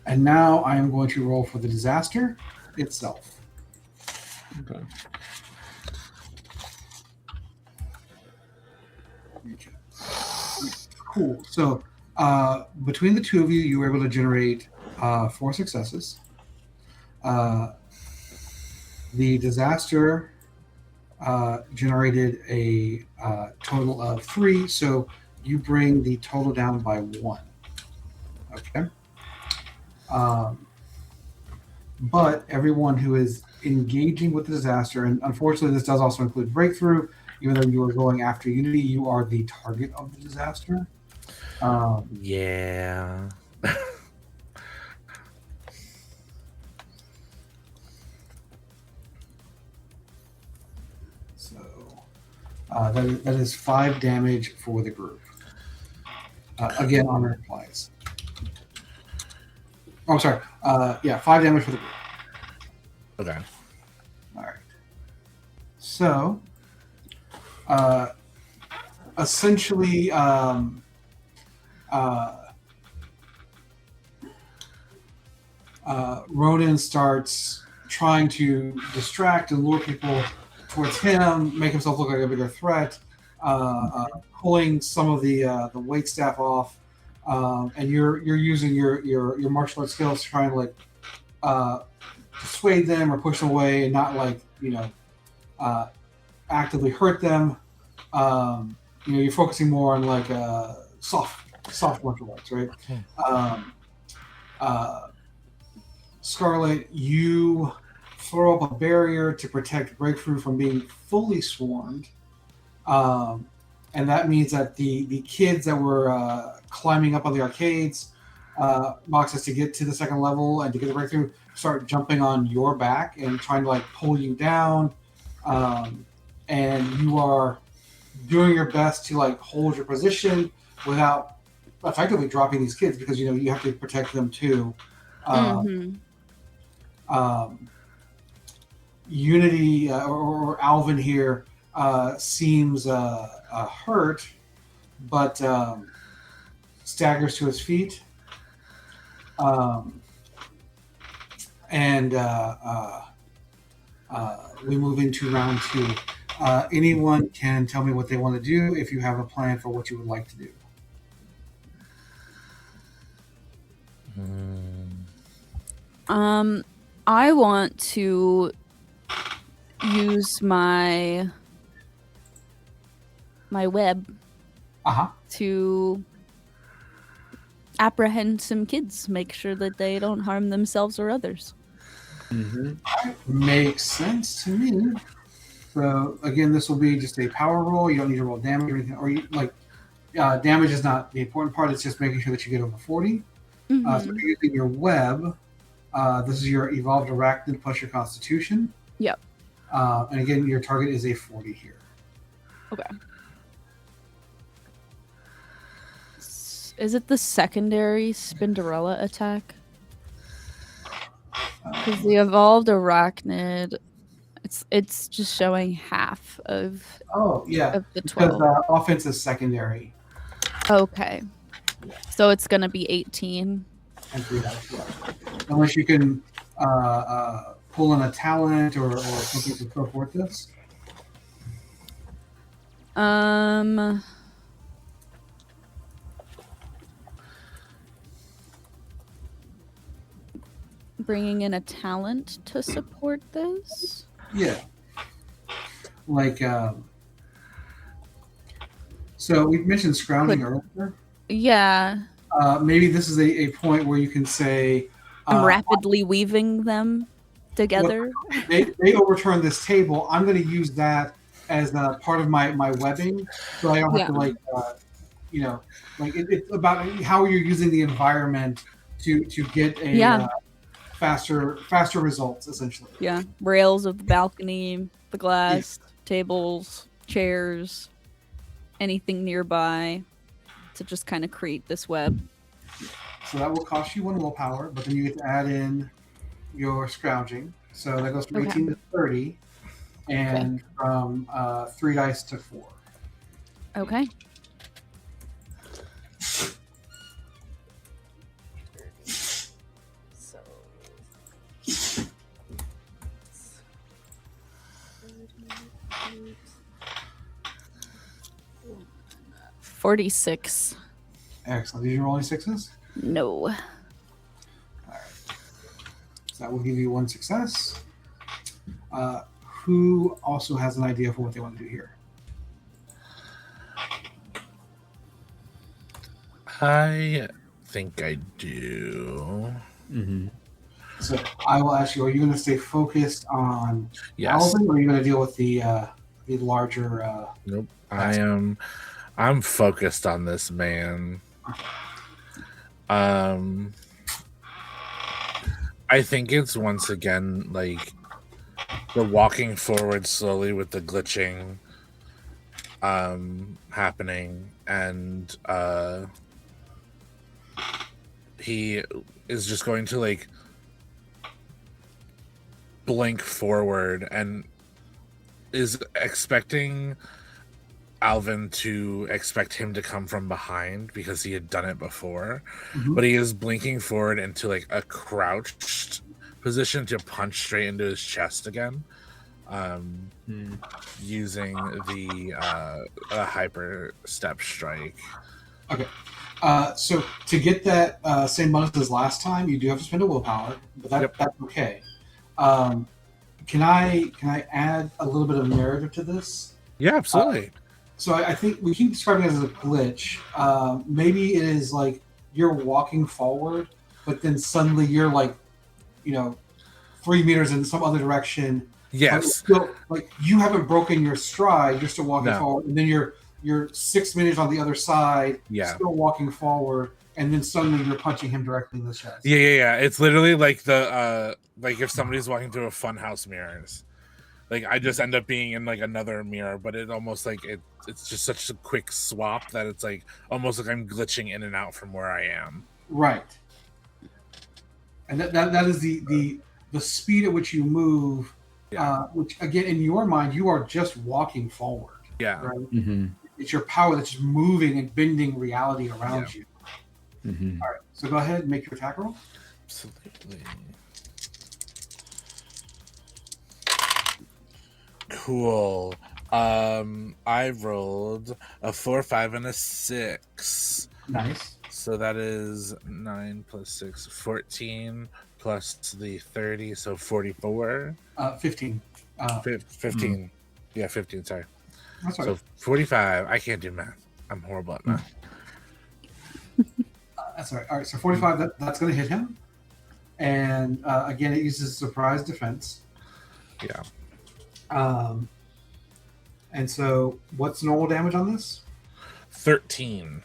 And now I am going to roll for the disaster itself. Okay. Cool. So between the two of you, you were able to generate 4 successes. The disaster generated a total of 3, so you bring the total down by 1. Okay. But everyone who is engaging with the disaster, and unfortunately this does also include breakthrough, even though you are going after Unity, you are the target of the disaster. Yeah. So that is 5 damage for the group. Again, armor applies. Oh, I'm sorry. 5 damage for the group. Okay. All right. So, essentially, Ronin starts trying to distract and lure people towards him, make himself look like a bigger threat, pulling some of the wait staff off, and you're using your martial arts skills to try and like dissuade them or push them away, and not like actively hurt them. You're focusing more on like soft martial arts, right? Scarlet, you throw up a barrier to protect Breakthrough from being fully swarmed. And that means that the kids that were climbing up on the arcades boxes to get to the second level and to get the Breakthrough start jumping on your back and trying to like pull you down. and you are doing your best to like hold your position without effectively dropping these kids, because you know you have to protect them too. Unity or Alvin here seems hurt, but staggers to his feet. And we move into round 2. Anyone can tell me what they want to do if you have a plan for what you would like to do. I want to use my web to apprehend some kids, make sure that they don't harm themselves or others. Makes sense to me. So again, this will be just a power roll. You don't need to roll damage or anything, or damage is not the important part. It's just making sure that you get over 40. So if you're using your web, this is your evolved arachnid plus your constitution. Yep. And again, your target is a 40 here. Okay. Is it the secondary Spinderella attack? Because the evolved arachnid, it's just showing half of of the 12. Because offense is secondary. Okay. So it's gonna be 18. And 3 dice, yeah. Unless you can pull in a talent or something to support this. Bringing in a talent to support this? Yeah. Like, so we mentioned scrounging earlier. Yeah. Maybe this is a point where you can say... I'm rapidly weaving them together. Well, they overturned this table. I'm going to use that as part of my webbing, so I don't have to it's about how you're using the environment to get a faster results, essentially. Yeah, rails of the balcony, the glass, tables, chairs, anything nearby to just kind of create this web. So that will cost you 1 willpower, but then you get to add in your scrounging. So that goes from 18 to 30, and from 3 dice to 4. Okay. So 46. Excellent. Did you roll any 6s? No. All right. So that will give you 1 success. Who also has an idea for what they want to do here? I think I do. So I will ask you: are you going to stay focused on Alvin, or are you going to deal with the larger? Nope. I'm focused on this man. I think it's once again like the walking forward slowly with the glitching happening, and he is just going to like blink forward and is expecting Alvin to expect him to come from behind because he had done it before, but he is blinking forward into like a crouched position to punch straight into his chest again, using the hyper step strike. Okay. So to get that same bonus as last time, you do have to spend a willpower, but that's okay. Can I add a little bit of narrative to this? Yeah, absolutely. So I think we keep describing it as a glitch. Maybe it is like you're walking forward, but then suddenly you're like, 3 meters in some other direction. Yes. Still, like you haven't broken your stride, you're still walking forward, and then you're 6 meters on the other side, still walking forward, and then suddenly you're punching him directly in the chest. Yeah. It's literally like the like if somebody's walking through a funhouse mirrors. like I just end up being in like another mirror, but it almost like it's just such a quick swap that it's like almost like I'm glitching in and out from where I am. Right. And that is the speed at which you move, which again in your mind you are just walking forward. Yeah. Right. Mm-hmm. It's your power that's just moving and bending reality around you. Mm-hmm. All right. So go ahead and make your attack roll. Absolutely. Cool. I rolled a 4, 5, and a 6. Nice. So that is 9 plus 6, 14 plus the 30, so 44. 15. 15. Yeah, 15, sorry. That's all So right. 45. I can't do math. I'm horrible at math. That's all right. All right. So 45. That's going to hit him. And again, it uses surprise defense. Yeah. And so what's normal damage on this? 13.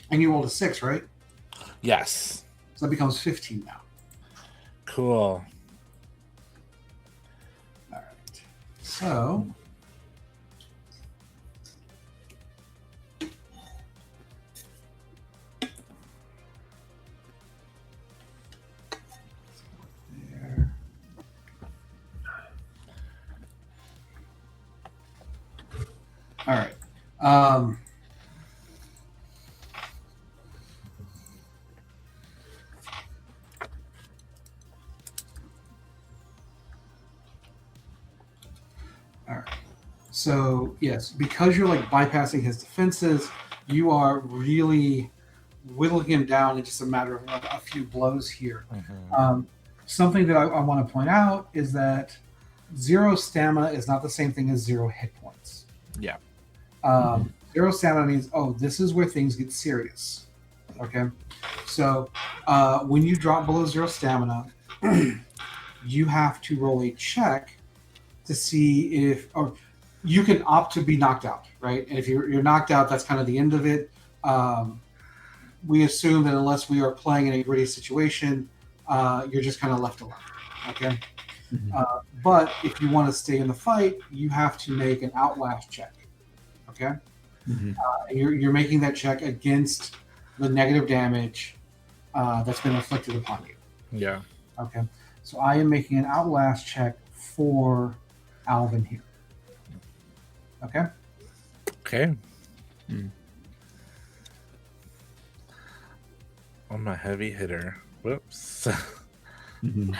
And you rolled a 6, right? Yes. So that becomes 15 now. Cool. All right. So there. All right. All right. So yes, because you're like bypassing his defenses, you are really whittling him down in just a matter of like a few blows here. Mm-hmm. Something that I want to point out is that 0 stamina is not the same thing as 0 hit points. Yeah. 0 stamina means, oh, this is where things get serious. Okay. So when you drop below 0 stamina, you have to roll a check to see if, or you can opt to be knocked out, right? And if you're knocked out, that's kind of the end of it. We assume that unless we are playing in a gritty situation, you're just kind of left alone. Okay. Mm-hmm. But if you want to stay in the fight, you have to make an outlast check. Okay. Mm-hmm. You're making that check against the negative damage that's been inflicted upon you. Yeah. Okay. So I am making an outlast check for Alvin here. Okay. Okay. Mm. I'm a heavy hitter. Whoops. Mm-hmm.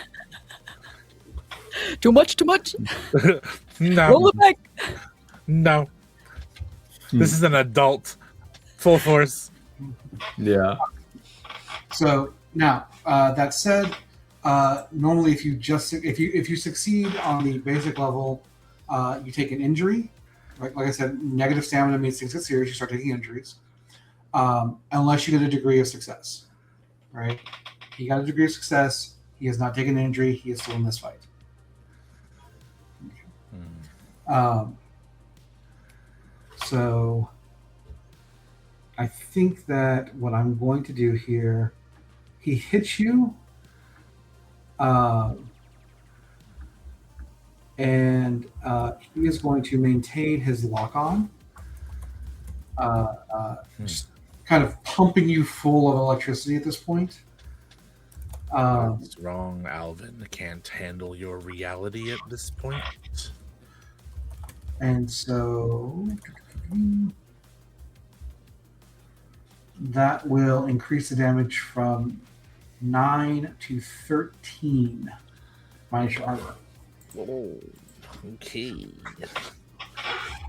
Too much. No. Roll it back. No. This is an adult. Full force. Yeah. So now that said, normally if you succeed on the basic level, you take an injury. Like I said, negative stamina means things get serious. You start taking injuries, unless you get a degree of success. Right? He got a degree of success. He has not taken an injury. He is still in this fight. So I think that what I'm going to do here, he hits you, and he is going to maintain his lock on, just kind of pumping you full of electricity at this point. What's wrong, Alvin? Can't handle your reality at this point. And so that will increase the damage from 9 to 13 minus your armor. Oh, okay.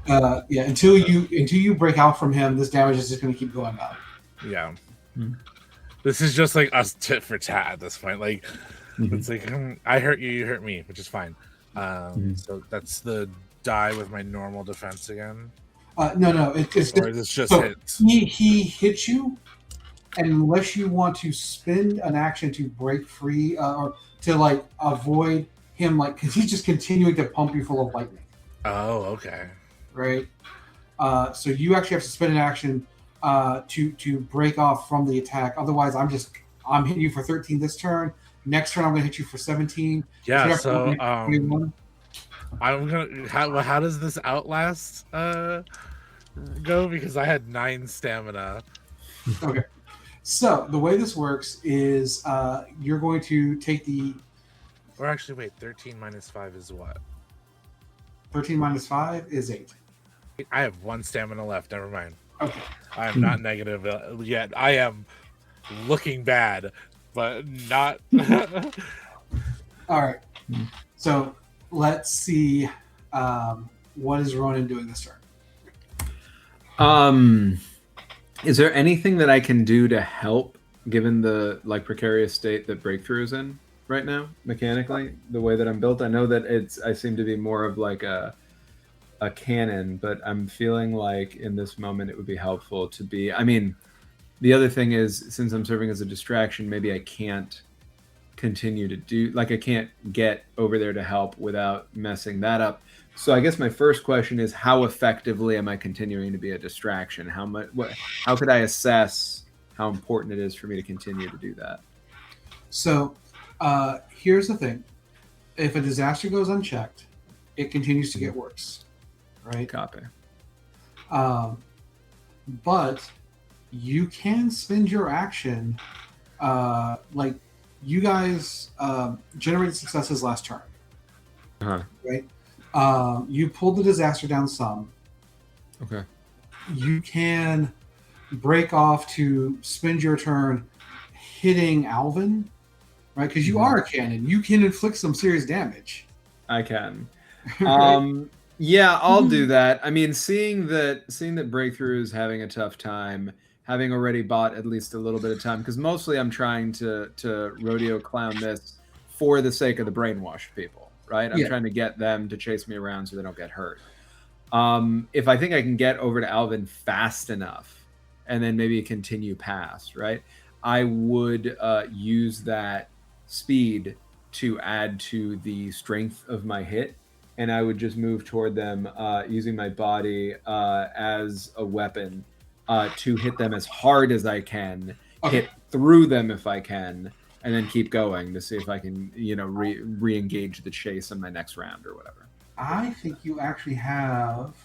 Yeah, until you break out from him, this damage is just going to keep going up. Yeah. This is just like us tit for tat at this point. Like, it's like, I hurt you, you hurt me, which is fine. So that's the die with my normal defense again. No, it's or is just so hits? He hits you, and unless you want to spend an action to break free or to like avoid him, like because he's just continuing to pump you full of lightning. Oh, okay. Right. So you actually have to spend an action to break off from the attack. Otherwise, I'm hitting you for 13 this turn. Next turn, I'm going to hit you for 17. Yeah. So I'm gonna. How does this outlast go? Because I had 9 stamina. Okay. So the way this works is you're going to take the Or actually, wait. 13 minus 5 is what? 13 minus 5 is 8. I have 1 stamina left. Never mind. Okay. I am not negative yet. I am looking bad, but not. All right. So let's see. What is Ronin doing this turn? Is there anything that I can do to help, given the precarious state that Breakthrough is in right now, mechanically, the way that I'm built? I know that I seem to be more of like a cannon, but I'm feeling like in this moment it would be helpful to be. I mean, the other thing is, since I'm serving as a distraction, maybe I can't continue to do, I can't get over there to help without messing that up. So I guess my first question is, how effectively am I continuing to be a distraction? How could I assess how important it is for me to continue to do that? So here's the thing. If a disaster goes unchecked, it continues to get worse, right? Copy. But you can spend your action, you guys generated successes last turn, right? You pulled the disaster down some. Okay. You can break off to spend your turn hitting Alvin, right? Because you are a cannon. You can inflict some serious damage. I can. Right? Yeah, I'll do that. I mean, seeing that Breakthrough is having a tough time, having already bought at least a little bit of time, because mostly I'm trying to rodeo clown this for the sake of the brainwashed people, right? I'm trying to get them to chase me around so they don't get hurt. If I think I can get over to Alvin fast enough and then maybe continue past, right, I would use that speed to add to the strength of my hit, and I would just move toward them using my body as a weapon to hit them as hard as I can, hit through them if I can, and then keep going to see if I can, re-engage the chase in my next round or whatever. I think you actually have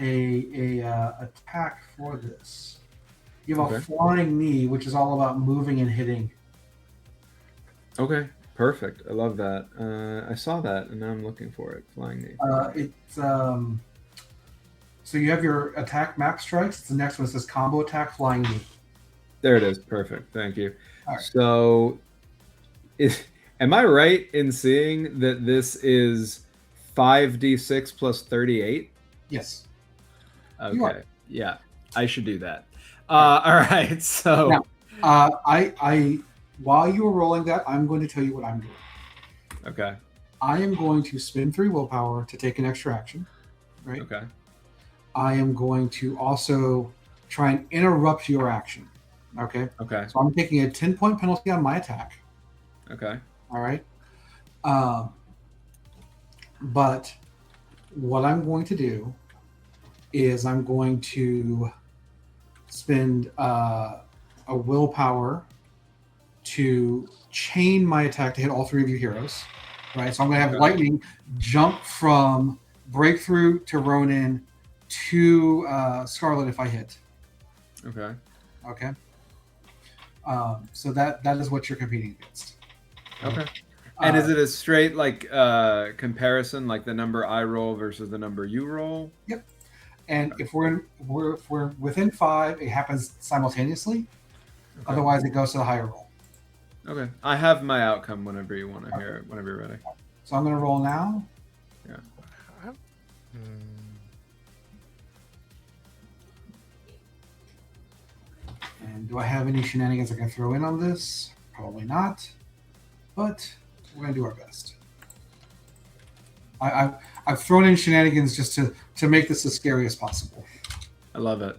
a attack for this. You have a flying knee, which is all about moving and hitting. Okay, perfect. I love that. I saw that, and now I'm looking for it. Flying knee. So you have your attack map strikes. The next one says combo attack flying knee. There it is. Perfect. Thank you. Right. So, am I right in seeing that this is 5d6 plus 38? Yes. Okay. Yeah, I should do that. All right. So now, I while you were rolling that, I'm going to tell you what I'm doing. Okay. I am going to spend 3 willpower to take an extra action. Right. Okay. I am going to also try and interrupt your action. Okay. Okay. So I'm taking a 10-point penalty on my attack. Okay. All right. But what I'm going to do is I'm going to spend a willpower to chain my attack to hit all 3 of you heroes. Right. So I'm going to have lightning jump from Breakthrough to Ronin to Scarlet if I hit. Okay. Okay. So that is what you're competing against. Okay. And is it a straight comparison, like the number I roll versus the number you roll? Yep. And if we're within 5, it happens simultaneously. Okay. Otherwise, it goes to the higher roll. Okay. I have my outcome whenever you want to hear it. Whenever you're ready. So I'm going to roll now. Yeah. And do I have any shenanigans I can throw in on this? Probably not. But we're going to do our best. I've thrown in shenanigans just to make this as scary as possible. I love it.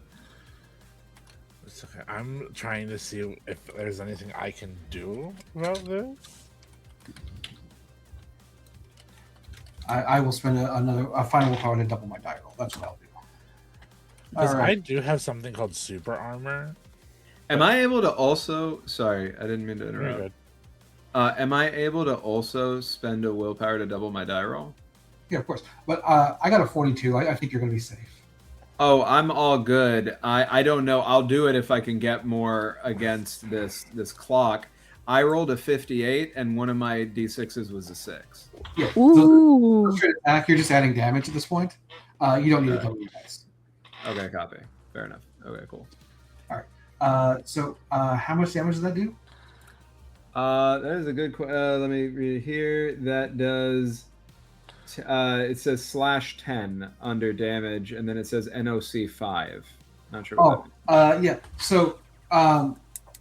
It's okay. I'm trying to see if there's anything I can do about this. I will spend a final power to double my die roll. That's what I'll do. Because I do have something called super armor. Am I able to also... Sorry, I didn't mean to interrupt. Am I able to also spend a willpower to double my die roll? Yeah, of course. But I got a 42. I think you're going to be safe. Oh, I'm all good. I don't know. I'll do it if I can get more against this clock. I rolled a 58, and one of my d6s was a 6. Yeah. Ooh. So straight attack, you're just adding damage at this point. You don't need to double your dice. Okay, copy. Fair enough. Okay, cool. All right. So how much damage does that do? That is a good question. Let me read it here. That does... it says /10 under damage, and then it says NOC 5. Not sure what that means. Yeah. So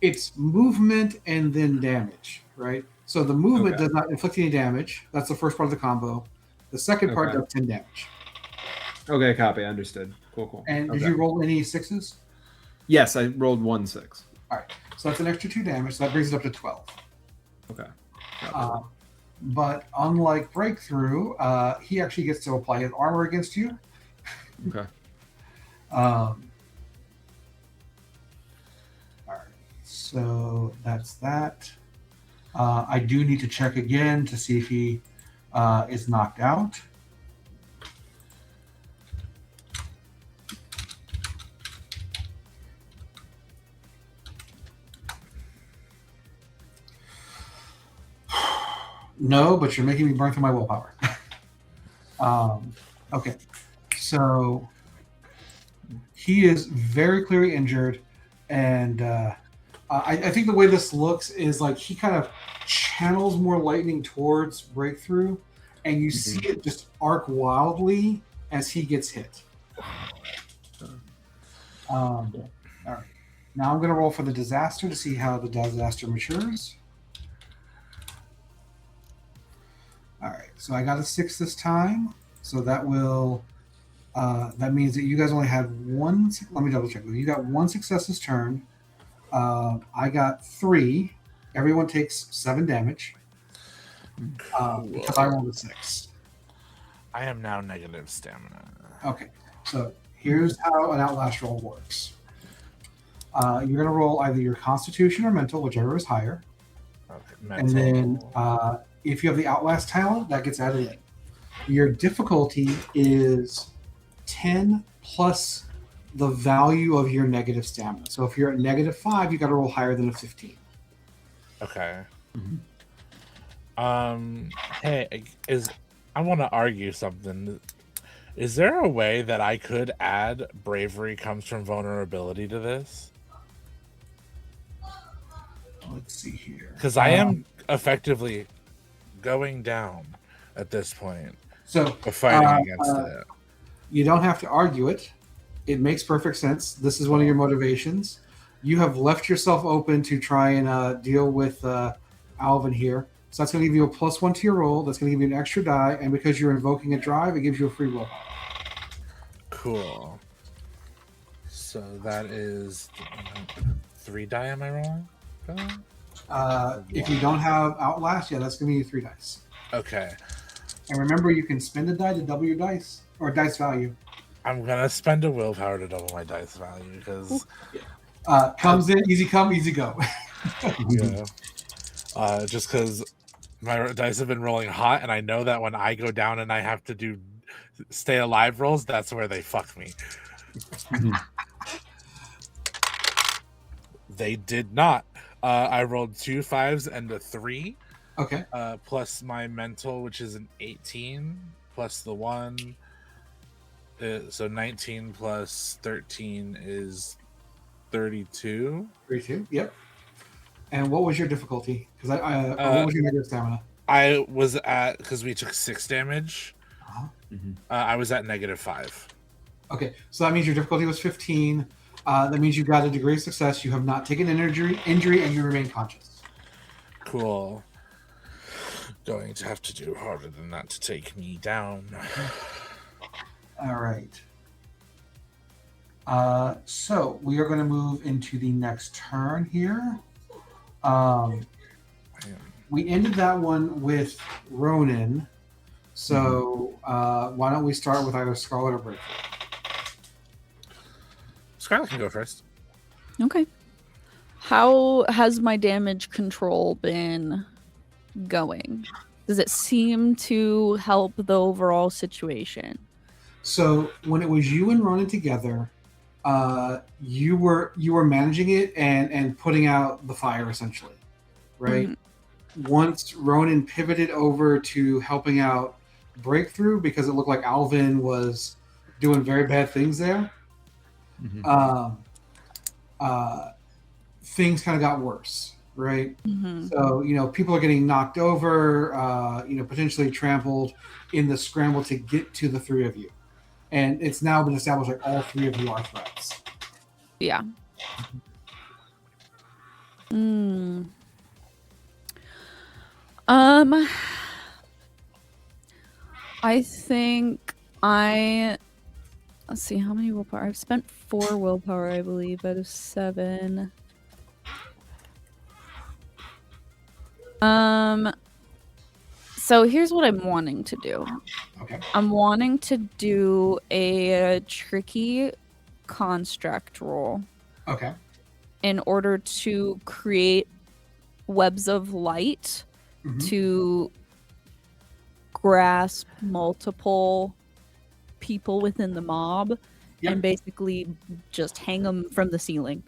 it's movement and then damage, right? So the movement does not inflict any damage. That's the first part of the combo. The second part does 10 damage. Okay, copy. Understood. Cool. And did you roll any 6s? Yes, I rolled 1 6. All right. So that's an extra 2 damage. So that brings it up to 12. Okay. But unlike Breakthrough, he actually gets to apply his armor against you. Okay. All right. So that's that. I do need to check again to see if he is knocked out. No, but you're making me burn through my willpower. Okay, so he is very clearly injured, and I think the way this looks is like he kind of channels more lightning towards Breakthrough, and you see it just arc wildly as he gets hit. All right, now I'm going to roll for the disaster to see how the disaster matures. All right, so I got a 6 this time, so that will that means that you guys only had one. Let me double check. You got 1 success this turn. I got 3. Everyone takes 7 damage because I rolled a 6. I am now negative stamina. Okay, so here's how an outlast roll works. You're going to roll either your Constitution or Mental, whichever is higher, Okay, and then if you have the Outlast talent, that gets added in. Your difficulty is 10 plus the value of your negative stamina. So if you're at negative 5, you got to roll higher than a 15. Okay. Hey, I want to argue something. Is there a way that I could add bravery comes from vulnerability to this? Let's see here. Because I am effectively going down at this point. So Fighting against it. You don't have to argue it. It makes perfect sense. This is one of your motivations. You have left yourself open to try and deal with Alvin here. So that's going to give you a +1 to your roll. That's going to give you an extra die. And because you're invoking a drive, it gives you a free roll. Cool. So that is 3 die am I rolling? If you don't have Outlast, yeah, that's going to be 3 dice. Okay. And remember, you can spend a die to double your dice or dice value. I'm gonna spend a willpower to double my dice value because comes in easy come, easy go. Just because my dice have been rolling hot, and I know that when I go down and I have to do stay alive rolls, that's where they fuck me. They did not. I rolled 2 5s and a 3. Okay. Plus my mental, which is an 18, plus the 1. So 19 plus 13 is 32. 32. Yep. And what was your difficulty? Because what was your negative stamina? I was at, because we took 6 damage. I was at -5. Okay, so that means your difficulty was 15. That means you got a degree of success. You have not taken an injury, and you remain conscious. Cool. Going to have to do harder than that to take me down. All right. So we are going to move into the next turn here. We ended that one with Ronin. So why don't we start with either Scarlet or Breakthrough? Scarlet can go first. Okay. How has my damage control been going? Does it seem to help the overall situation? So when it was you and Ronin together, you were managing it and putting out the fire essentially, right? Once Ronin pivoted over to helping out Breakthrough because it looked like Alvin was doing very bad things there, things kind of got worse, right? So people are getting knocked over, potentially trampled in the scramble to get to the three of you, and it's now been established like all three of you are threats. Yeah. I think let's see, how many willpower? I've spent 4 willpower, I believe, out of 7. So here's what I'm wanting to do. Okay. I'm wanting to do a tricky construct roll. Okay. In order to create webs of light to grasp multiple people within the mob and basically just hang them from the ceiling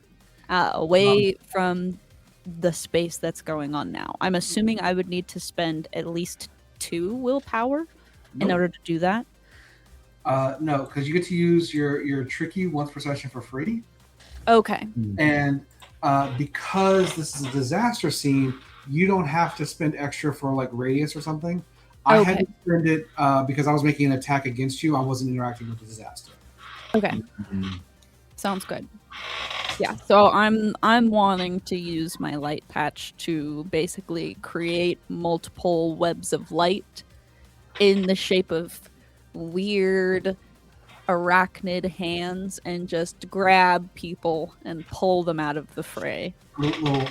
away from the space that's going on now. I'm assuming I would need to spend at least 2 willpower in order to do that. No, because you get to use your tricky once per session for free. Okay. And because this is a disaster scene, you don't have to spend extra for like radius or something. I had to spend it because I was making an attack against you. I wasn't interacting with the disaster. Okay. Sounds good. Yeah, so I'm wanting to use my light patch to basically create multiple webs of light in the shape of weird arachnid hands and just grab people and pull them out of the fray. Little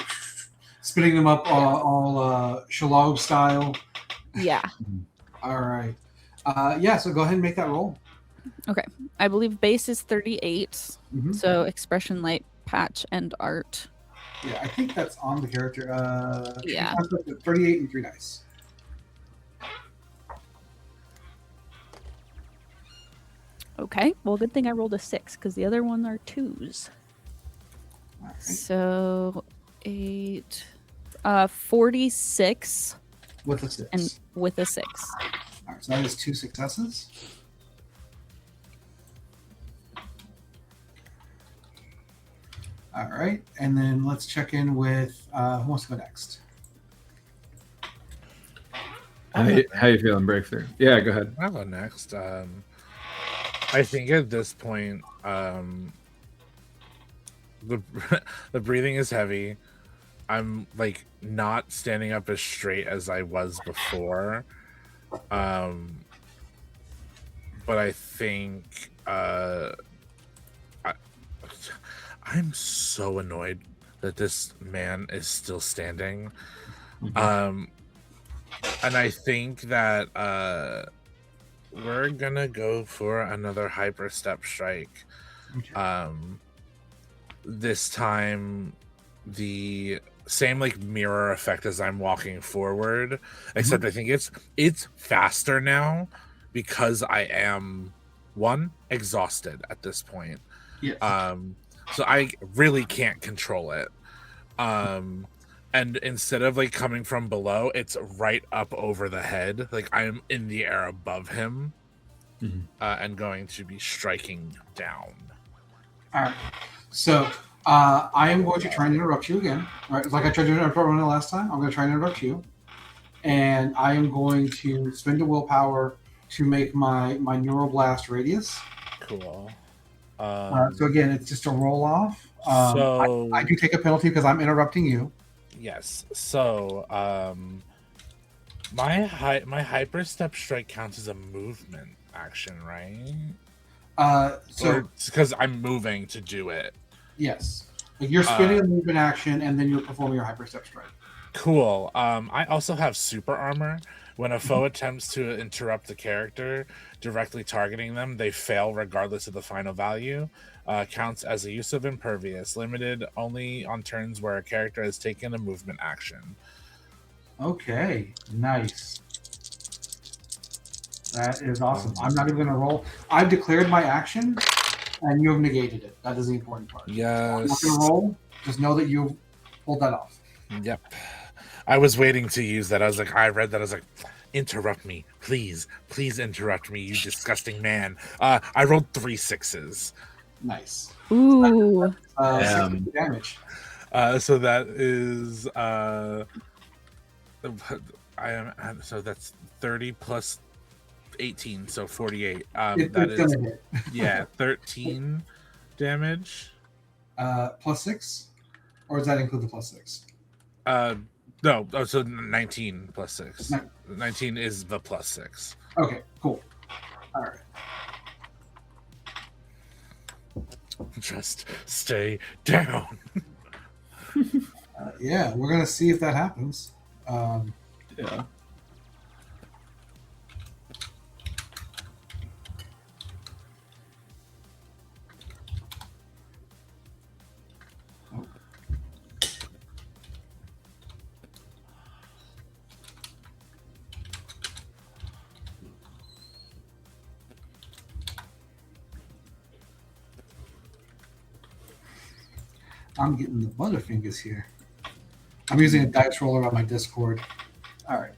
spinning them up all Shalom style. Yeah. All right. So go ahead and make that roll. Okay. I believe base is 38. So expression, light, patch, and art. Yeah, I think that's on the character. 38 and 3 dice. Okay. Well, good thing I rolled a 6 because the other one are 2s. All right. So 8, 46. With a 6. And with a 6. All right, so that is 2 successes. All right, and then let's check in with who wants to go next? How you feeling, Breakthrough? Yeah, go ahead. I'll go next. I think at this point, the breathing is heavy. I'm like not standing up as straight as I was before. But I think I'm so annoyed that this man is still standing. And I think that we're gonna go for another hyper step strike. This time the same like mirror effect as I'm walking forward, except I think it's faster now because I am exhausted at this point. Yes. So I really can't control it. And instead of like coming from below, it's right up over the head. Like I'm in the air above him, and going to be striking down. All right. So I am going to try and interrupt you again. All right. Like I tried to interrupt Ronin last time, I'm going to try and interrupt you. And I am going to spend a willpower to make my neuroblast radius. Cool. So again, it's just a roll off. So I do take a penalty because I'm interrupting you. Yes. So my hyper step strike counts as a movement action, right? So because I'm moving to do it. Yes. Like you're spinning a movement action and then you're performing your hyper step strike. Cool. I also have super armor. When a foe attempts to interrupt the character directly targeting them, they fail regardless of the final value. Counts as a use of impervious, limited only on turns where a character has taken a movement action. Okay, nice. That is awesome. I'm not even going to roll. I've declared my action, and you have negated it. That is the important part. Yes. I'm not going to roll. Just know that you pulled that off. Yep. I was waiting to use that. I was like, I read that. I was like, interrupt me. Please interrupt me, you disgusting man. I rolled 3 6s. Nice. Ooh. 6 damage. So that is so that's 30 plus 18, so 48. That is gonna hit. Yeah, 13 damage. Plus 6, or does that include the plus 6? No, so 19 plus 6. No. 19 is the plus 6. Okay, cool. All right. Just stay down. Yeah, we're gonna see if that happens. Yeah. I'm getting the butterfingers here. I'm using a dice roller on my Discord. All right.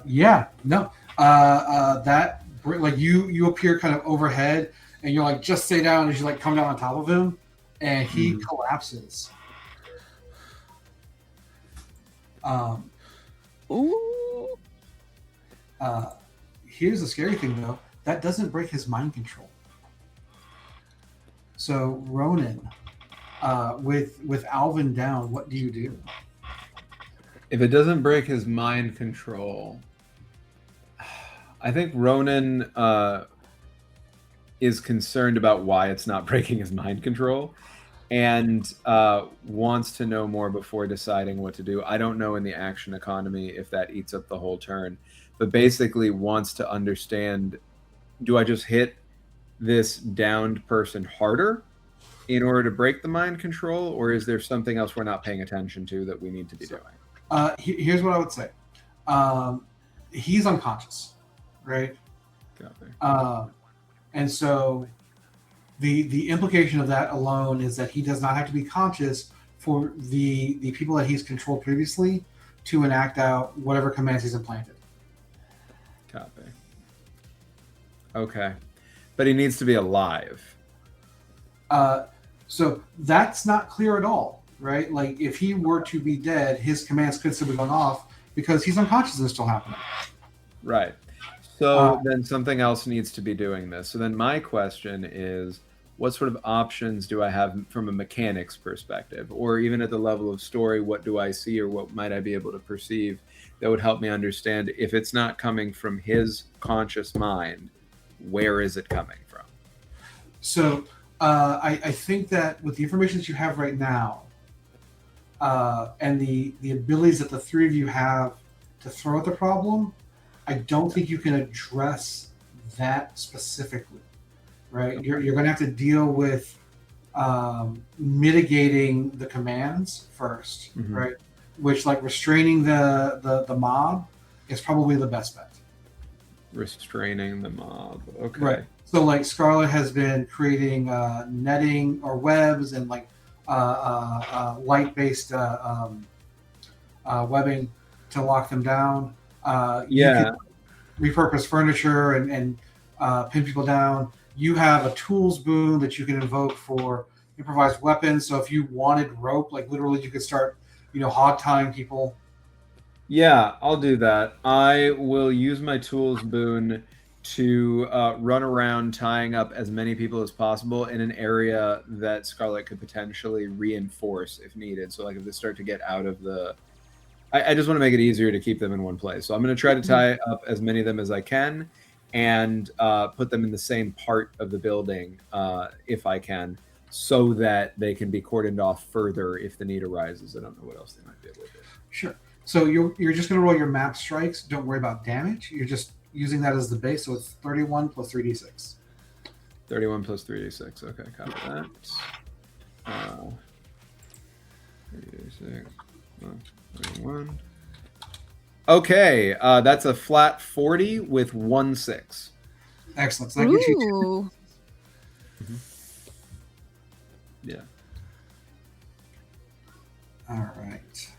Yeah. No. That like you appear kind of overhead, and you're like just stay down as you like come down on top of him, and he collapses. Ooh. Here's the scary thing though. That doesn't break his mind control. So Ronin, with Alvin down, what do you do? If it doesn't break his mind control, I think Ronin is concerned about why it's not breaking his mind control, and wants to know more before deciding what to do. I don't know in the action economy if that eats up the whole turn, but basically wants to understand, do I just hit this downed person harder in order to break the mind control, or is there something else we're not paying attention to that we need to be doing? Here's what I would say. He's unconscious, right? Copy. And so the implication of that alone is that he does not have to be conscious for the people that he's controlled previously to enact out whatever commands he's implanted. Copy. Okay. But he needs to be alive. So that's not clear at all, right? Like if he were to be dead, his commands could still be going off because he's unconscious and it's still happening. Right. So then something else needs to be doing this. So then my question is, what sort of options do I have from a mechanics perspective, or even at the level of story, what do I see or what might I be able to perceive that would help me understand if it's not coming from his conscious mind, where is it coming from? So I think that with the information that you have right now, and the abilities that the three of you have to throw at the problem, I don't think you can address that specifically, right? You're going to have to deal with mitigating the commands first, right? Which, like, restraining the mob is probably the best bet. Restraining the mob. Okay. Right. So, like, Scarlet has been creating netting or webs and, like, light-based webbing to lock them down. You can repurpose furniture and pin people down. You have a tools boon that you can invoke for improvised weapons. So if you wanted rope, like literally you could start, hog tying people. Yeah, I'll do that. I will use my tools boon to run around tying up as many people as possible in an area that Scarlet could potentially reinforce if needed. So like if they start to get out of the... I just want to make it easier to keep them in one place. So I'm going to try to tie up as many of them as I can and put them in the same part of the building if I can, so that they can be cordoned off further if the need arises. I don't know what else they might be able to do. Sure. So you're just going to roll your map strikes. Don't worry about damage. You're just using that as the base. So it's 31 plus 3d6. 31 plus 3d6. Okay, copy that. 3d6. 31. Okay, that's a flat 40 with 1 6. Excellent. So that gives you 2. Ooh. Yeah. All right.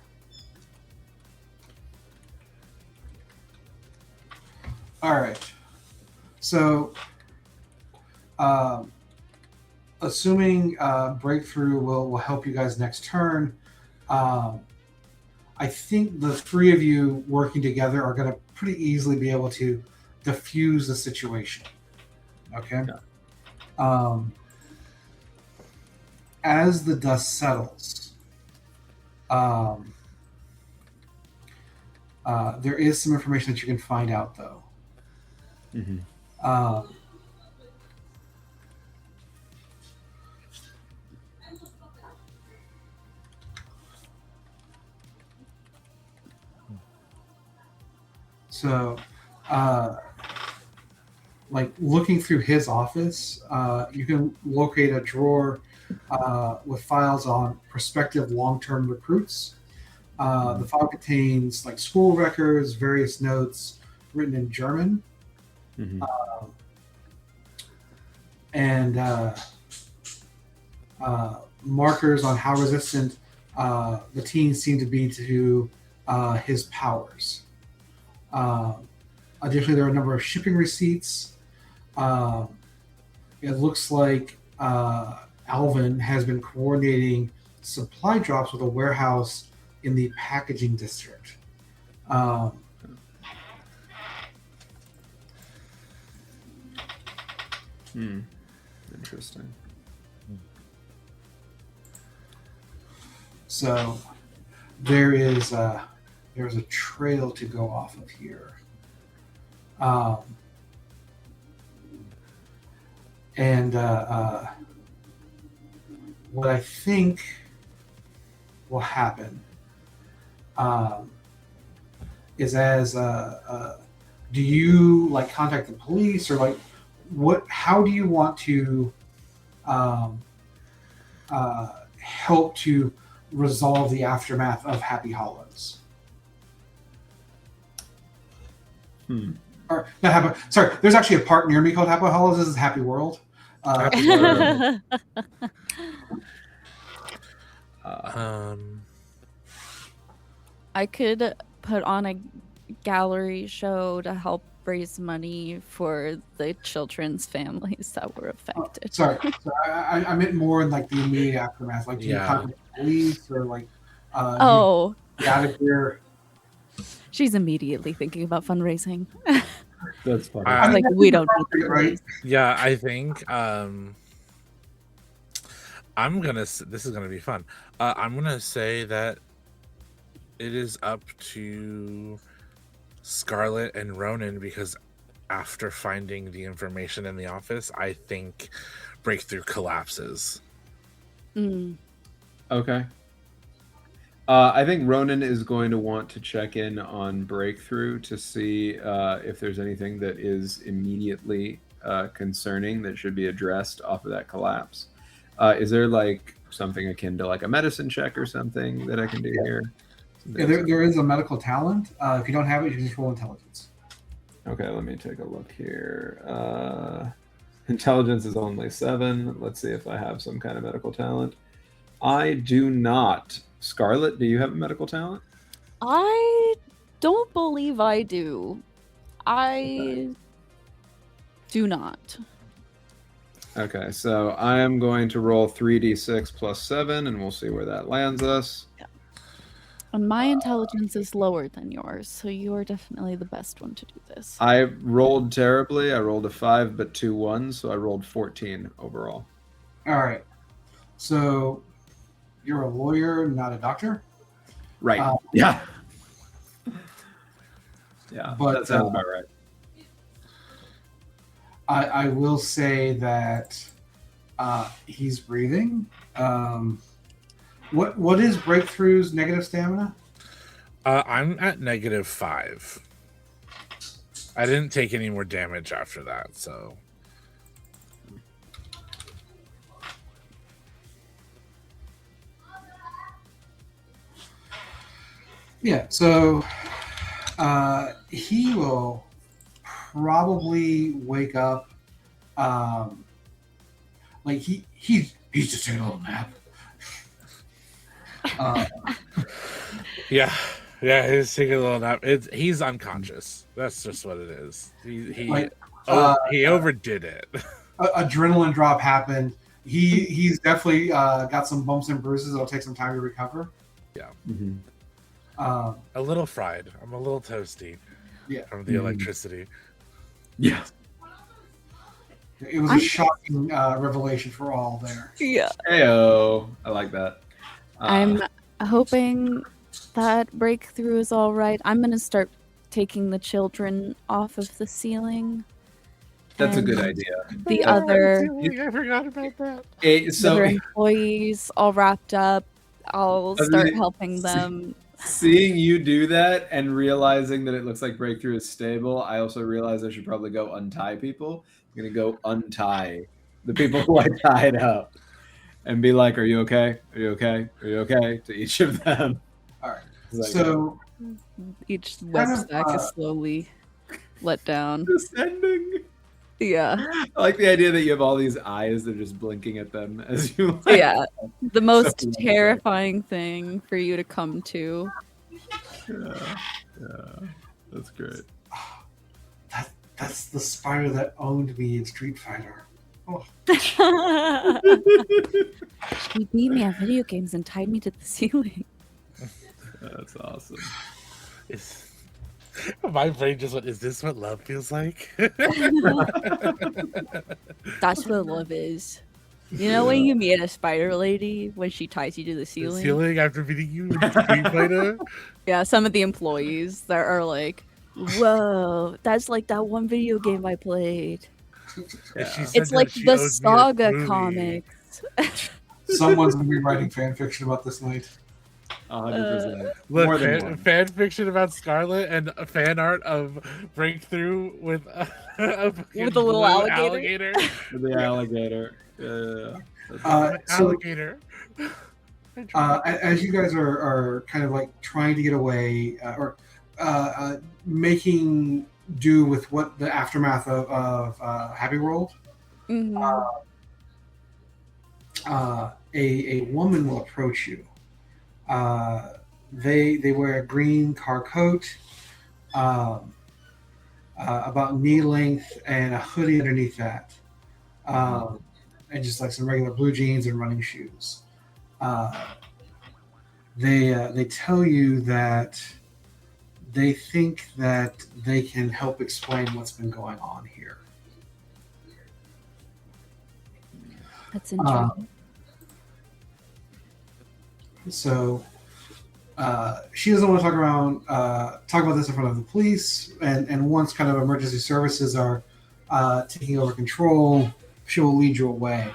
All right. So, assuming breakthrough will help you guys next turn, I think the 3 of you working together are going to pretty easily be able to diffuse the situation. Okay. Yeah. As the dust settles, there is some information that you can find out, though. Mm-hmm. So, like looking through his office, you can locate a drawer with files on prospective long-term recruits. The file contains like school records, various notes written in German, Mm-hmm. and markers on how resistant the teens seem to be to his powers. Additionally, there are a number of shipping receipts. It looks like Alvin has been coordinating supply drops with a warehouse in the packaging district. Interesting. So there's a trail to go off of here. And what I think will happen is as do you like contact the police or like how do you want to help to resolve the aftermath of Happy Hollows? Or not Happy, sorry, there's actually a park near me called Happy Hollows. This is Happy World. Happy World. I could put on a gallery show to help raise money for the children's families that were affected. Sorry, I meant more in like the immediate aftermath. Like, do you Yeah. contact the police or like? Oh, Get out of here. she's immediately thinking about fundraising. That's funny. I Like, we don't need the right? police. Yeah, I think I'm gonna. This is gonna be fun. I'm gonna say that it is up to Scarlet and Ronin because after finding the information in the office, I think Breakthrough collapses. Okay. I think Ronin is going to want to check in on Breakthrough to see if there's anything that is immediately concerning that should be addressed off of that collapse. Is there like something akin to like a medicine check or something that I can do here? Yeah, there is a medical talent. If you don't have it, you can just roll intelligence. Okay, let me take a look here. Intelligence is only 7. Let's see if I have some kind of medical talent. I do not. Scarlet, do you have a medical talent? I don't believe I do. I do not. Okay, so I am going to roll 3d6 plus 7, and we'll see where that lands us. Yeah. And my intelligence is lower than yours, so you are definitely the best one to do this. I rolled terribly. I rolled a 5, but 2 1s, so I rolled 14 overall. All right. So you're a lawyer, not a doctor? Right. Yeah. Yeah, but, that sounds about right. I will say that he's breathing. What is Breakthrough's negative stamina? I'm at -5. I didn't take any more damage after that, so. Yeah, so He will probably wake up. Like he's just taking a little nap. Yeah, he's taking a little nap. He's unconscious. That's just what it is. He overdid it. Adrenaline drop happened. He's definitely got some bumps and bruises. It'll take some time to recover. Yeah. Mm-hmm. A little fried. I'm a little toasty. Yeah. From the electricity. Yeah. It was a shocking revelation for all there. Yeah. Heyo. I like that. I'm hoping that breakthrough is all right. I'm going to start taking the children off of the ceiling. That's a good idea. The other I forgot about that. other employees all wrapped up. I'll start helping them. Seeing you do that and realizing that it looks like breakthrough is stable, I also realize I should probably go untie people. I'm going to go untie the people who I tied up and be like, are you okay? Are you okay? Are you okay? To each of them. All right. Like, So each web stack is slowly let down. Descending. Yeah. I like the idea that you have all these eyes that are just blinking at them as you Yeah. The most terrifying thing for you to come to. Yeah. That's great. That's the spider that owned me in Street Fighter. Oh. He beat me at video games and tied me to the ceiling. That's awesome. My brain just went, is this what love feels like? That's what love is. You know when you meet a spider lady when she ties you to the ceiling? The ceiling after beating you in Street Fighter? Yeah, some of the employees that are like, whoa, that's like that one video game I played. Yeah. It's like the Saga comics. Someone's going to be writing fan fiction about this night. 100%. Look, fan fiction about Scarlet and fan art of Breakthrough with a little alligator. The alligator. Alligator. As you guys are kind of like trying to get away or making do with what the aftermath of Happy World, Mm-hmm. A woman will approach you. They wear a green car coat, about knee length, and a hoodie underneath that, and just like some regular blue jeans and running shoes. They tell you that they think that they can help explain what's been going on here. That's interesting. So she doesn't want to talk about this in front of the police, and once kind of emergency services are taking over control, she will lead you away.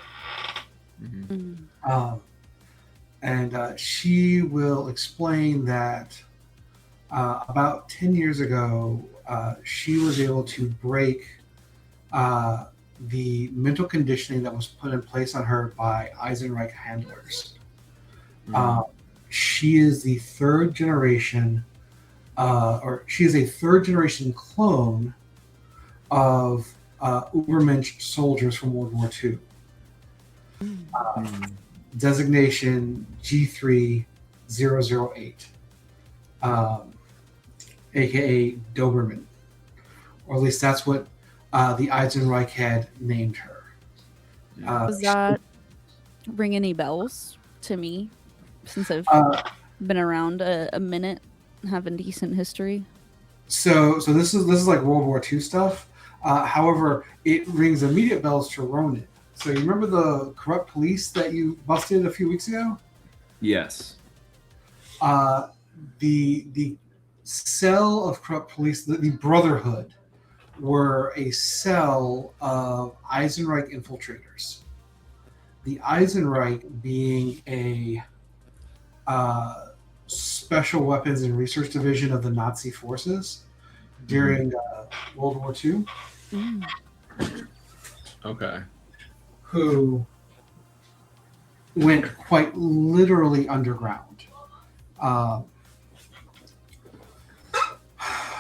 Mm-hmm. And she will explain that about 10 years ago, she was able to break the mental conditioning that was put in place on her by Eisenreich handlers. She is the third generation, or she is a third generation clone of Ubermensch soldiers from World War II. Designation G3008, aka Doberman, or at least that's what the Eisenreich had named her. Does that ring any bells to me? Since I've been around a minute, having decent history. So this is like World War II stuff. However, it rings immediate bells to Ronin. So you remember the corrupt police that you busted a few weeks ago? Yes. The cell of corrupt police, the Brotherhood, were a cell of Eisenreich infiltrators. The Eisenreich being a special weapons and research division of the Nazi forces during World War II. Okay. Who went quite literally underground.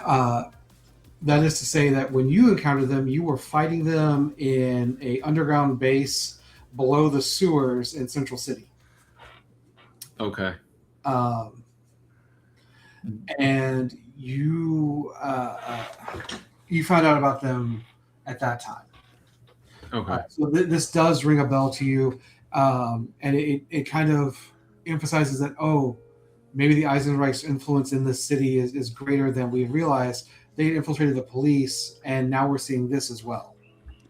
That is to say that when you encountered them, you were fighting them in a underground base below the sewers in Central City. Okay. And you you found out about them at that time. Okay. So this does ring a bell to you, and it kind of emphasizes that, oh, maybe the Eisenreich's influence in this city is greater than we realized. They infiltrated the police, and now we're seeing this as well,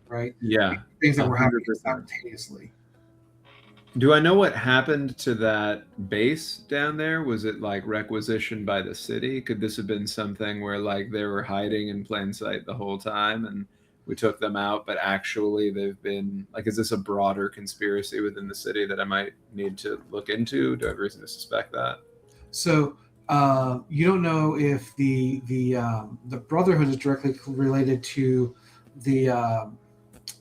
right? Yeah. Things that were happening 100%. simultaneously. Do I know what happened to that base down there? Was it like requisitioned by the city? Could this have been something where like they were hiding in plain sight the whole time and we took them out, but actually they've been like, is this a broader conspiracy within the city that I might need to look into? Do I have reason to suspect that? So you don't know if the Brotherhood is directly related to the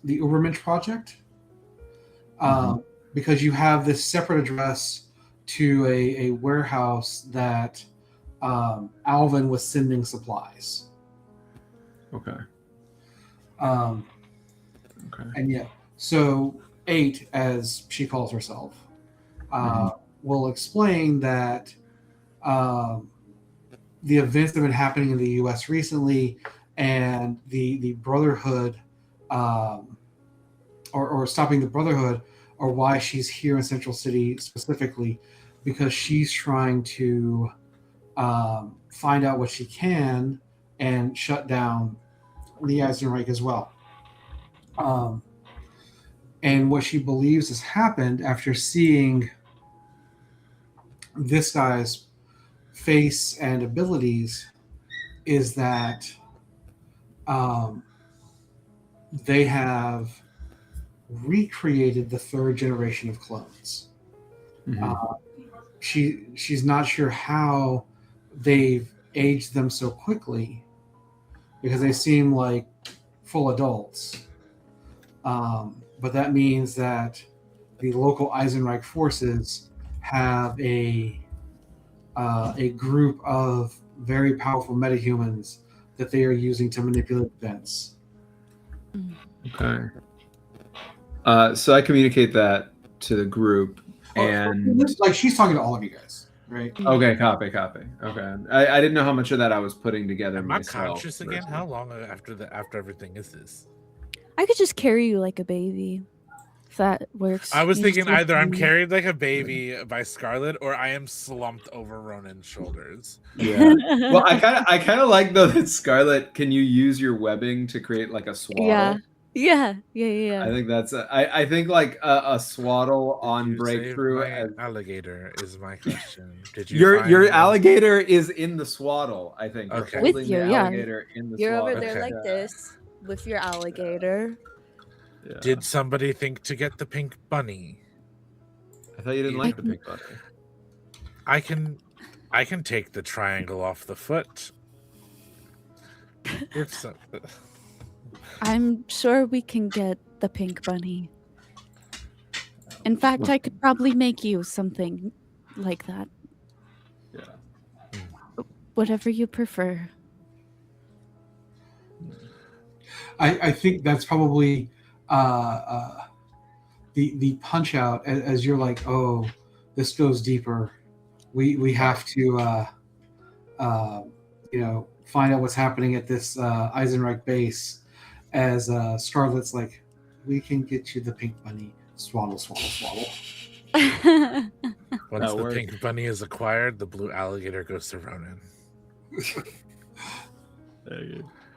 Ubermensch project, because you have this separate address to a warehouse that Alvin was sending supplies. Okay. Okay. And yeah, so 8, as she calls herself, will explain that the events that have been happening in the U.S. recently, and the Brotherhood, or stopping the Brotherhood, or why she's here in Central City specifically, because she's trying to find out what she can and shut down the Eisenreich as well. And what she believes has happened after seeing this guy's face and abilities is that they have recreated the 3rd generation of clones. She's not sure how they've aged them so quickly, because they seem like full adults. But that means that the local Eisenreich forces have a group of very powerful metahumans that they are using to manipulate events. Okay. So I communicate that to the group, and like she's talking to all of you guys, right? Okay, copy. Okay, I didn't know how much of that I was putting together Am I myself. conscious again? How long after everything is this? I could just carry you like a baby, if that works. I was You thinking just either I'm lift me. carried like a baby by Scarlet, or I am slumped over Ronin's shoulders. Yeah. Well, I kind of like though that Scarlet, can you use your webbing to create like a swaddle? Yeah. I think that's I think like a swaddle on breakthrough. My alligator is my question. Did you? Your alligator is in the swaddle. I think. Okay. You're holding With you, the yeah. alligator in the You're swaddle. over there Okay. like this with your alligator. Yeah. Did somebody think to get the pink bunny? I thought you didn't like the pink bunny. I can take the triangle off the foot. If so, I'm sure we can get the pink bunny. In fact, I could probably make you something like that. Yeah. Whatever you prefer. I think that's probably the punch out as you're like, oh, this goes deeper. We have to find out what's happening at this Eisenreich base. As Scarlet's like, we can get you the pink bunny. Swaddle. once the pink bunny is acquired, the blue alligator goes to Ronin.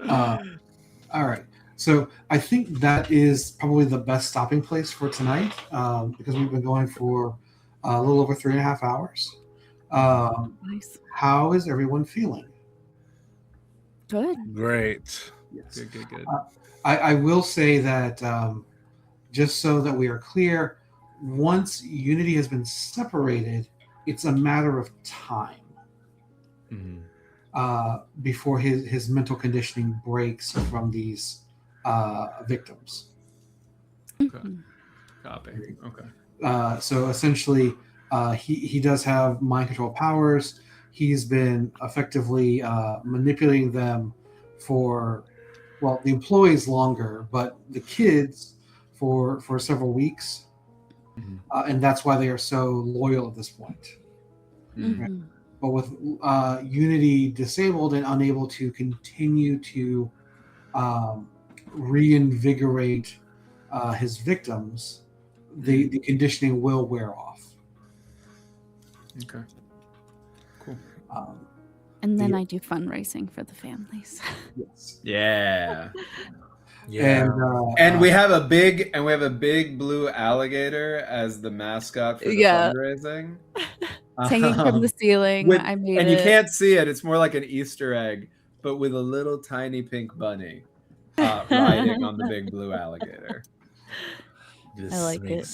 All right. So I think that is probably the best stopping place for tonight, because we've been going for a little over 3.5 hours. Nice. How is everyone feeling? Good. Great. Yes. Good. I will say that just so that we are clear, once Unity has been separated, it's a matter of time before his mental conditioning breaks from these victims. Okay. Copy. Okay. So essentially, he does have mind control powers. he's been effectively manipulating them for, well, the employees longer, but the kids for several weeks. And that's why they are so loyal at this point. Mhm. But with Unity disabled and unable to continue to reinvigorate his victims, the conditioning will wear off. Okay. Cool. And then I do fundraising for the families. Yes. Yeah. Yeah. And we have a big blue alligator as the mascot for the fundraising. It's hanging from the ceiling. I made and it. you can't see it. It's more like an Easter egg, but with a little tiny pink bunny riding on the big blue alligator. I like it.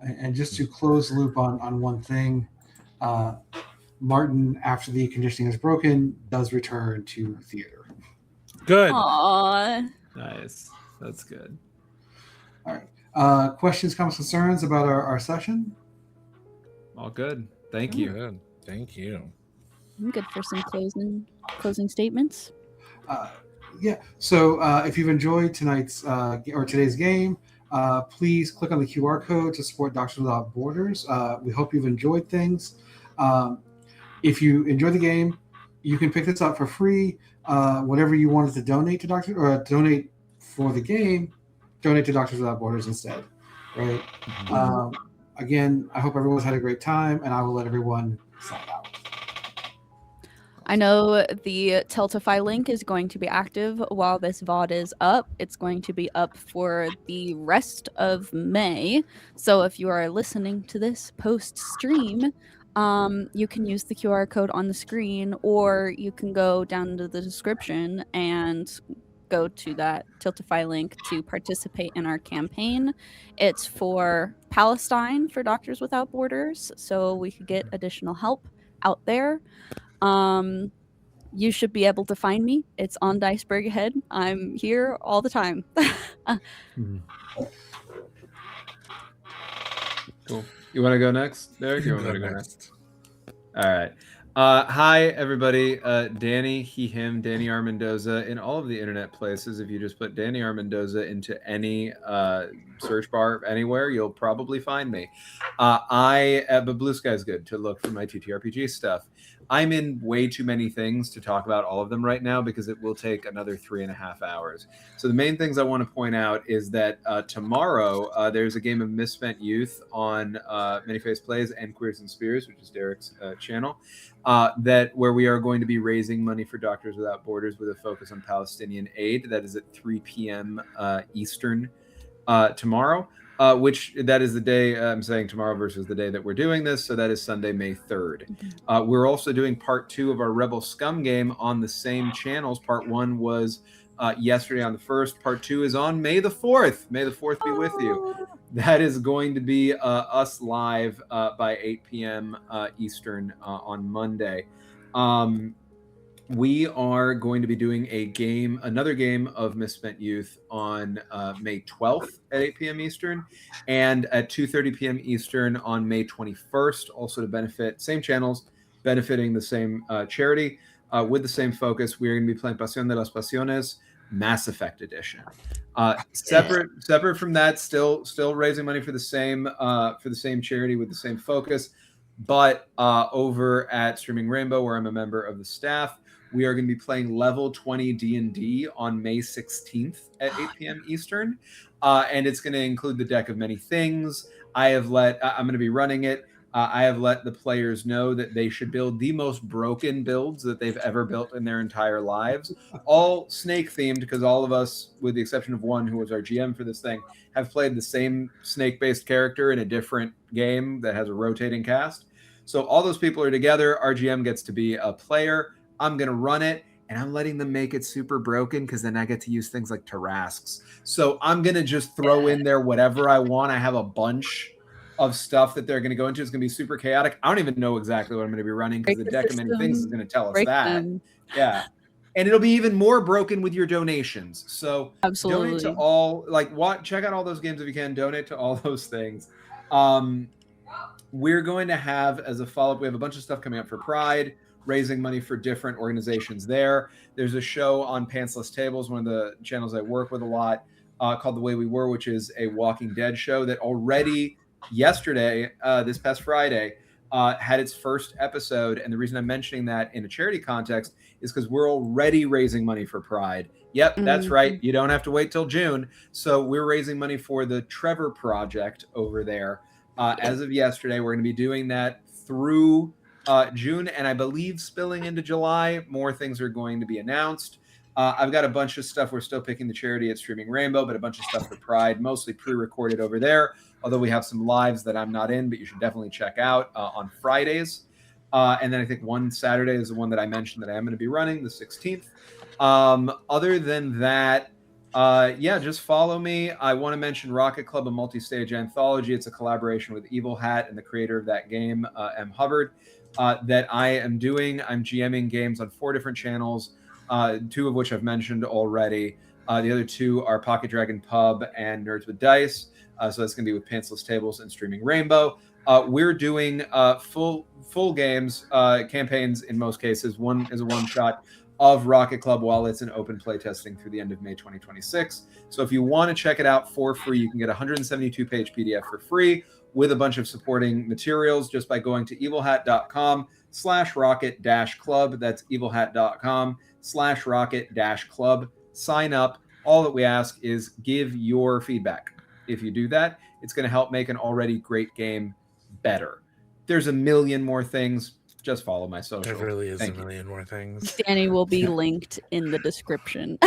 And just to close the loop on one thing, Martin, after the conditioning is broken, does return to theater. Good. Aww. Nice. That's good. All right. Questions, comments, concerns about our session? All good. Thank you. Good. Thank you. I'm good for some closing statements. Yeah. So if you've enjoyed tonight's or today's game, please click on the QR code to support Doctors Without Borders. We hope you've enjoyed things. If you enjoyed the game, you can pick this up for free. Whatever you wanted to donate to donate for the game, donate to Doctors Without Borders instead. Right. Again, I hope everyone's had a great time, and I will let everyone sign out. I know the Tiltify link is going to be active while this VOD is up. It's going to be up for the rest of May. So if you are listening to this post-stream, you can use the QR code on the screen, or you can go down into the description and go to that Tiltify link to participate in our campaign. It's for Palestine for Doctors Without Borders, so we could get additional help out there. You should be able to find me. It's on DICEBERG Ahead. I'm here all the time. Cool. You want to go next, Derryk? You want me to go next? All right. Hi, everybody. Danny, he, him, Danny R. Mendoza in all of the internet places. If you just put Danny R. Mendoza into any search bar anywhere, you'll probably find me. But Blue Sky's good to look for my TTRPG stuff. I'm in way too many things to talk about all of them right now because it will take another 3.5 hours. So the main things I want to point out is that tomorrow there's a game of Misspent Youth on Manyface Plays and Queers and Spears, which is Derryk's channel, where we are going to be raising money for Doctors Without Borders with a focus on Palestinian aid. That is at 3 p.m. Eastern tomorrow. Which that is the day I'm saying tomorrow versus the day that we're doing this. So that is Sunday, May 3rd. We're also doing part 2 of our Rebel Scum game on the same channels. Part 1 was yesterday on the 1st. Part 2 is on May the 4th. May the 4th be with you. That is going to be us live by 8 p.m. Eastern on Monday. We are going to be doing another game of Misspent Youth on May 12th at 8 p.m. Eastern, and at 2:30 p.m. Eastern on May 21st, also to benefit, same channels, benefiting the same charity, with the same focus. We are going to be playing Pasión de las Pasiones, Mass Effect Edition. Separate from that, still raising money for the same charity with the same focus, but over at Streaming Rainbow, where I'm a member of the staff, we are going to be playing level 20 D&D on May 16th at 8 p.m. Eastern. And it's going to include the Deck of Many Things. I'm going to be running it. I have let the players know that they should build the most broken builds that they've ever built in their entire lives. All snake themed, because all of us, with the exception of one who was our GM for this thing, have played the same snake-based character in a different game that has a rotating cast. So all those people are together. Our GM gets to be a player. I'm going to run it, and I'm letting them make it super broken because then I get to use things like Tarrasques. So I'm going to just throw in there whatever I want. I have a bunch of stuff that they're going to go into. It's going to be super chaotic. I don't even know exactly what I'm going to be running because the Deck of Many Things is going to tell us that. Yeah. And it'll be even more broken with your donations. So absolutely. Donate to all, check out all those games if you can. Donate to all those things. we're going to have, as a follow-up, we have a bunch of stuff coming up for Pride, raising money for different organizations there. There's a show on Pantsless Tables, one of the channels I work with a lot, called The Way We Were, which is a Walking Dead show that already yesterday, this past Friday, had its first episode. And the reason I'm mentioning that in a charity context is because we're already raising money for Pride. Yep, that's right. You don't have to wait till June. So we're raising money for the Trevor Project over there. As of yesterday, we're going to be doing that through June, and I believe spilling into July. More things are going to be announced. I've got a bunch of stuff. We're still picking the charity at Streaming Rainbow, but a bunch of stuff for Pride, mostly pre-recorded over there, although we have some lives that I'm not in, but you should definitely check out on Fridays. And then I think one Saturday is the one that I mentioned that I am going to be running, the 16th. Other than that, yeah, just follow me. I want to mention Rocket Club, a multi-stage anthology. It's a collaboration with Evil Hat and the creator of that game, M. Hubbard, that I am doing. I'm GMing games on 4 different channels, 2 of which I've mentioned already. The other 2 are Pocket Dragon Pub and Nerds with Dice. So that's going to be with Pantsless Tables and Streaming Rainbow. We're doing full games, campaigns in most cases. One is a one-shot of Rocket Club while it's in open play testing through the end of May 2026. So if you want to check it out for free, you can get a 172-page PDF for free with a bunch of supporting materials just by going to evilhat.com/rocket-club. That's evilhat.com/rocket-club. Sign up. All that we ask is give your feedback. If you do that, it's going to help make an already great game better. There's a million more things. Just follow my social. There really is a million more things. Danny will be linked in the description.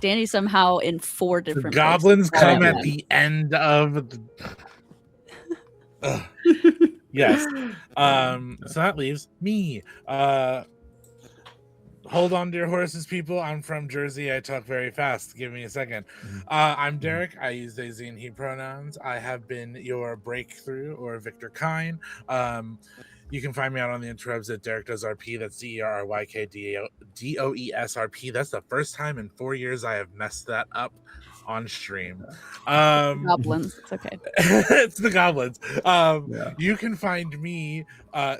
Danny somehow in 4 different The goblins places. come at the end of the... Yes. So that leaves me. Hold on to your horses, people. I'm from Jersey. I talk very fast. Give me a second. I'm Derryk. I use they, ze, and he pronouns. I have been your breakthrough or Victor Kine. You can find me out on the interwebs at Derryk Does RP. That's DERRYKDOESRP. That's the first time in 4 years I have messed that up on stream. Goblins. It's okay. It's the goblins. Yeah. You can find me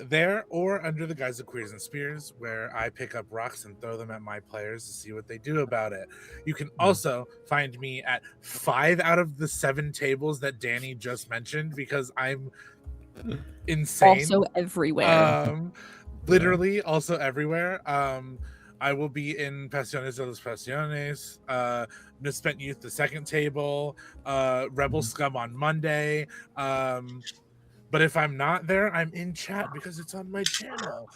there or under the guise of Queers and Spears, where I pick up rocks and throw them at my players to see what they do about it. You can also find me at 5 out of the 7 tables that Danny just mentioned, because I'm insane. Also everywhere. Literally also everywhere. I will be in Pasiones de los Pasiones, Misspent Youth, the 2nd table, Rebel Scum on Monday. But if I'm not there, I'm in chat because it's on my channel.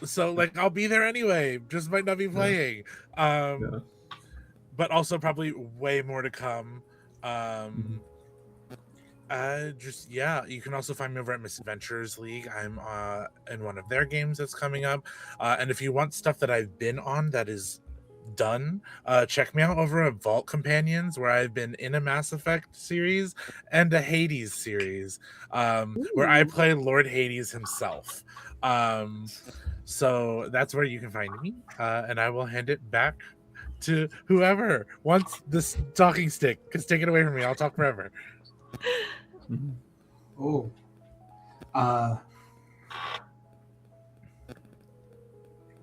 So like I'll be there anyway, just might not be playing. But also probably way more to come. You can also find me over at Misadventures League. I'm in one of their games that's coming up. And if you want stuff that I've been on that is done, check me out over at Vault Companions, where I've been in a Mass Effect series and a Hades series, where I play Lord Hades himself. So that's where you can find me, and I will hand it back to whoever wants this talking stick, because take it away from me. I'll talk forever. Oh.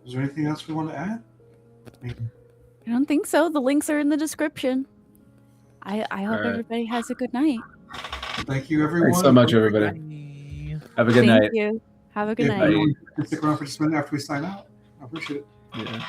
Is there anything else we want to add? I don't think so. The links are in the description. I hope everybody has a good night. Thank you, everyone. Thanks so much, everybody. Have a good night. Thank you. Have a good If night. anyone can stick around for just a minute after we sign out, I appreciate it. Yeah.